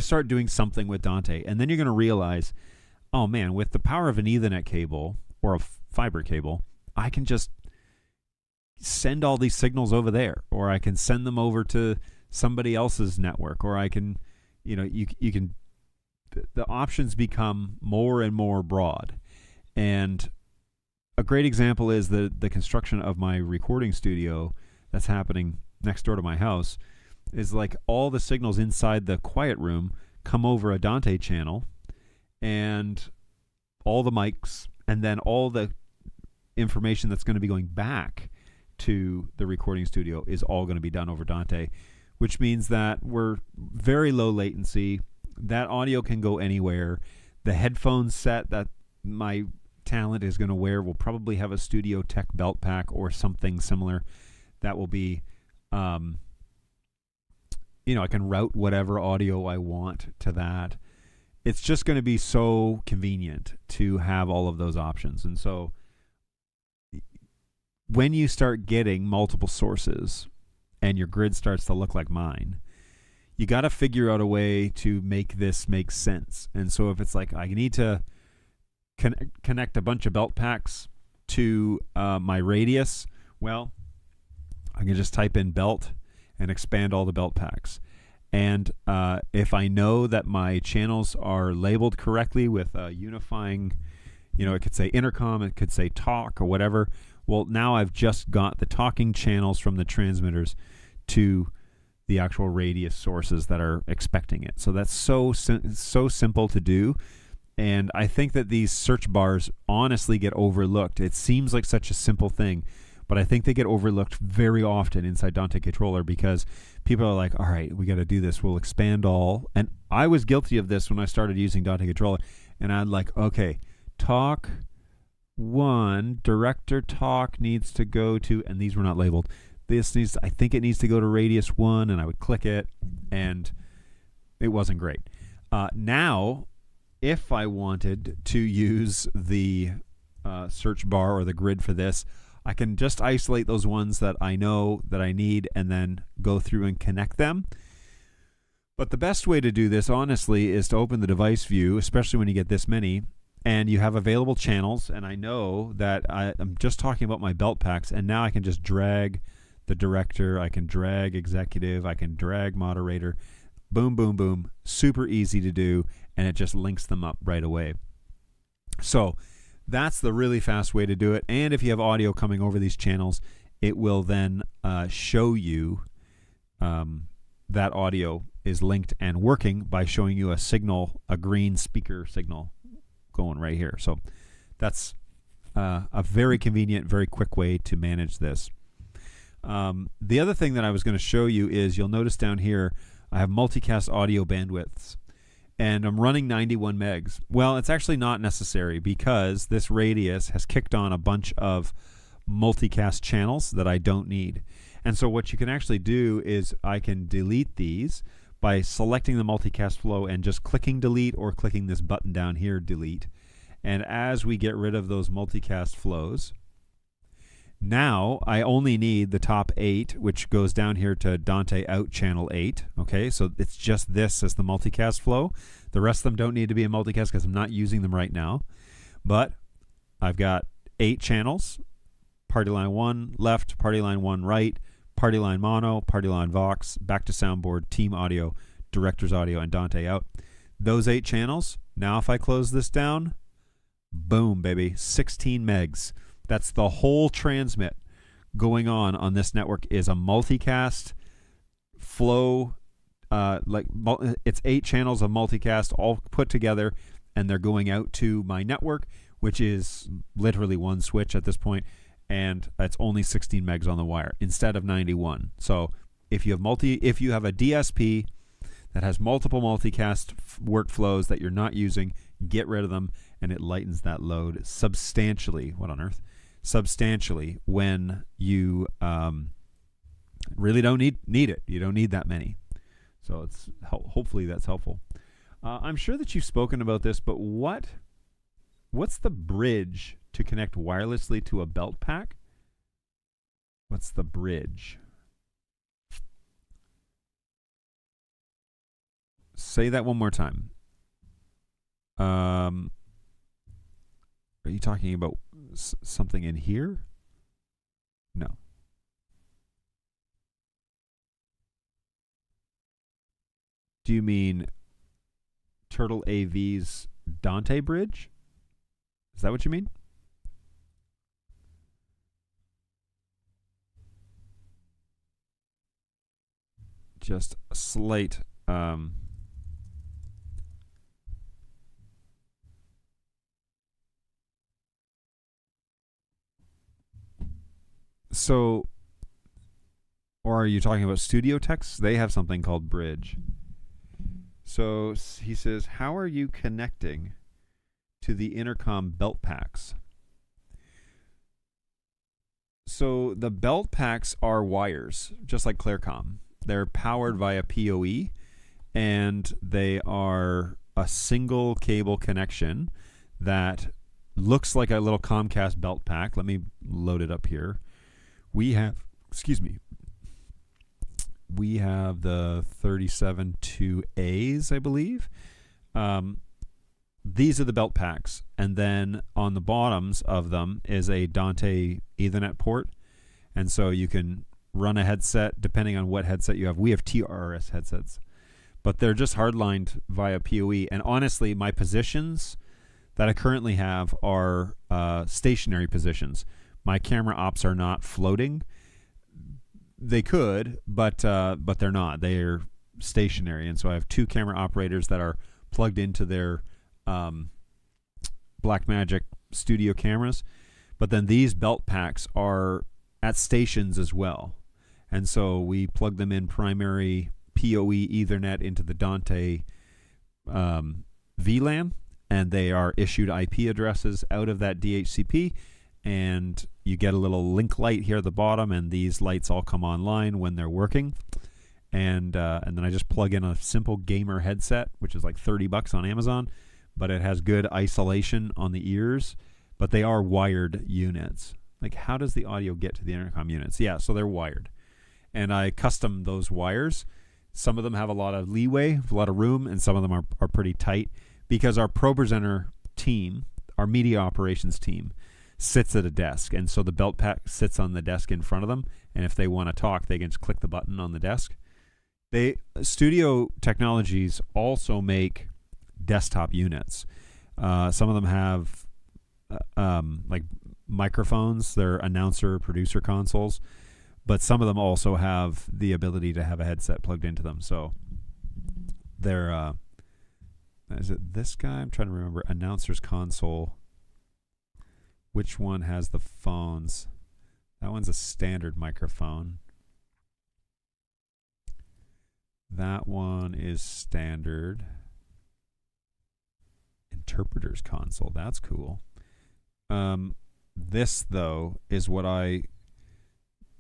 start doing something with Dante, and then you're going to realize, oh man, with the power of an Ethernet cable or a fiber cable, I can just send all these signals over there, or I can send them over to somebody else's network, or I can, you can, the options become more and more broad. And a great example is the construction of my recording studio that's happening next door to my house. Is like all the signals inside the quiet room come over a Dante channel, and all the mics, and then all the information that's going to be going back to the recording studio is all going to be done over Dante, which means that we're very low latency. That audio can go anywhere. The headphone set that my talent is going to wear will probably have a Studio Tech belt pack or something similar that will be I can route whatever audio I want to that. It's just going to be so convenient to have all of those options. And so when you start getting multiple sources and your grid starts to look like mine, you got to figure out a way to make this make sense. And so if it's like I need to connect a bunch of belt packs to my radius, well, I can just type in belt and expand all the belt packs. And if I know that my channels are labeled correctly with unifying, it could say intercom, it could say talk or whatever. Well, now I've just got the talking channels from the transmitters to the actual radius sources that are expecting it. So that's so simple to do. And I think that these search bars honestly get overlooked. It seems like such a simple thing, but I think they get overlooked very often inside Dante Controller because people are like, all right, we got to do this. We'll expand all. And I was guilty of this when I started using Dante Controller. And I'd like, okay, talk 1, director talk needs to go to, and these were not labeled. I think it needs to go to radius 1, and I would click it, and it wasn't great. Now, if I wanted to use the search bar or the grid for this, I can just isolate those ones that I know that I need and then go through and connect them. But the best way to do this, honestly, is to open the device view, especially when you get this many, and you have available channels, and I know that I'm just talking about my belt packs, and now I can just drag the director, I can drag executive, I can drag moderator, boom, boom, boom, super easy to do, and it just links them up right away. So that's the really fast way to do it. And if you have audio coming over these channels, it will then show you that audio is linked and working by showing you a signal, a green speaker signal going right here. So that's a very convenient, very quick way to manage this. The other thing that I was going to show you is, you'll notice down here I have multicast audio bandwidths, and I'm running 91 megs. Well, it's actually not necessary, because this Radius has kicked on a bunch of multicast channels that I don't need. And so what you can actually do is I can delete these by selecting the multicast flow and just clicking delete, or clicking this button down here, delete. And as we get rid of those multicast flows, now I only need the top 8, which goes down here to Dante out channel 8. Okay, so it's just this as the multicast flow. The rest of them don't need to be a multicast because I'm not using them right now. But I've got 8 channels: party line 1 left, party line 1 right, party line mono, party line Vox, back to soundboard, team audio, director's audio, and Dante out. Those 8 channels. Now if I close this down, boom, baby, 16 megs. That's the whole transmit going on this network, is a multicast flow. It's 8 channels of multicast all put together, and they're going out to my network, which is literally one switch at this point, and it's only 16 megs on the wire instead of 91. So if you have a DSP that has multiple multicast workflows that you're not using, get rid of them, and it lightens that load substantially. What on earth? Substantially, when you really don't need it. You don't need that many. So it's hopefully that's helpful. I'm sure that you've spoken about this, but what's the bridge to connect wirelessly to a belt pack? What's the bridge? Say that one more time. Are you talking about something in here? No. Do you mean Turtle AV's Dante bridge? Is that what you mean? Just a slight so, or are you talking about Studio Techs? They have something called bridge. So he says, how are you connecting to the intercom belt packs? So the belt packs are wires, just like Clearcom. They're powered via PoE, and they are a single cable connection that looks like a little Comcast belt pack. Let me load it up here. We have the 37.2As, I believe. These are the belt packs, and then on the bottoms of them is a Dante Ethernet port, and so you can run a headset depending on what headset you have. We have TRS headsets, but they're just hardlined via PoE. And honestly, my positions that I currently have are stationary positions. My camera ops are not floating. They could, but they're not. They are stationary, and so I have 2 camera operators that are plugged into their Blackmagic studio cameras. But then these belt packs are at stations as well, and so we plug them in primary PoE Ethernet into the Dante VLAN, and they are issued IP addresses out of that DHCP. And you get a little link light here at the bottom, and these lights all come online when they're working. And then I just plug in a simple gamer headset, which is like $30 on Amazon, but it has good isolation on the ears. But they are wired units. Like, how does the audio get to the intercom units? Yeah, so they're wired. And I custom those wires. Some of them have a lot of leeway, a lot of room, and some of them are pretty tight, because our ProPresenter team, our media operations team, sits at a desk, and so the belt pack sits on the desk in front of them, and if they want to talk, they can just click the button on the desk. Studio Technologies also make desktop units. Some of them have like microphones. They're announcer producer consoles, but some of them also have the ability to have a headset plugged into them. So they're is it this guy? I'm trying to remember. Announcer's console. Which one has the phones? That one's a standard microphone. That one is standard. Interpreter's console. That's cool. This, though, is what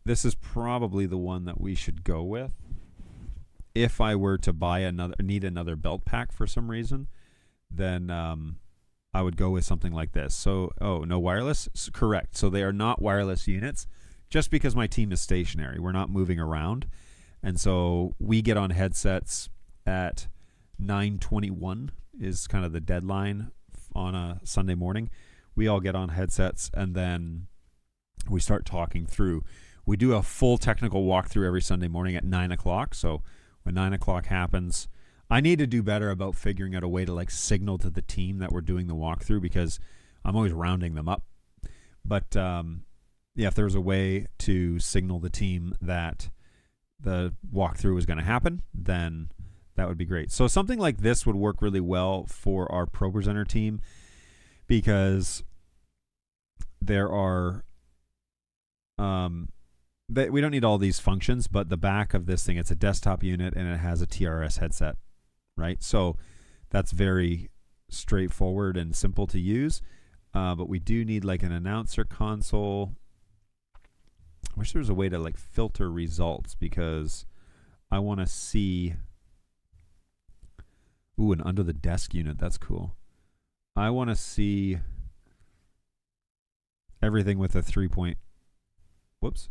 this is probably the one that we should go with. If I were to need another belt pack for some reason, then I would go with something like this. So, no wireless? Correct. So they are not wireless units, just because my team is stationary. We're not moving around. And so we get on headsets at 9:21 is kind of the deadline on a Sunday morning. We all get on headsets, and then we start talking through. We do a full technical walkthrough every Sunday morning at 9 o'clock. So when 9 o'clock happens, I need to do better about figuring out a way to like signal to the team that we're doing the walkthrough, because I'm always rounding them up. But if there's a way to signal the team that the walkthrough is going to happen, then that would be great. So something like this would work really well for our Pro Presenter team, because there are we don't need all these functions, but the back of this thing, it's a desktop unit and it has a TRS headset, right? So that's very straightforward and simple to use. But we do need like an announcer console. I wish there was a way to like filter results, because I want to see. Ooh, an under the desk unit. That's cool. I want to see everything with a 3-point. Whoops.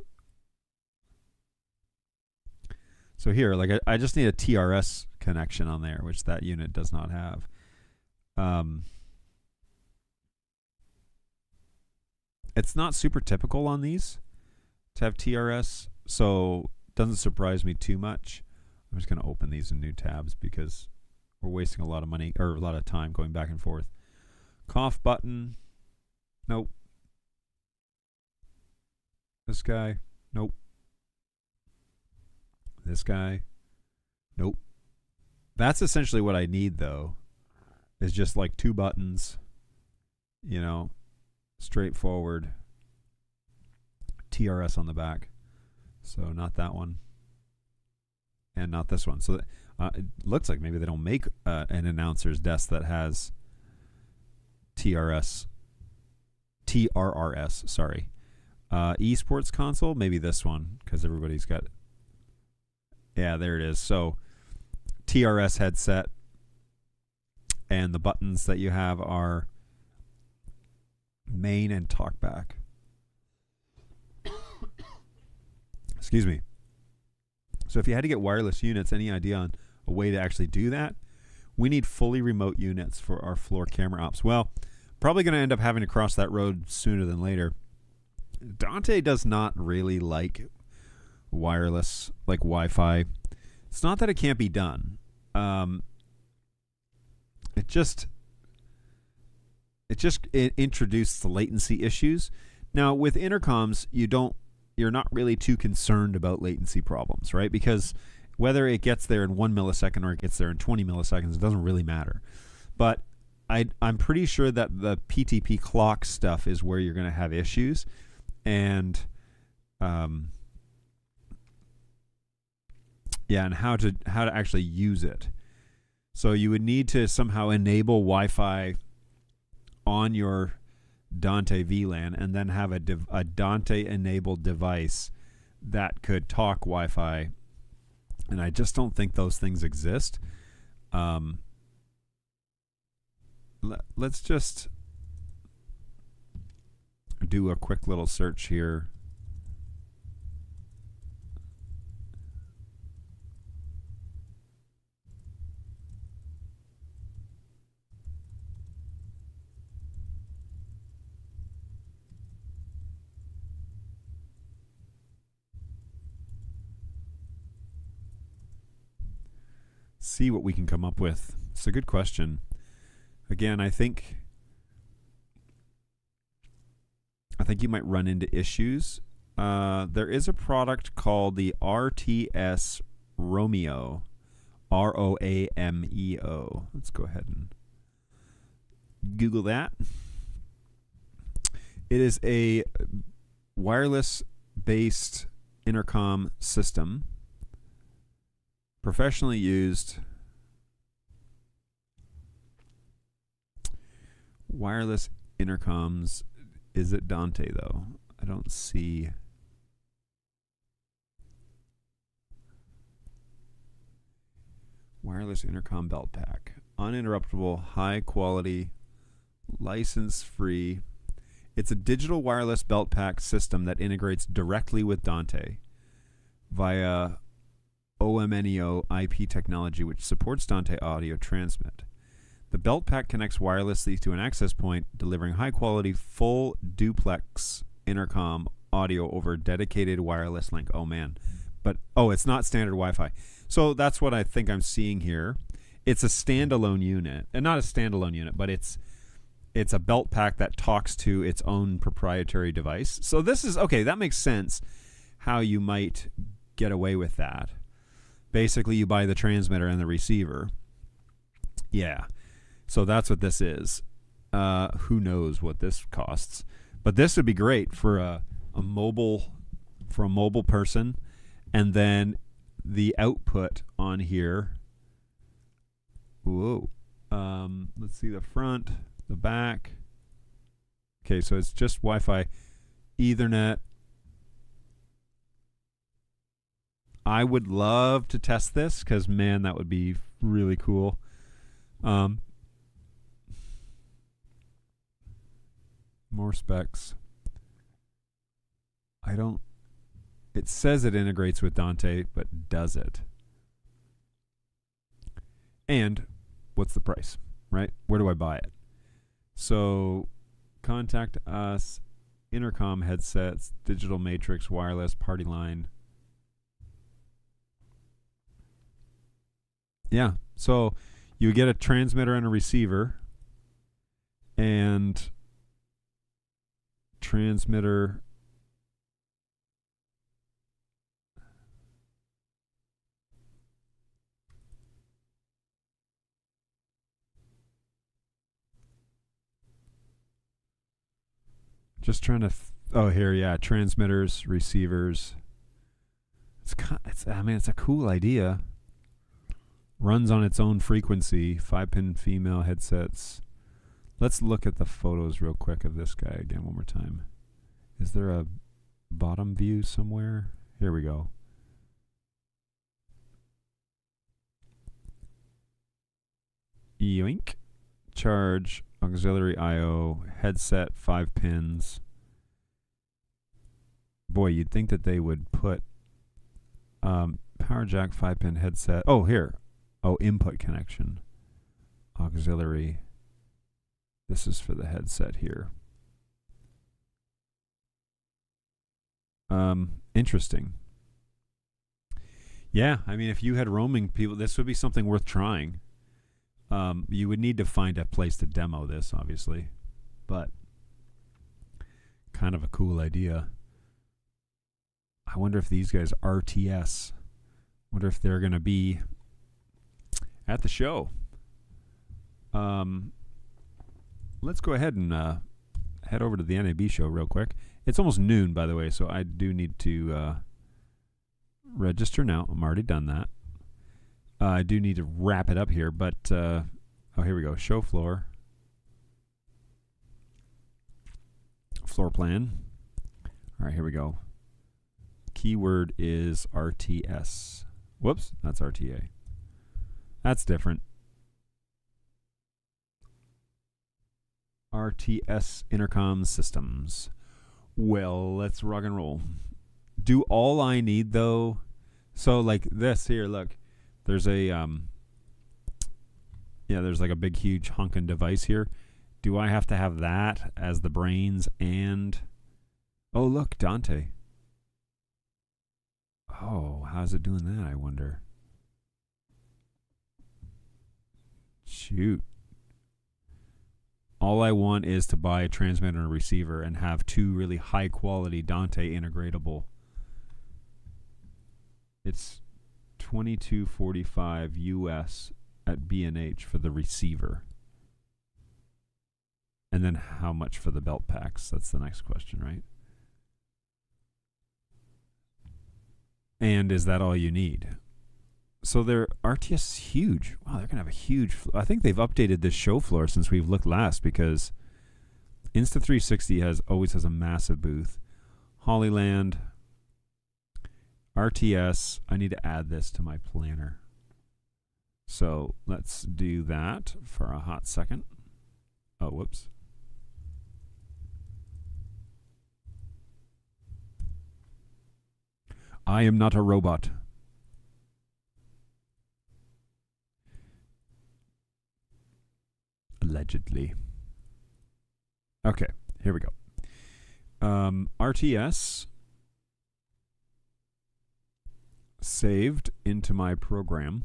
So here, like I just need a TRS connection on there, which that unit does not have. It's not super typical on these to have TRS, so it doesn't surprise me too much. I'm just going to open these in new tabs, because we're wasting a lot of money, or a lot of time going back and forth. Cough button. Nope. This guy. Nope. This guy. Nope. That's essentially what I need, though, is just like 2 buttons, straightforward. TRS on the back. So not that one. And not this one. So it looks like maybe they don't make an announcer's desk that has TRRS, sorry. Esports console, maybe this one, because everybody's got. Yeah, there it is. So TRS headset, and the buttons that you have are main and talkback. Excuse me. So if you had to get wireless units, any idea on a way to actually do that? We need fully remote units for our floor camera ops. Well, probably going to end up having to cross that road sooner than later. Dante does not really like wireless, like Wi-Fi. It's not that it can't be done. It introduced the latency issues. Now with intercoms, you're not really too concerned about latency problems, right? Because whether it gets there in 1 millisecond or it gets there in 20 milliseconds, it doesn't really matter. But I'm pretty sure that the PTP clock stuff is where you're going to have issues, and and how to actually use it. So you would need to somehow enable Wi-Fi on your Dante VLAN, and then have a Dante-enabled device that could talk Wi-Fi. And I just don't think those things exist. Let's just do a quick little search here. See what we can come up with. It's a good question. Again, I think think you might run into issues. There is a product called the RTS Romeo, Roameo. Let's go ahead and Google that. It is a wireless-based intercom system, professionally used. Wireless intercoms. Is it Dante, though? I don't see. Wireless intercom belt pack. Uninterruptible, high quality, license free. It's a digital wireless belt pack system that integrates directly with Dante via OMNEO IP technology, which supports Dante audio transmit. The belt pack connects wirelessly to an access point, delivering high-quality, full duplex intercom audio over a dedicated wireless link. Oh, man. But, it's not standard Wi-Fi. So that's what I think I'm seeing here. It's a standalone unit. And not a standalone unit, but it's a belt pack that talks to its own proprietary device. So this is, okay, that makes sense how you might get away with that. Basically, you buy the transmitter and the receiver. Yeah. So that's what this is. Who knows what this costs? But this would be great for a mobile person, and then the output on here. Whoa. Let's see the front, the back. Okay, so it's just Wi-Fi, Ethernet. I would love to test this because, man, that would be really cool. More specs. It says it integrates with Dante, but does it? And what's the price, right? Where do I buy it? So contact us, intercom headsets, digital matrix, wireless, party line. Yeah, so you get a transmitter and a receiver, and transmitter just trying to here, yeah, transmitters, receivers. It's a cool idea. Runs on its own frequency, 5-pin female headsets. Let's look at the photos real quick of this guy again one more time. Is there a bottom view somewhere? Here we go. Yoink. Charge, auxiliary I/O, headset, 5 pins. Boy, you'd think that they would put power jack, 5-pin headset. Oh, here. Oh, input connection. Auxiliary. This is for the headset here. Interesting. Yeah, I mean, if you had roaming people, this would be something worth trying. You would need to find a place to demo this, obviously, but kind of a cool idea. I wonder if these guys, RTS, wonder if they're going to be at the show. Let's go ahead and head over to the NAB show real quick. It's almost noon, by the way, so I do need to register now. I'm already done that. I do need to wrap it up here, but here we go. Show floor. Floor plan. All right, here we go. Keyword is RTS. Whoops, that's RTA. That's different. RTS intercom systems. Well, let's rock and roll. Do all I need, though? So, like this here, look. There's a, there's like a big, huge honking device here. Do I have to have that as the brains and... Oh, look, Dante. Oh, how's it doing that, I wonder? Shoot. All I want is to buy a transmitter and a receiver and have two really high quality Dante integratable. It's $22.45 US at B&H for the receiver. And then how much for the belt packs? That's the next question, right? And is that all you need? So their RTS is huge. Wow, they're going to have a huge... I think they've updated this show floor since we've looked last, because Insta360 always has a massive booth. Hollyland, RTS. I need to add this to my planner. So let's do that for a hot second. Oh, whoops. I am not a robot. Allegedly. Okay, here we go. RTS saved into my program.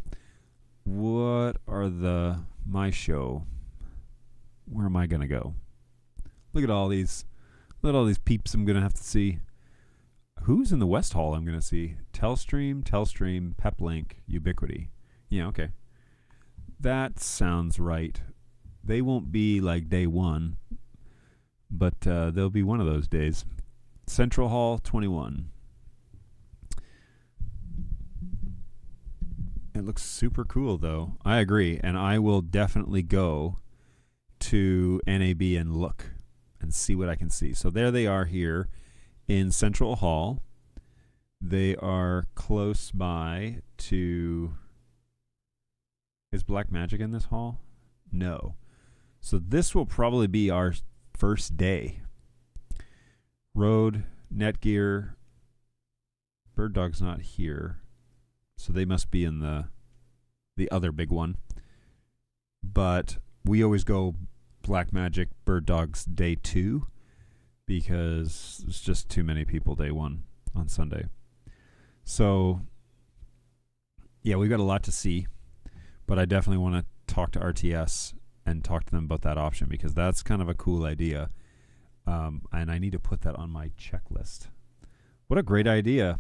What are my show? Where am I gonna go? Look at all these peeps I'm gonna have to see. Who's in the West Hall I'm gonna see? Telstream, Peplink, Ubiquity. Yeah, okay. That sounds right. They won't be like day one, but they'll be one of those days. Central Hall 21. It looks super cool, though. I agree, and I will definitely go to NAB and look and see what I can see. So there they are here in Central Hall. They are close by to... Is Black Magic in this hall? No. So this will probably be our first day. Rode, Netgear, Bird Dog's not here, so they must be in the other big one. But we always go Black Magic, Bird Dog's day 2 because it's just too many people day 1 on Sunday. So yeah, we've got a lot to see, but I definitely want to talk to RTS and talk to them about that option, because that's kind of a cool idea. And I need to put that on my checklist. What a great idea.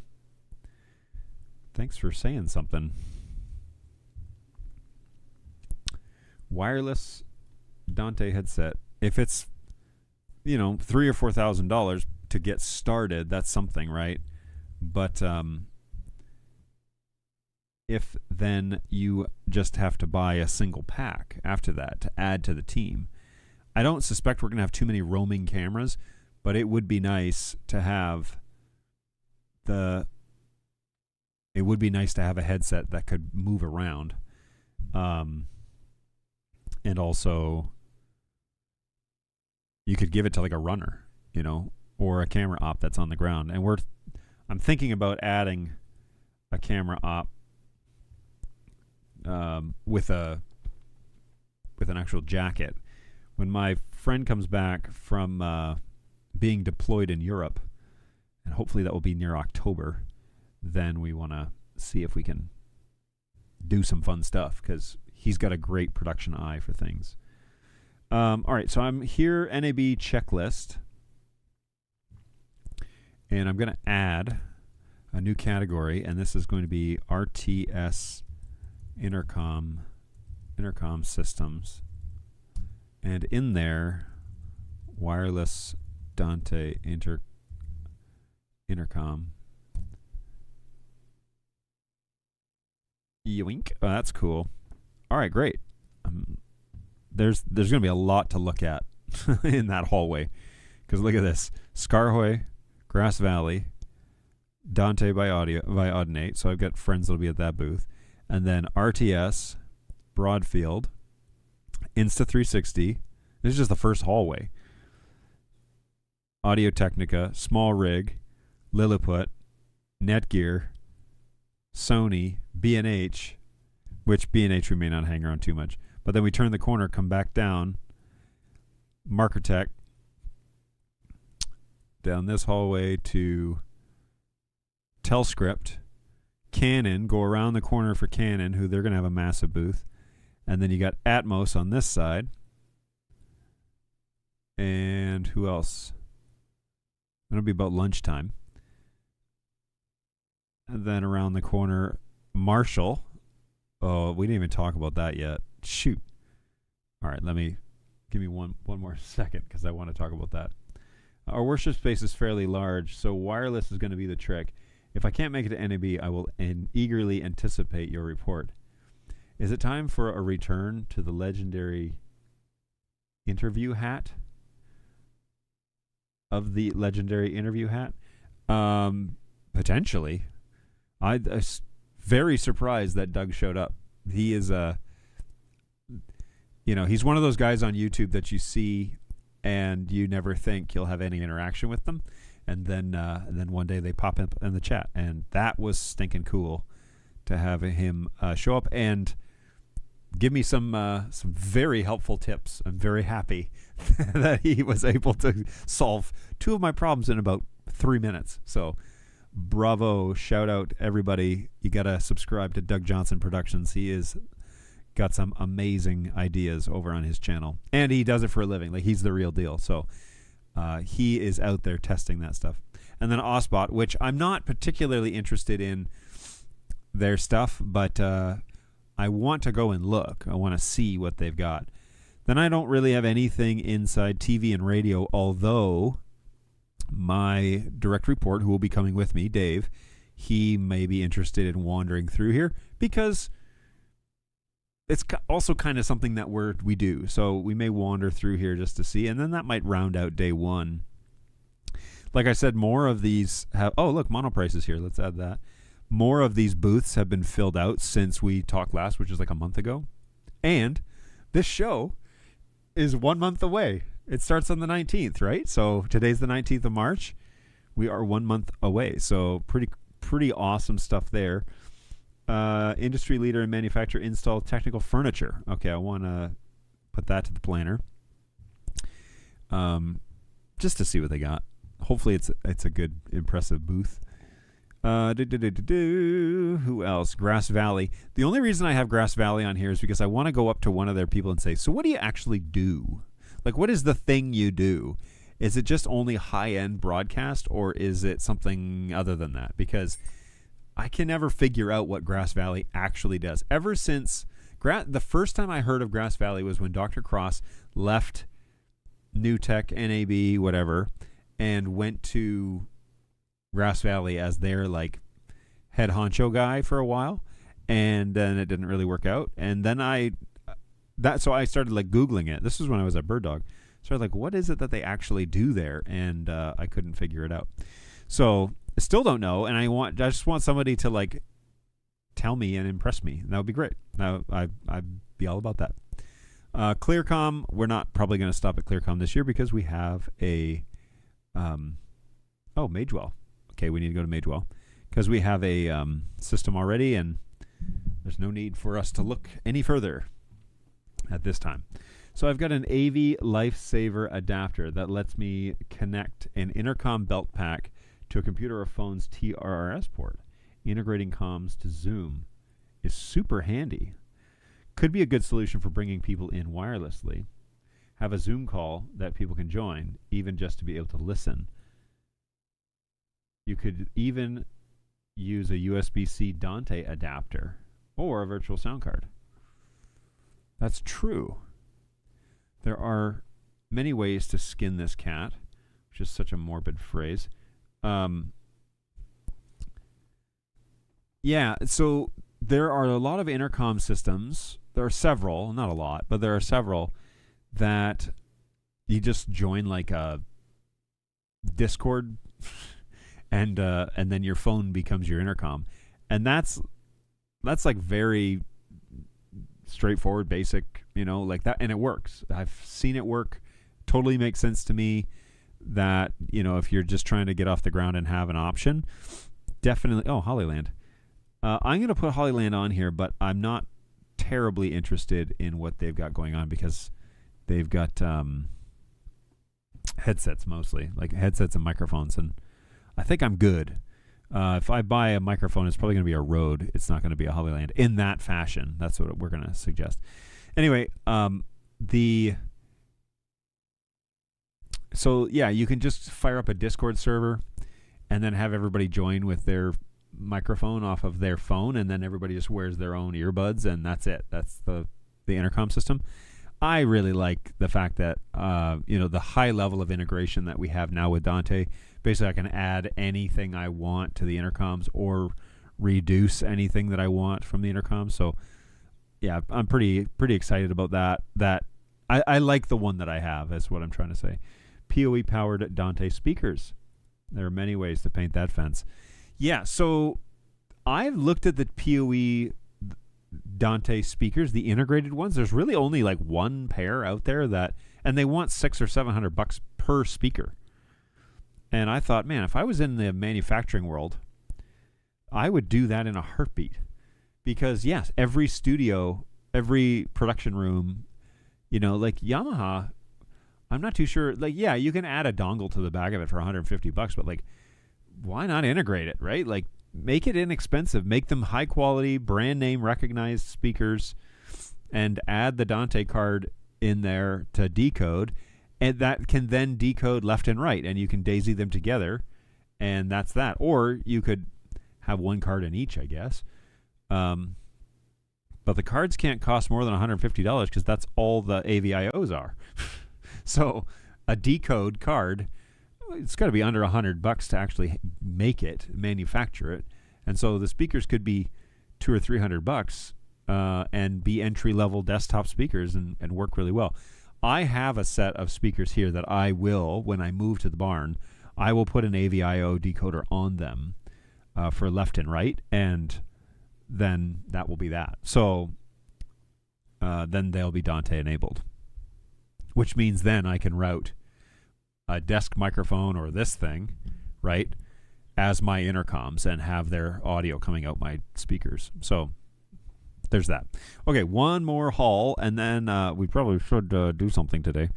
Thanks for saying something. Wireless Dante headset. If it's, $3,000 or $4,000 to get started, that's something, right? But if then you just have to buy a single pack after that to add to the team. I don't suspect we're going to have too many roaming cameras, but it would be nice to have a headset that could move around. And also you could give it to like a runner, or a camera op that's on the ground. And I'm thinking about adding a camera op with an actual jacket. When my friend comes back from being deployed in Europe, and hopefully that will be near October, then we want to see if we can do some fun stuff, because he's got a great production eye for things. All right, so I'm here, NAB checklist, and I'm going to add a new category, and this is going to be RTS intercom systems, and in there, wireless Dante intercom. Yoink. Oh, that's cool. All right, great. There's going to be a lot to look at in that hallway, because look at this: Scarhoy, Grass Valley, Dante by Audinate. So I've got friends that'll be at that booth, and then RTS, Broadfield, Insta360. This is just the first hallway. Audio Technica, Small Rig, Lilliput, Netgear, Sony, B&H, which B&H we may not hang around too much. But then we turn the corner, come back down, Markertech, down this hallway to Telscript, Canon, go around the corner for Canon, who they're going to have a massive booth. And then you got Atmos on this side. And who else? It'll be about lunchtime. And then around the corner, Marshall. Oh, we didn't even talk about that yet. Shoot. All right, give me one more second because I want to talk about that. Our worship space is fairly large, so wireless is going to be the trick. If I can't make it to NAB, I will eagerly anticipate your report. Is it time for a return to the legendary interview hat? Of the legendary interview hat? Potentially. I'm very surprised that Doug showed up. He is he's one of those guys on YouTube that you see and you never think you'll have any interaction with them, and then one day they pop up in the chat, and that was stinking cool to have him show up and give me some very helpful tips. I'm very happy that he was able to solve two of my problems in about 3 minutes. So bravo, shout out everybody. You got to subscribe to Doug Johnson Productions. He is got some amazing ideas over on his channel, and he does it for a living. Like, he's the real deal. So he is out there testing that stuff. And then Osbot, which I'm not particularly interested in their stuff, but I want to go and look. I want to see what they've got. Then I don't really have anything inside TV and radio, although my direct report, who will be coming with me, Dave, he may be interested in wandering through here because it's also kind of something that we do. So we may wander through here just to see, and then that might round out day one. Like I said, more of these have... Oh, look, Monoprice is here. Let's add that. More of these booths have been filled out since we talked last, which is like a month ago. And this show is 1 month away. It starts on the 19th, right? So today's the 19th of March. We are 1 month away. So pretty awesome stuff there. Industry leader in manufacture, install technical furniture. Okay, I want to put that to the planner. Just to see what they got. Hopefully it's a good, impressive booth. Who else? Grass Valley. The only reason I have Grass Valley on here is because I want to go up to one of their people and say, so what do you actually do? Like, what is the thing you do? Is it just only high-end broadcast, or is it something other than that? Because I can never figure out what Grass Valley actually does. Ever since the first time I heard of Grass Valley was when Dr. Cross left New Tech, NAB, whatever, and went to Grass Valley as their like head honcho guy for a while, and then it didn't really work out. And then so I started like Googling it. This was when I was at Bird Dog. So I was like, what is it that they actually do there? And I couldn't figure it out. So I still don't know, and I just want somebody to like tell me and impress me. That would be great. I'd be all about that. Clearcom, we're not probably going to stop at Clearcom this year because we have a Magewell. Okay, we need to go to Magewell because we have a system already, and there's no need for us to look any further at this time. So I've got an AV Lifesaver adapter that lets me connect an intercom belt pack to a computer or phone's TRRS port. Integrating comms to Zoom is super handy. Could be a good solution for bringing people in wirelessly. Have a Zoom call that people can join, even just to be able to listen. You could even use a USB-C Dante adapter or a virtual sound card. That's true. There are many ways to skin this cat, which is such a morbid phrase. Yeah, so there are a lot of intercom systems. There are several, not a lot, but there are several that you just join like a Discord and then your phone becomes your intercom. And that's like very straightforward, basic, like that, and it works. I've seen it work. Totally makes sense to me that, if you're just trying to get off the ground and have an option, definitely. Oh, Hollyland. I'm going to put Hollyland on here, but I'm not terribly interested in what they've got going on because they've got headsets mostly, like headsets and microphones, and I think I'm good. If I buy a microphone, it's probably going to be a Rode. It's not going to be a Hollyland in that fashion. That's what we're going to suggest. Anyway, the So yeah, you can just fire up a Discord server and then have everybody join with their microphone off of their phone, and then everybody just wears their own earbuds, and that's it. That's the intercom system. I really like the fact that the high level of integration that we have now with Dante. Basically, I can add anything I want to the intercoms or reduce anything that I want from the intercom. So yeah, I'm pretty excited about that. I like the one that I have, is what I'm trying to say. PoE powered Dante speakers. There are many ways to paint that fence. Yeah, so I've looked at the PoE Dante speakers, the integrated ones. There's really only like one pair out there and they want $600 or $700 per speaker. And I thought, man, if I was in the manufacturing world, I would do that in a heartbeat. Because yes, every studio, every production room, like Yamaha, I'm not too sure. Like, yeah, you can add a dongle to the back of it for $150, but like, why not integrate it, right? Like, make it inexpensive, make them high quality, brand name recognized speakers, and add the Dante card in there to decode, and that can then decode left and right, and you can daisy them together, and that's that. Or you could have one card in each, I guess. But the cards can't cost more than $150 because that's all the AVIOs are. So a decode card, it's got to be under $100 to actually make it, manufacture it. And so the speakers could be $200 or $300 and be entry-level desktop speakers and work really well. I have a set of speakers here that I will, when I move to the barn, I will put an AVIO decoder on them for left and right, and then that will be that. So then they'll be Dante enabled, which means then I can route a desk microphone or this thing, right, as my intercoms and have their audio coming out my speakers. So there's that. Okay, one more haul, and then we probably should do something today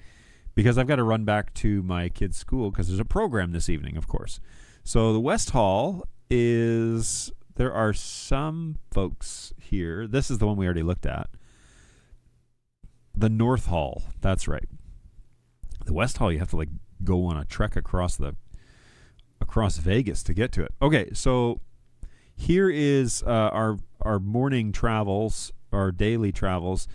because I've got to run back to my kids' school because there's a program this evening, of course. So the West Hall is, there are some folks here. This is the one we already looked at. The North Hall, that's right. The West Hall, you have to like go on a trek across Vegas to get to it. Okay, so here is our morning travels, our daily travels.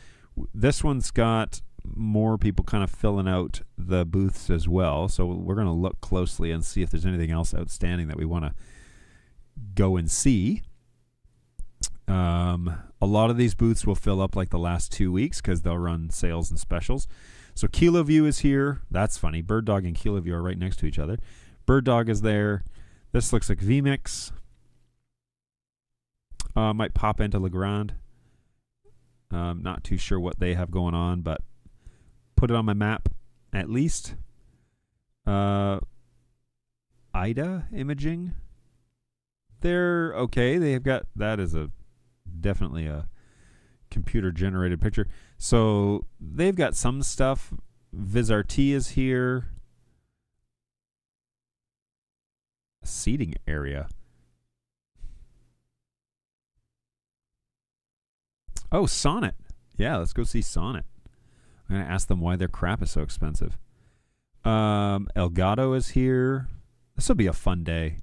This one's got more people kind of filling out the booths as well. So we're going to look closely and see if there's anything else outstanding that we want to go and see. A lot of these booths will fill up like the last 2 weeks because they'll run sales and specials. So Kilo View is here. That's funny. Bird Dog and Kilo View are right next to each other. Bird Dog is there. This looks like VMix. Might pop into Legrand. Not too sure what they have going on, but put it on my map at least. IDA Imaging. They're okay. They've got, that is definitely a computer generated picture. So they've got some stuff. VizRT is here. Seating area. Oh, Sonnet. Yeah, let's go see Sonnet. I'm going to ask them why their crap is so expensive. Elgato is here. This will be a fun day.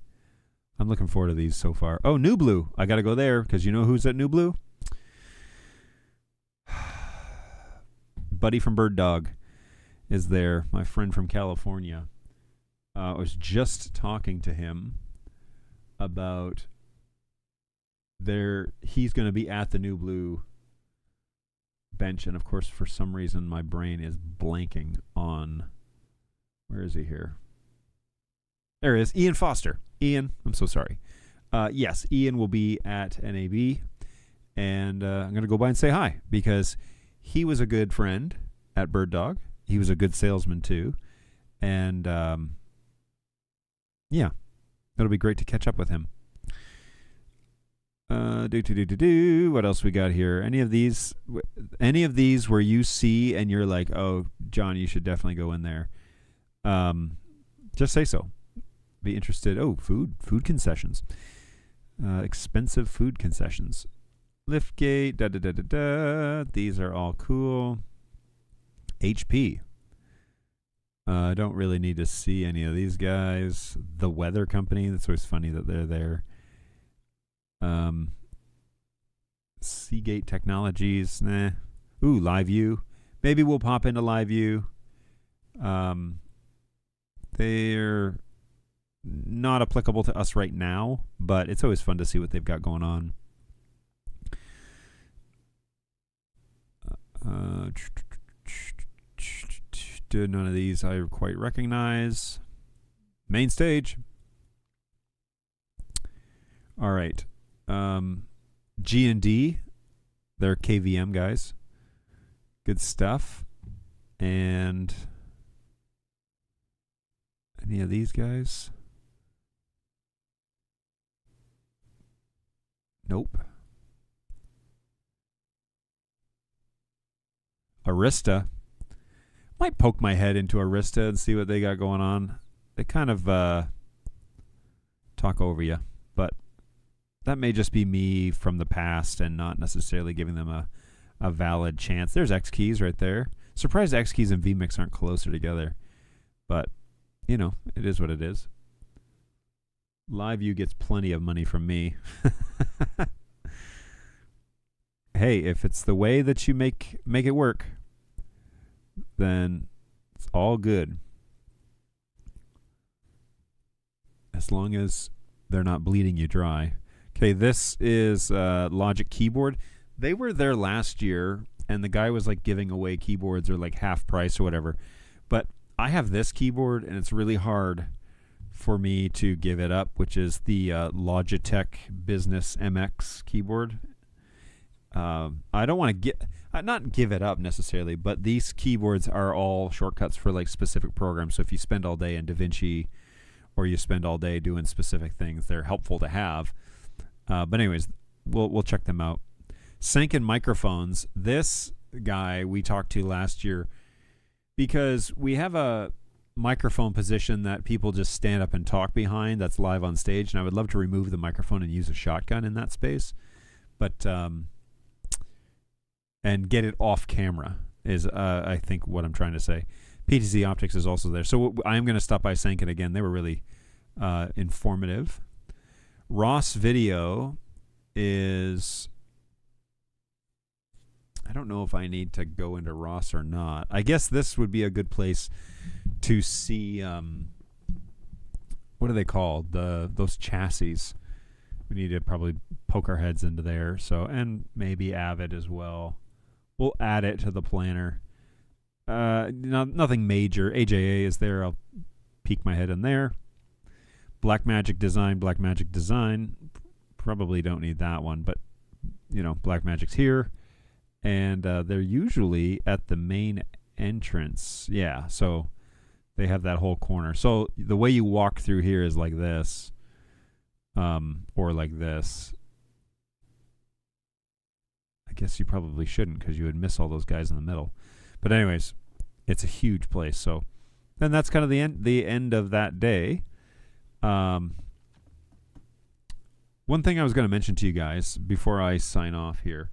I'm looking forward to these so far. Oh, New Blue. I got to go there because you know who's at New Blue? Buddy from Bird Dog is there. My friend from California. I was just talking to him about he's going to be at the New Blue bench, and of course for some reason my brain is blanking on, where is he here? There he is. Ian Foster. Ian, I'm so sorry. Yes, Ian will be at NAB, and I'm going to go by and say hi because he was a good friend at Bird Dog. He was a good salesman too, and yeah, it'll be great to catch up with him. What else we got here? Any of these where you see and you're like, oh, John, you should definitely go in there. Just say so. Be interested. Oh, food concessions. Expensive food concessions. Liftgate, These are all cool. HP. I don't really need to see any of these guys. The Weather Company, that's always funny that they're there. Seagate Technologies, nah. Ooh, Live View. Maybe we'll pop into Live View. They're not applicable to us right now, but it's always fun to see what they've got going on. None of these I quite recognize. Main stage. All right. G&D. They're KVM guys. Good stuff. And any of these guys? Nope. Arista. Might poke my head into Arista and see what they got going on. They kind of talk over you, but that may just be me from the past and not necessarily giving them a valid chance. There's X Keys right there. Surprised X Keys and vMix aren't closer together, but you know, it is what it is. LiveView gets plenty of money from me. Hey, if it's the way that you make it work, then it's all good. As long as they're not bleeding you dry. Okay, this is Logic keyboard. They were there last year, and the guy was like giving away keyboards or like half price or whatever. But I have this keyboard, and it's really hard for me to give it up, which is the Logitech Business MX keyboard. I don't want to not give it up necessarily, but these keyboards are all shortcuts for like specific programs. So if you spend all day in DaVinci or you spend all day doing specific things, they're helpful to have. But anyways, we'll check them out. Sanken microphones. This guy we talked to last year because we have a microphone position that people just stand up and talk behind that's live on stage, and I would love to remove the microphone and use a shotgun in that space. But and get it off camera is, I think, what I'm trying to say. PTZ Optics is also there. So I'm going to stop by Sanken again. They were really informative. Ross Video is... I don't know if I need to go into Ross or not. I guess this would be a good place to see... what are they called? Those chassis. We need to probably poke our heads into there. So, and maybe Avid as well. We'll add it to the planner. Nothing major. AJA is there. I'll peek my head in there. Blackmagic Design. Probably don't need that one, but you know, Blackmagic's here, and they're usually at the main entrance. Yeah, so they have that whole corner. So the way you walk through here is like this, or like this. I guess you probably shouldn't because you would miss all those guys in the middle. But anyways, it's a huge place. So then that's kind of the end of that day. One thing I was going to mention to you guys before I sign off here.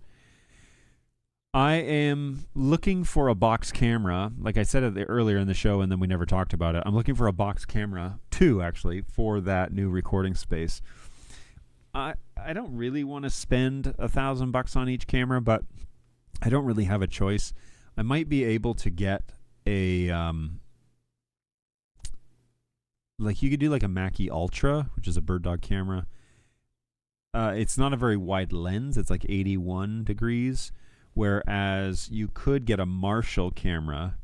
I am looking for a box camera. Like I said earlier in the show, and then we never talked about it. I'm looking for a box camera, 2 actually, for that new recording space. I don't really want to spend $1,000 on each camera, but I don't really have a choice. I might be able to get a like you could do like a Mackie Ultra, which is a bird dog camera. It's not a very wide lens. It's like 81 degrees, whereas you could get a Marshall camera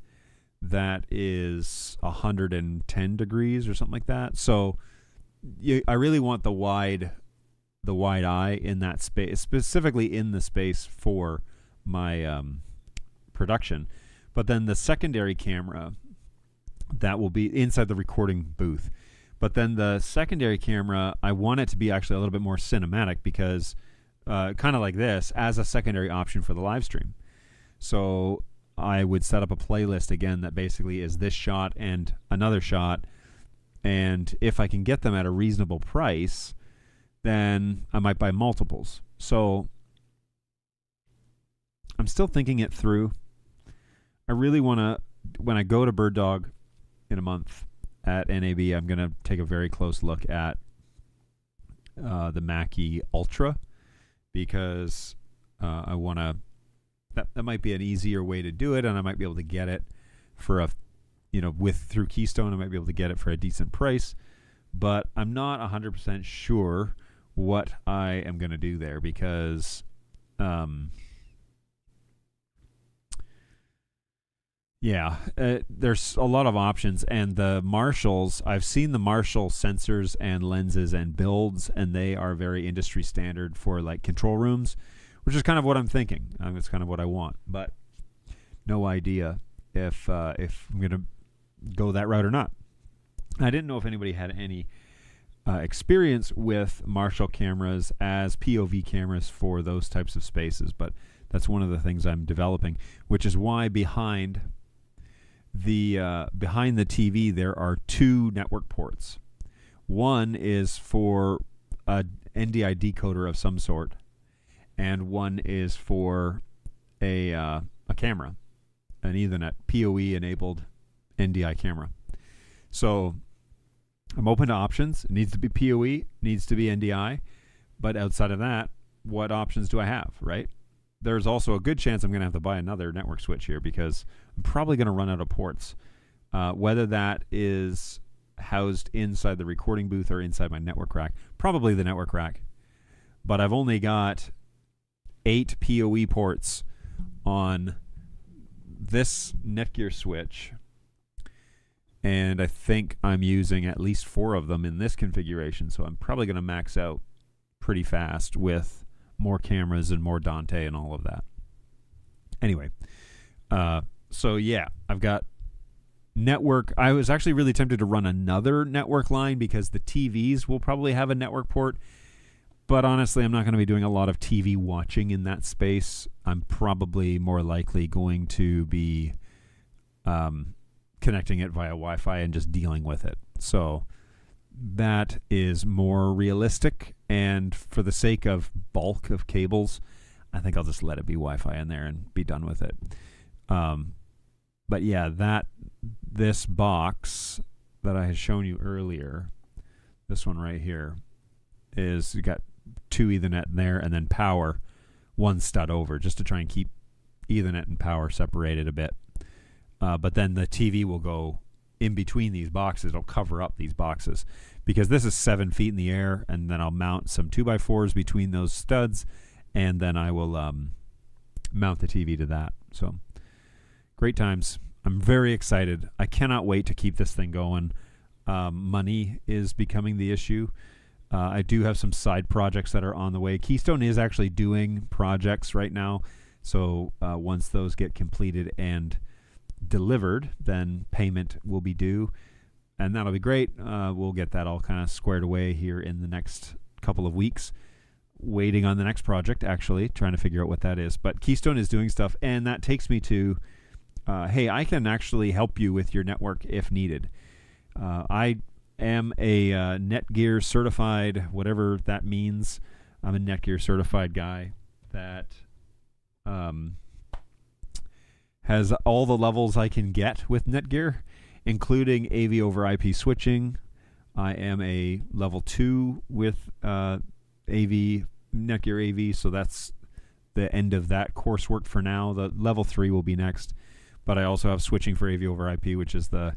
that is 110 degrees or something like that. So I really want the wide eye in that space, specifically in the space for my production. But then the secondary camera, that will be inside the recording booth. But then the secondary camera, I want it to be actually a little bit more cinematic because kind of like this as a secondary option for the live stream. So I would set up a playlist again that basically is this shot and another shot. And if I can get them at a reasonable price, then I might buy multiples. So I'm still thinking it through. I really want to, when I go to Bird Dog, in a month at NAB, I'm going to take a very close look at the Mackie Ultra, because I want to. That might be an easier way to do it, and I might be able to get it for through Keystone. I might be able to get it for a decent price, but I'm not 100% sure what I am going to do there, because there's a lot of options, and the Marshalls, I've seen the Marshall sensors and lenses and builds, and they are very industry standard for like control rooms, which is kind of what I'm thinking. It's kind of what I want, but no idea if I'm going to go that route or not. I didn't know if anybody had any experience with Marshall cameras as POV cameras for those types of spaces, but that's one of the things I'm developing, which is why behind the TV there are two network ports. One is for a NDI decoder of some sort, and one is for a camera, an Ethernet PoE enabled NDI camera. So I'm open to options. It needs to be PoE, needs to be NDI, but outside of that, what options do I have, right? There's also a good chance I'm going to have to buy another network switch here, because I'm probably going to run out of ports. Whether that is housed inside the recording booth or inside my network rack, probably the network rack. But I've only got 8 PoE ports on this Netgear switch, and I think I'm using at least 4 of them in this configuration, so I'm probably going to max out pretty fast with more cameras and more Dante and all of that. Anyway, so yeah, I've got network. I was actually really tempted to run another network line, because the TVs will probably have a network port, but honestly, I'm not going to be doing a lot of TV watching in that space. I'm probably more likely going to be connecting it via Wi-Fi and just dealing with it. So that is more realistic, and for the sake of bulk of cables, I think I'll just let it be Wi-Fi in there and be done with it. But yeah, this box that I had shown you earlier, this one right here, is you got 2 Ethernet in there, and then power 1 stud over, just to try and keep Ethernet and power separated a bit. But then the TV will go in between these boxes. It'll cover up these boxes, because this is 7 feet in the air, and then I'll mount some 2x4s between those studs, and then I will mount the TV to that. So great times. I'm very excited. I cannot wait to keep this thing going. Money is becoming the issue. I do have some side projects that are on the way. Keystone is actually doing projects right now, so once those get completed and delivered, then payment will be due, and that'll be great. We'll get that all kind of squared away here in the next couple of weeks. Waiting on the next project, actually, trying to figure out what that is. But Keystone is doing stuff, and that takes me to, hey, I can actually help you with your network if needed. I am a Netgear certified, whatever that means. I'm a Netgear certified guy that has all the levels I can get with Netgear, including AV over IP switching. I am a level 2 with AV, Netgear AV, so that's the end of that coursework for now. The level 3 will be next, but I also have switching for AV over IP, which is the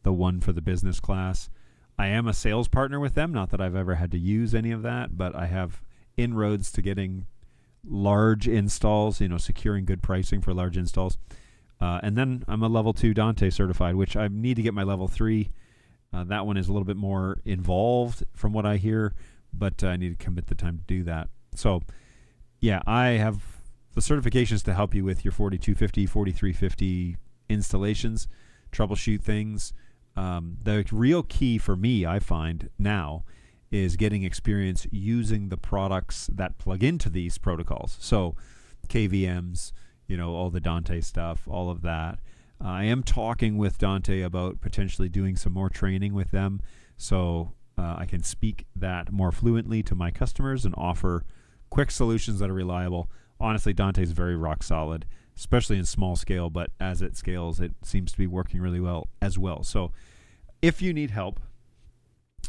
one for the business class. I am a sales partner with them, not that I've ever had to use any of that, but I have inroads to getting large installs, securing good pricing for large installs. And then I'm a level 2 Dante certified, which I need to get my level 3. That one is a little bit more involved from what I hear, but I need to commit the time to do that. So yeah, I have the certifications to help you with your 4250, 4350 installations, troubleshoot things. The real key for me, I find now, is getting experience using the products that plug into these protocols. So KVMs, all the Dante stuff, all of that. I am talking with Dante about potentially doing some more training with them, so I can speak that more fluently to my customers and offer quick solutions that are reliable. Honestly, Dante is very rock solid. especially in small scale, but as it scales, it seems to be working really well as well. So if you need help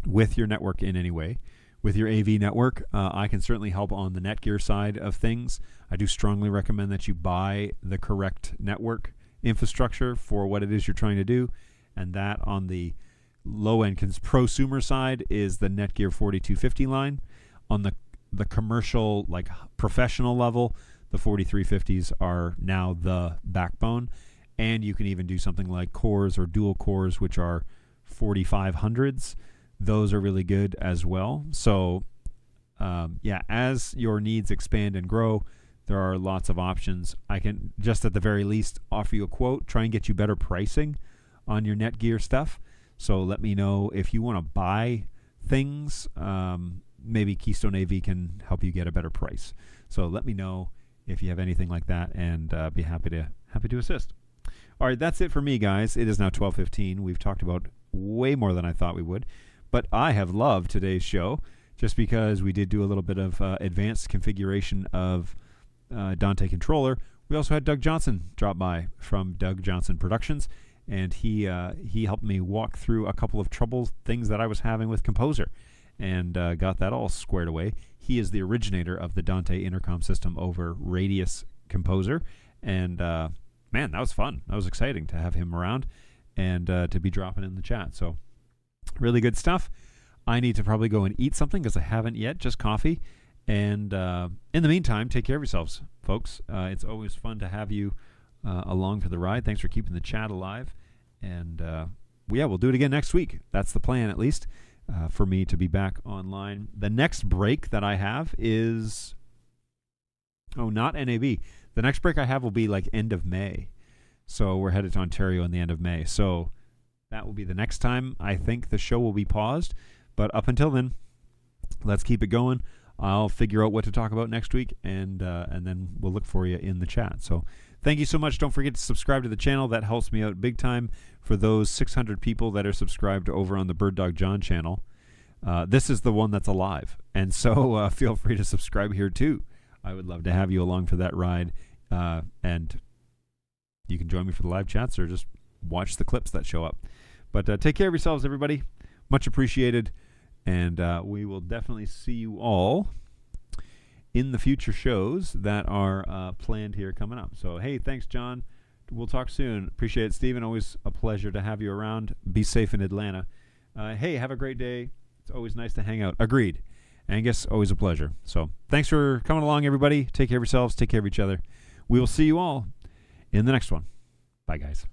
with your network in any way, with your AV network, I can certainly help on the Netgear side of things. I do strongly recommend that you buy the correct network infrastructure for what it is you're trying to do, and that on the low-end prosumer side is the Netgear 4250 line. On the commercial, like professional level, the 4350s are now the backbone, and you can even do something like cores or dual cores, which are 4500s. Those are really good as well. So as your needs expand and grow, there are lots of options. I can just at the very least offer you a quote, try and get you better pricing on your Netgear stuff. So let me know if you want to buy things. Maybe Keystone AV can help you get a better price. So let me know if you have anything like that, and be happy to assist. All right, that's it for me, guys. It is now 12:15. We've talked about way more than I thought we would, but I have loved today's show just because we did do a little bit of advanced configuration of Dante Controller. We also had Doug Johnson drop by from Doug Johnson Productions, and he helped me walk through a couple of trouble things that I was having with Composer, and got that all squared away. He is the originator of the Dante intercom system over Radius Composer, and man, that was fun. That was exciting to have him around and to be dropping in the chat. So really good stuff. I need to probably go and eat something because I haven't yet, just coffee. And in the meantime, take care of yourselves, folks. It's always fun to have you along for the ride. Thanks for keeping the chat alive. And we'll do it again next week. That's the plan, at least, for me to be back online. The next break that I have is... Oh, not NAB. The next break I have will be like end of May. So we're headed to Ontario in the end of May. So that will be the next time I think the show will be paused. But up until then, let's keep it going. I'll figure out what to talk about next week, and then we'll look for you in the chat. So thank you so much. Don't forget to subscribe to the channel. That helps me out big time. For those 600 people that are subscribed over on the Bird Dog John channel, this is the one that's alive. And so feel free to subscribe here too. I would love to have you along for that ride. And you can join me for the live chats or just watch the clips that show up. But take care of yourselves, everybody. Much appreciated. And we will definitely see you all in the future shows that are planned here coming up. So, hey, thanks, John. We'll talk soon. Appreciate it, Stephen. Always a pleasure to have you around. Be safe in Atlanta. Hey, have a great day. It's always nice to hang out. Agreed. Angus, always a pleasure. So thanks for coming along, everybody. Take care of yourselves. Take care of each other. We will see you all in the next one. Bye, guys.